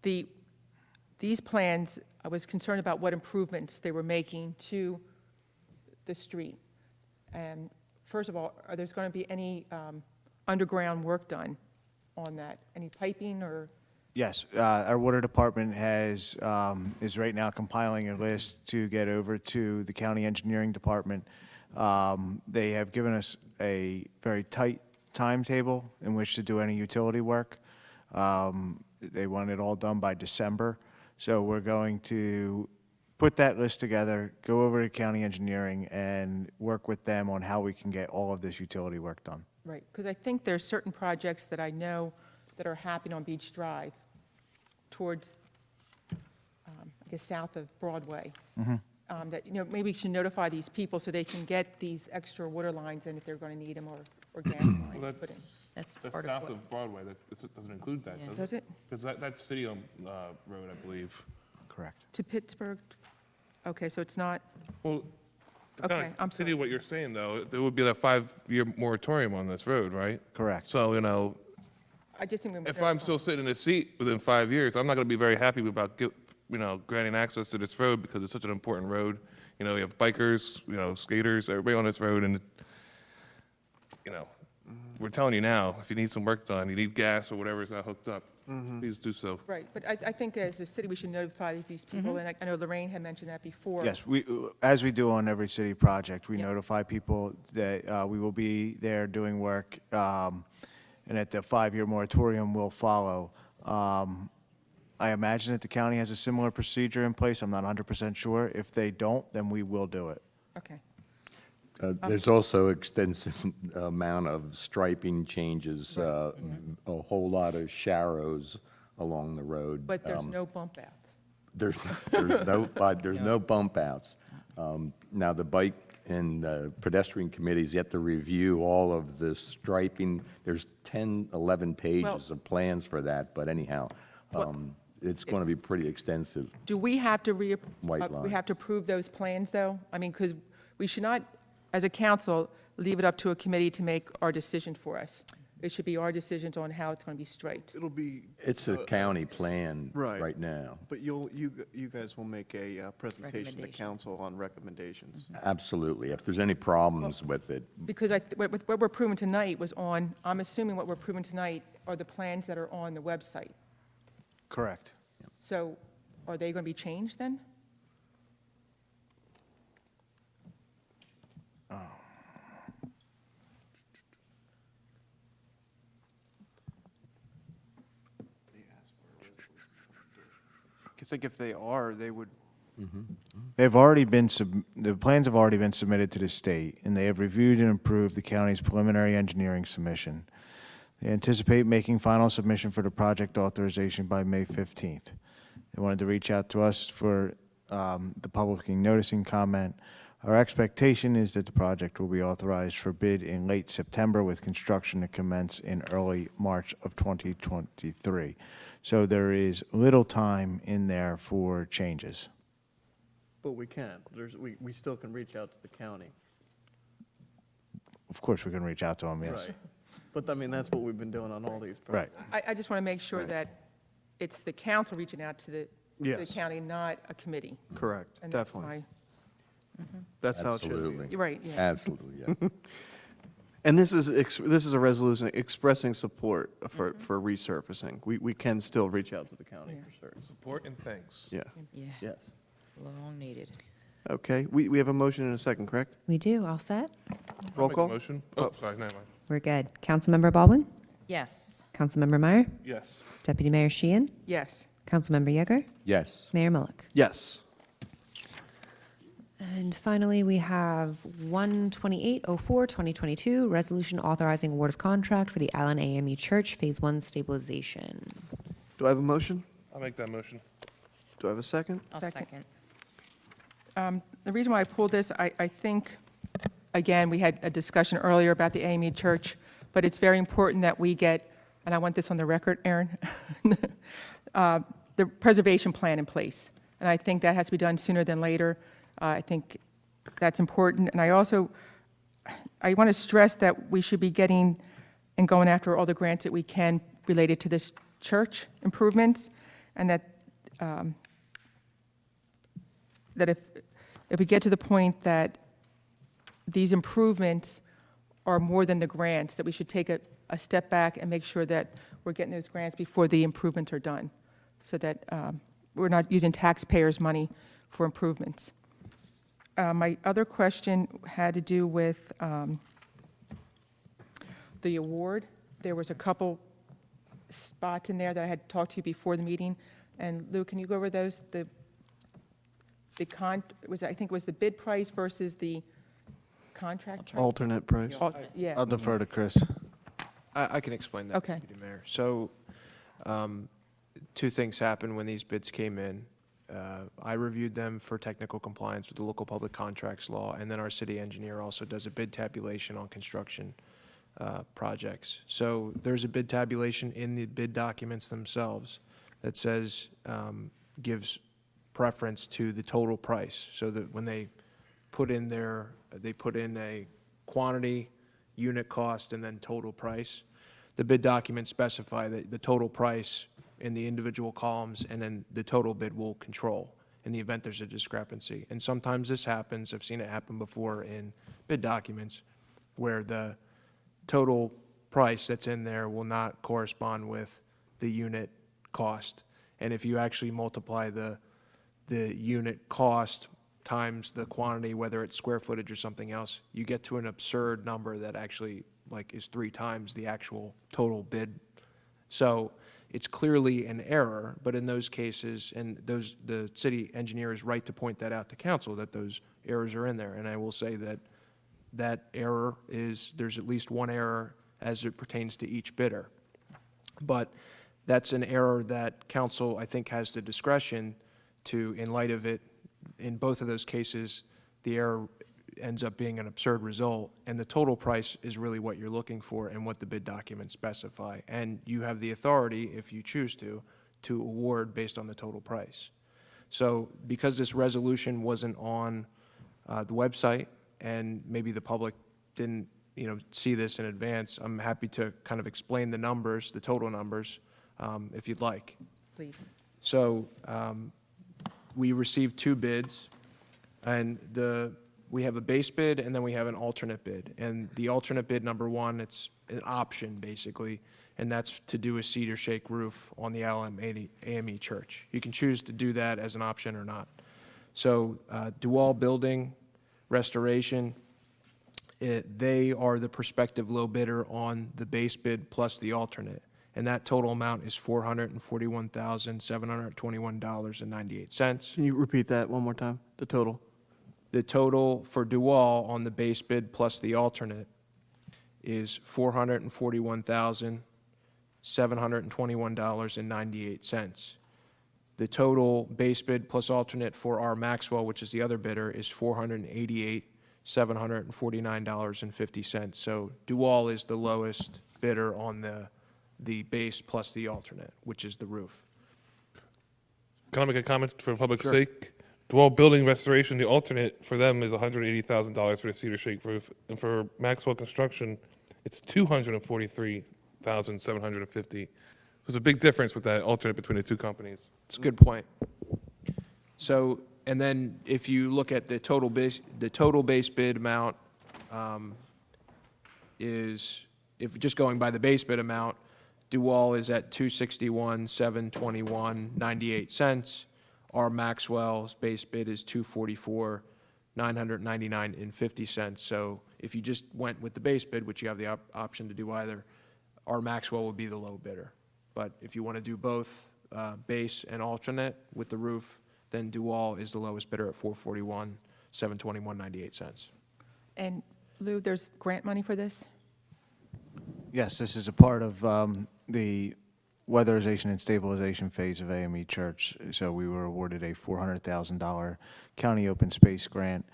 [SPEAKER 6] these plans, I was concerned about what improvements they were making to the street. And first of all, are there going to be any underground work done on that? Any piping or?
[SPEAKER 10] Yes, our water department is right now compiling a list to get over to the county engineering department. They have given us a very tight timetable in which to do any utility work. They want it all done by December. So we're going to put that list together, go over to county engineering, and work with them on how we can get all of this utility work done.
[SPEAKER 6] Right, because I think there's certain projects that I know that are happening on Beach Drive towards, I guess, south of Broadway. That, maybe we should notify these people so they can get these extra water lines in if they're going to need them, or gas lines
[SPEAKER 11] Well,
[SPEAKER 6] put in.
[SPEAKER 13] That's
[SPEAKER 11] That's
[SPEAKER 13] part
[SPEAKER 11] south
[SPEAKER 13] of what,
[SPEAKER 11] of Broadway. That doesn't include that, does it?
[SPEAKER 6] Does it?
[SPEAKER 11] Because that's city-owned road, I believe.
[SPEAKER 10] Correct.
[SPEAKER 6] To Pittsburgh? Okay, so it's not,
[SPEAKER 11] Well, to
[SPEAKER 6] Okay,
[SPEAKER 11] kinda
[SPEAKER 6] I'm
[SPEAKER 11] continue
[SPEAKER 6] sorry.
[SPEAKER 11] what you're saying, though, there would be a 5-year moratorium on this road, right?
[SPEAKER 10] Correct.
[SPEAKER 11] So,
[SPEAKER 6] I just think we.
[SPEAKER 11] if I'm still sitting in this seat within 5 years, I'm not going to be very happy about, granting access to this road because it's such an important road. You have bikers, skaters, everybody on this road, and, we're telling you now, if you need some work done, you need gas or whatever is not hooked up, please do so.
[SPEAKER 6] Right, but I think as a city, we should notify these people, and I know Lorraine had mentioned that before.
[SPEAKER 10] Yes, as we do on every city project, we notify people that we will be there doing work, and that the 5-year moratorium will follow. I imagine that the county has a similar procedure in place. I'm not 100% sure. If they don't, then we will do it.
[SPEAKER 6] Okay,
[SPEAKER 4] There's also extensive amount of striping changes, a whole lot of sharrows along the road.
[SPEAKER 6] but there's no bump outs.
[SPEAKER 4] There's no bump outs. Now, the bike and the pedestrian committee's yet to review all of the striping. There's 10, 11 pages of plans for that, but anyhow, it's going to be pretty extensive.
[SPEAKER 6] Do we have to
[SPEAKER 4] White
[SPEAKER 6] we
[SPEAKER 4] line.
[SPEAKER 6] have to approve those plans, though? I mean, because we should not, as a council, leave it up to a committee to make our decision for us. It should be our decisions on how it's going to be striped.
[SPEAKER 1] It'll be,
[SPEAKER 4] It's a county plan
[SPEAKER 1] Right.
[SPEAKER 4] right now.
[SPEAKER 1] but you guys will make a presentation to
[SPEAKER 13] Recommendation.
[SPEAKER 1] council on recommendations.
[SPEAKER 4] Absolutely. If there's any problems with it,
[SPEAKER 6] Because what we're approving tonight was on, I'm assuming what we're approving tonight are the plans that are on the website.
[SPEAKER 10] Correct.
[SPEAKER 6] So are they going to be changed then?
[SPEAKER 12] I think if they are, they would,
[SPEAKER 10] They've already been, the plans have already been submitted to the state, and they have reviewed and approved the county's preliminary engineering submission. They anticipate making final submission for the project authorization by May 15th. They wanted to reach out to us for the public noticing comment. Our expectation is that the project will be authorized for bid in late September with construction to commence in early March of 2023. So there is little time in there for changes.
[SPEAKER 1] But we can, we still can reach out to the county.
[SPEAKER 10] Of course, we can reach out to them, yes.
[SPEAKER 1] Right. But I mean, that's what we've been doing on all these
[SPEAKER 10] Right.
[SPEAKER 1] projects.
[SPEAKER 6] I just want to make sure that it's the council reaching out to the
[SPEAKER 1] Yes.
[SPEAKER 6] county, not a committee.
[SPEAKER 1] Correct,
[SPEAKER 6] And that's
[SPEAKER 1] definitely.
[SPEAKER 6] my,
[SPEAKER 1] That's how it should be.
[SPEAKER 4] absolutely.
[SPEAKER 6] you're right, yeah.
[SPEAKER 4] Absolutely, yeah.
[SPEAKER 1] And this is a resolution expressing support for resurfacing. We can still reach out to the county for certain.
[SPEAKER 11] Support and thanks.
[SPEAKER 1] Yeah,
[SPEAKER 13] Yeah,
[SPEAKER 1] yes.
[SPEAKER 13] long needed.
[SPEAKER 1] Okay, we have a motion and a second, correct?
[SPEAKER 3] We do, all set?
[SPEAKER 11] I'll
[SPEAKER 1] Roll
[SPEAKER 11] make a
[SPEAKER 1] call?
[SPEAKER 11] motion. Oh, sorry, never mind.
[SPEAKER 3] We're good. Councilmember Baldwin?
[SPEAKER 13] Yes.
[SPEAKER 3] Councilmember Meyer?
[SPEAKER 11] Yes.
[SPEAKER 3] Deputy Mayor Sheehan?
[SPEAKER 6] Yes.
[SPEAKER 3] Councilmember Yeager?
[SPEAKER 4] Yes.
[SPEAKER 3] Mayor Mullick?
[SPEAKER 1] Yes.
[SPEAKER 3] And finally, we have 12804-2022, resolution authorizing award of contract for the Allen AME Church Phase 1 stabilization.
[SPEAKER 1] Do I have a motion?
[SPEAKER 11] I'll make that motion.
[SPEAKER 1] Do I have a second?
[SPEAKER 13] I'll
[SPEAKER 6] Second.
[SPEAKER 13] second.
[SPEAKER 6] The reason why I pulled this, I think, again, we had a discussion earlier about the AME Church, but it's very important that we get, and I want this on the record, Aaron, the preservation plan in place. And I think that has to be done sooner than later. I think that's important. And I want to stress that we should be getting and going after all the grants that we can related to this church improvements, and that if we get to the point that these improvements are more than the grants, that we should take a step back and make sure that we're getting those grants before the improvements are done, so that we're not using taxpayers' money for improvements. My other question had to do with the award. There was a couple spots in there that I had talked to you before the meeting. And Lou, can you go over those? I think it was the bid price versus the contract price?
[SPEAKER 1] Alternate price.
[SPEAKER 6] Yeah,
[SPEAKER 10] I'll defer to Chris.
[SPEAKER 12] I can explain that,
[SPEAKER 6] Okay.
[SPEAKER 12] Deputy Mayor. So, two things happened when these bids came in. I reviewed them for technical compliance with the local public contracts law, and then our city engineer also does a bid tabulation on construction projects. So there's a bid tabulation in the bid documents themselves that says, gives preference to the total price, so that when they put in a quantity, unit cost, and then total price. The bid documents specify that the total price in the individual columns, and then the total bid will control in the event there's a discrepancy. And sometimes this happens, I've seen it happen before in bid documents, where the total price that's in there will not correspond with the unit cost. And if you actually multiply the unit cost times the quantity, whether it's square footage or something else, you get to an absurd number that actually is 3 times the actual total bid. So it's clearly an error, but in those cases, and the city engineer is right to point that out to council, that those errors are in there. And I will say that error there's at least one error as it pertains to each bidder. But that's an error that council, I think, has the discretion to, in light of it, in both of those cases, the error ends up being an absurd result, and the total price is really what you're looking for and what the bid documents specify. And you have the authority, if you choose to award based on the total price. So because this resolution wasn't on the website, and maybe the public didn't, see this in advance, I'm happy to kind of explain the numbers, the total numbers, if you'd like.
[SPEAKER 6] Please.
[SPEAKER 12] So we received 2 bids, and we have a base bid, and then we have an alternate bid. And the alternate bid, number 1, it's an option, basically, and that's to do a cedar shake roof on the AME Church. You can choose to do that as an option or not. So Dual Building Restoration, they are the prospective low bidder on the base bid plus the alternate, and that total amount is $441,721.98.
[SPEAKER 1] Can you repeat that one more time, the total?
[SPEAKER 12] The total for Dual on the base bid plus the alternate is $441,721.98. The total base bid plus alternate for our Maxwell, which is the other bidder, is $488,749.50. So Dual is the lowest bidder on the base plus the alternate, which is the roof.
[SPEAKER 11] Can I make a comment for public sake? Dwell Building Restoration, the alternate for them is $180,000 for the cedar shake roof, and for Maxwell Construction, it's $243,750. There's a big difference with that alternate between the 2 companies.
[SPEAKER 12] It's a good point. So, and then if you look at the total base bid amount is, if just going by the base bid amount, Dual is at $261,721.98. Our Maxwell's base bid is $244,999.50. So if you just went with the base bid, which you have the option to do either, our Maxwell would be the low bidder. But if you want to do both base and alternate with the roof, then Dual is the lowest bidder at $441,721.98.
[SPEAKER 6] And Lou, there's grant money for this?
[SPEAKER 10] Yes, this is a part of the weatherization and stabilization phase of AME Church. So we were awarded a $400,000 county open space grant.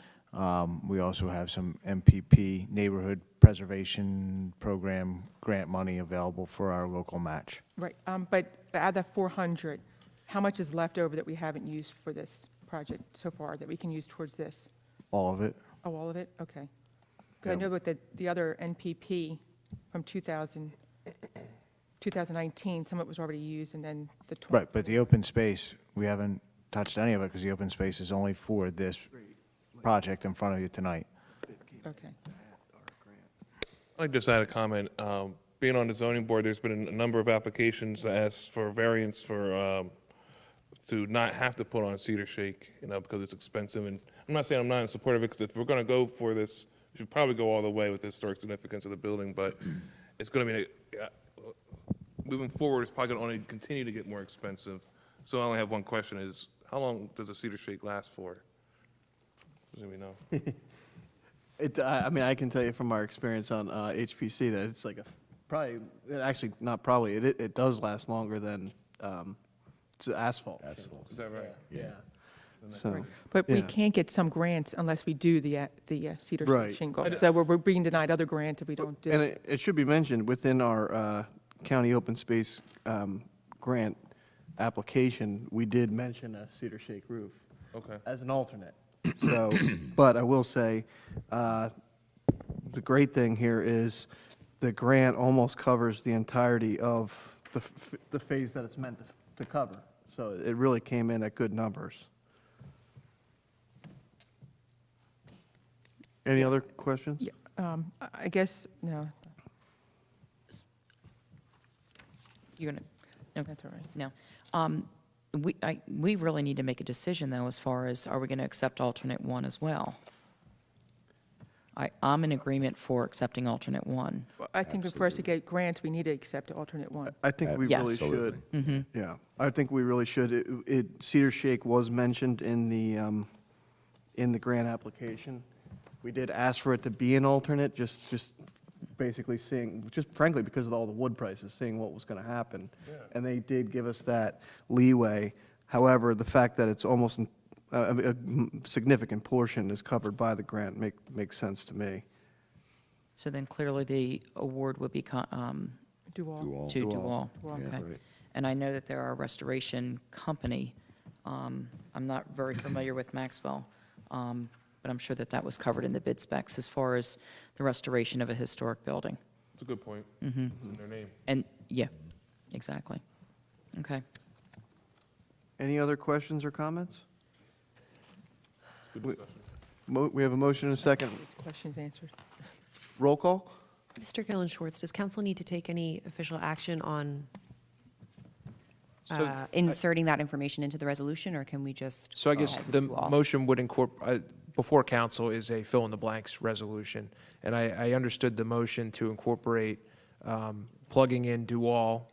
[SPEAKER 10] We also have some MPP, Neighborhood Preservation Program grant money available for our local match.
[SPEAKER 6] Right, but out of that 400, how much is left over that we haven't used for this project so far, that we can use towards this?
[SPEAKER 10] All of it.
[SPEAKER 6] Oh, all of it? Okay. Because I know with the other NPP from 2019, some of it was already used, and then the 20.
[SPEAKER 10] Right, but the open space, we haven't touched any of it because the open space is only for this project in front of you tonight.
[SPEAKER 6] Okay.
[SPEAKER 11] I'd just add a comment. Being on the zoning board, there's been a number of applications that ask for variance for, to not have to put on cedar shake, because it's expensive. And I'm not saying I'm not in support of it, because if we're going to go for this, we should probably go all the way with the historic significance of the building, but it's going to be, moving forward, it's probably going to only continue to get more expensive. So I only have one question is, how long does a cedar shake last for? Does anybody know?
[SPEAKER 1] I mean, I can tell you from our experience on HPC that it's like actually not probably, it does last longer than asphalt.
[SPEAKER 11] Is that right?
[SPEAKER 1] Yeah. So,
[SPEAKER 6] But we
[SPEAKER 1] yeah.
[SPEAKER 6] can't get some grants unless we do the cedar
[SPEAKER 1] Right.
[SPEAKER 6] shake shingle. So we're being denied other grants if we don't do
[SPEAKER 1] And
[SPEAKER 6] it.
[SPEAKER 1] it should be mentioned, within our county open space grant application, we did mention a cedar shake roof
[SPEAKER 11] Okay.
[SPEAKER 1] as an alternate. So, but I will say, the great thing here is the grant almost covers the entirety of the phase that it's meant to cover. So it really came in at good numbers. Any other questions?
[SPEAKER 6] Yeah, I guess, no,
[SPEAKER 13] You're going to,
[SPEAKER 6] that's all right.
[SPEAKER 13] no. We really need to make a decision, though, as far as, are we going to accept alternate 1 as well? I'm in agreement for accepting alternate 1.
[SPEAKER 6] Well, I think for us to get grants, we need to accept alternate 1.
[SPEAKER 1] I think we
[SPEAKER 13] Yes.
[SPEAKER 1] really
[SPEAKER 4] Absolutely.
[SPEAKER 1] should. Yeah, I think we really should. Cedar Shake was mentioned in the grant application. We did ask for it to be an alternate, just basically seeing, just frankly because of all the wood prices, seeing what was going to happen. And they did give us that leeway. However, the fact that it's almost a significant portion is covered by the grant, makes sense to me.
[SPEAKER 13] So then clearly the award would be
[SPEAKER 6] Do all.
[SPEAKER 13] to Dual.
[SPEAKER 6] Dual.
[SPEAKER 13] Okay.
[SPEAKER 1] Right.
[SPEAKER 13] And I know that there are a restoration company. I'm not very familiar with Maxwell, but I'm sure that that was covered in the bid specs as far as the restoration of a historic building.
[SPEAKER 11] It's a good point. In their name.
[SPEAKER 13] And, yeah, exactly. Okay.
[SPEAKER 1] Any other questions or comments?
[SPEAKER 11] Good
[SPEAKER 1] We-
[SPEAKER 11] discussion.
[SPEAKER 1] We have a motion and a second.
[SPEAKER 6] Questions answered.
[SPEAKER 1] Roll call?
[SPEAKER 3] Mr. Gillen Schwartz, does council need to take any official action on inserting that information into the resolution, or can we just?
[SPEAKER 12] So I
[SPEAKER 3] go
[SPEAKER 12] guess
[SPEAKER 3] ahead with
[SPEAKER 12] the
[SPEAKER 3] Dual?
[SPEAKER 12] motion would incorporate, before council is a fill-in-the-blanks resolution. And I understood the motion to incorporate plugging in Dual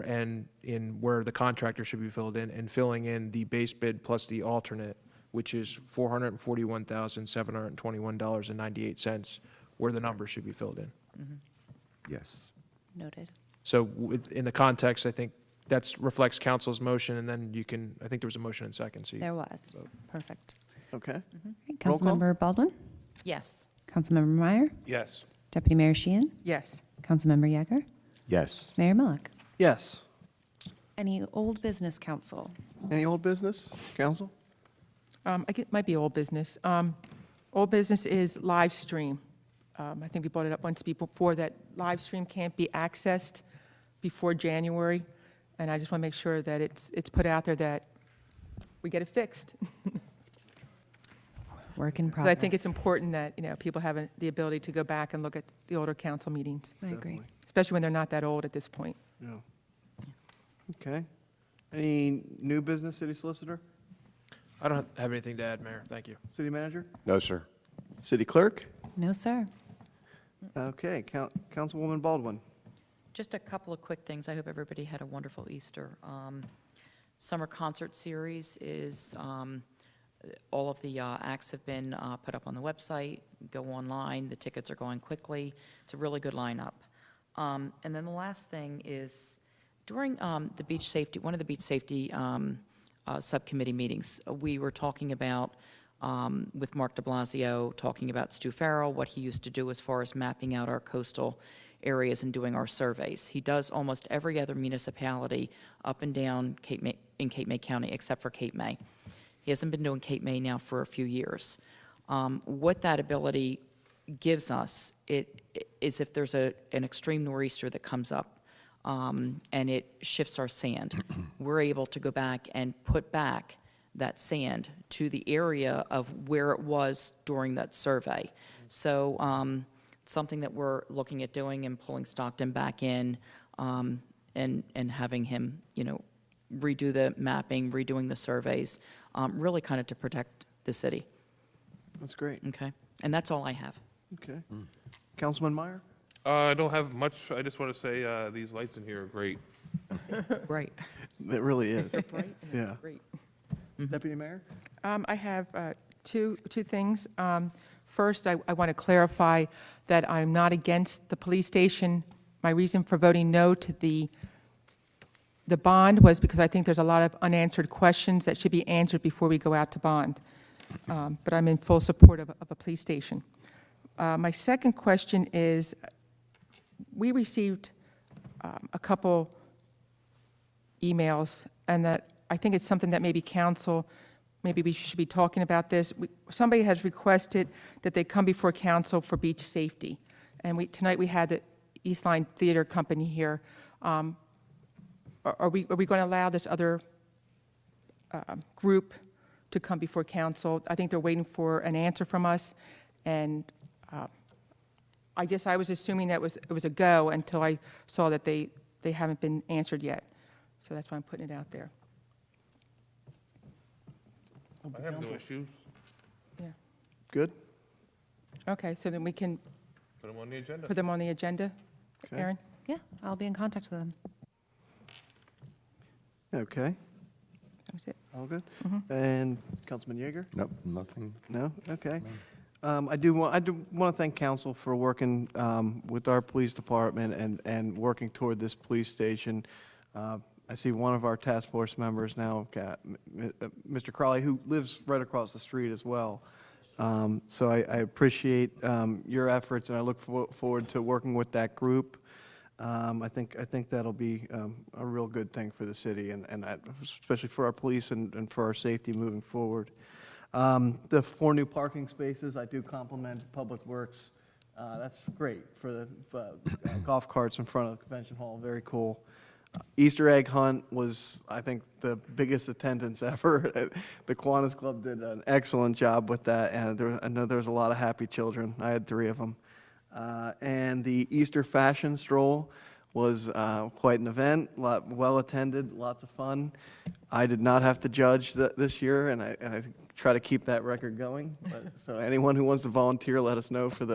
[SPEAKER 12] and in where the contractor should be filled in, and filling in the base bid plus the alternate, which is $441,721.98, where the number should be filled in.
[SPEAKER 4] Yes.
[SPEAKER 3] Noted.
[SPEAKER 12] So in the context, I think that reflects council's motion, and then you can, I think there was a motion and second, so you
[SPEAKER 3] There was. Perfect.
[SPEAKER 1] Okay.
[SPEAKER 3] Right,
[SPEAKER 1] Roll call?
[SPEAKER 3] Councilmember Baldwin?
[SPEAKER 13] Yes.
[SPEAKER 3] Councilmember Meyer?
[SPEAKER 11] Yes.
[SPEAKER 3] Deputy Mayor Sheehan?
[SPEAKER 6] Yes.
[SPEAKER 3] Councilmember Yeager?
[SPEAKER 4] Yes.
[SPEAKER 3] Mayor Millick?
[SPEAKER 1] Yes.
[SPEAKER 3] Any old business, council?
[SPEAKER 1] Any old business, council?
[SPEAKER 6] I think it might be old business. Old business is live stream. I think we brought it up once before, that live stream can't be accessed before January, and I just want to make sure that it's put out there that we get it fixed.
[SPEAKER 3] Work in
[SPEAKER 6] But
[SPEAKER 3] progress.
[SPEAKER 6] I think it's important that, people have the ability to go back and look at the older council meetings,
[SPEAKER 3] I agree.
[SPEAKER 6] especially when they're not that old at this point.
[SPEAKER 1] Yeah. Okay. Any new business, city solicitor?
[SPEAKER 12] I don't have anything to add, Mayor. Thank you.
[SPEAKER 1] City manager?
[SPEAKER 7] No, sir.
[SPEAKER 1] City clerk?
[SPEAKER 3] No, sir.
[SPEAKER 1] Okay, Councilwoman Baldwin.
[SPEAKER 13] Just a couple of quick things. I hope everybody had a wonderful Easter. Summer concert series is, all of the acts have been put up on the website. Go online. The tickets are going quickly. It's a really good lineup. And then the last thing is, during the beach safety, one of the beach safety subcommittee meetings, we were talking about, with Mark de Blasio, talking about Stu Farrell, what he used to do as far as mapping out our coastal areas and doing our surveys. He does almost every other municipality up and down in Cape May County, except for Cape May. He hasn't been doing Cape May now for a few years. What that ability gives us is if there's an extreme nor'easter that comes up, and it shifts our sand, we're able to go back and put back that sand to the area of where it was during that survey. So something that we're looking at doing and pulling Stockton back in, and having him, redo the mapping, redoing the surveys, really kind of to protect the city,
[SPEAKER 1] That's great.
[SPEAKER 13] okay? And that's all I have.
[SPEAKER 1] Okay. Councilman Meyer?
[SPEAKER 11] I don't have much. I just want to say these lights in here are great.
[SPEAKER 13] Right.
[SPEAKER 1] It really is.
[SPEAKER 6] Right?
[SPEAKER 1] Yeah.
[SPEAKER 6] Great.
[SPEAKER 1] Deputy Mayor?
[SPEAKER 6] I have two things. First, I want to clarify that I'm not against the police station. My reason for voting no to the bond was because I think there's a lot of unanswered questions that should be answered before we go out to bond. But I'm in full support of a police station. My second question is, we received a couple emails, and that I think it's something that maybe council, maybe we should be talking about this. Somebody has requested that they come before council for beach safety. And tonight we had the Eastland Theater company here. Are we going to allow this other group to come before council? I think they're waiting for an answer from us, and I guess I was assuming that it was a go until I saw that they haven't been answered yet. So that's why I'm putting it out there.
[SPEAKER 11] I have no issues.
[SPEAKER 6] Yeah.
[SPEAKER 1] Good?
[SPEAKER 6] Okay, so then we can
[SPEAKER 11] Put them on the agenda.
[SPEAKER 6] put them on the agenda,
[SPEAKER 1] Okay.
[SPEAKER 6] Aaron?
[SPEAKER 3] Yeah, I'll be in contact with them.
[SPEAKER 1] Okay,
[SPEAKER 6] That was it.
[SPEAKER 1] all good? And Councilman Yeager?
[SPEAKER 4] Nope, nothing.
[SPEAKER 1] No? Okay. I do want to thank council for working with our police department and working toward this police station. I see one of our task force members now, Mr. Crawley, who lives right across the street as well. So I appreciate your efforts, and I look forward to working with that group. I think that'll be a real good thing for the city, and especially for our police and for our safety moving forward. The 4 new parking spaces, I do compliment Public Works. That's great for the golf carts in front of the convention hall. Very cool. Easter egg hunt was, I think, the biggest attendance ever. The Kiwanis Club did an excellent job with that, and I know there was a lot of happy children. I had 3 of them. And the Easter fashion stroll was quite an event, well attended, lots of fun. I did not have to judge this year, and I try to keep that record going. So anyone who wants to volunteer, let us know for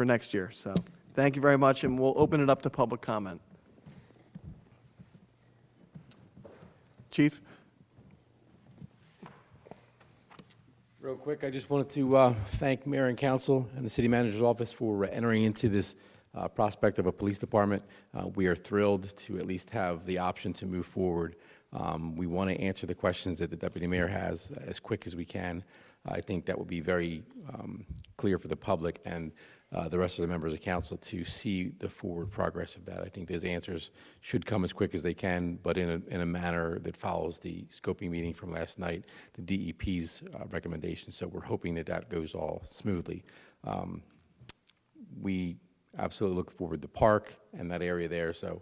[SPEAKER 1] next year. So thank you very much, and we'll open it up to public comment. Chief?
[SPEAKER 16] Real quick, I just wanted to thank Mayor and Council and the City Manager's Office for entering into this prospect of a police department. We are thrilled to at least have the option to move forward. We want to answer the questions that the Deputy Mayor has as quick as we can. I think that would be very clear for the public and the rest of the members of council to see the forward progress of that. I think those answers should come as quick as they can, but in a manner that follows the scoping meeting from last night, the DEP's recommendations. So we're hoping that that goes all smoothly. We absolutely look forward to the park and that area there. So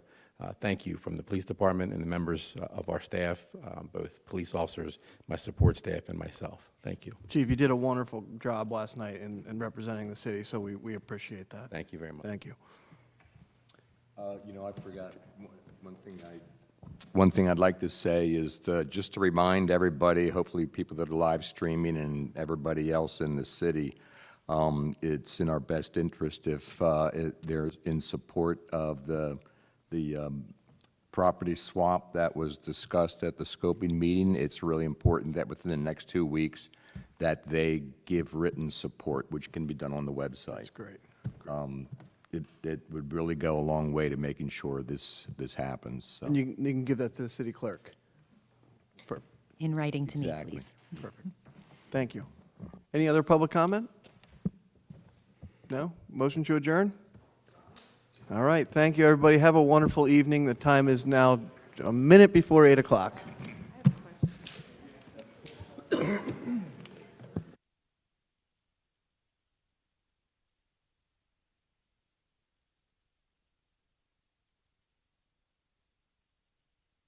[SPEAKER 16] thank you from the police department and the members of our staff, both police officers, my support staff, and myself. Thank you.
[SPEAKER 1] Chief, you did a wonderful job last night in representing the city, so we appreciate that.
[SPEAKER 16] Thank you very much.
[SPEAKER 1] Thank you.
[SPEAKER 4] You know, I forgot one thing I'd like to say is just to remind everybody, hopefully people that are live streaming and everybody else in the city, it's in our best interest if they're in support of the property swap that was discussed at the scoping meeting. It's really important that within the next 2 weeks that they give written support, which can be done on the website.
[SPEAKER 1] That's great.
[SPEAKER 4] It would really go a long way to making sure this happens. So.
[SPEAKER 1] And you can give that to the city clerk.
[SPEAKER 3] In writing to me,
[SPEAKER 4] Exactly.
[SPEAKER 3] please.
[SPEAKER 1] Perfect. Thank you. Any other public comment? No? Motion to adjourn? All right. Thank you, everybody. Have a wonderful evening. The time is now a minute before 8 o'clock.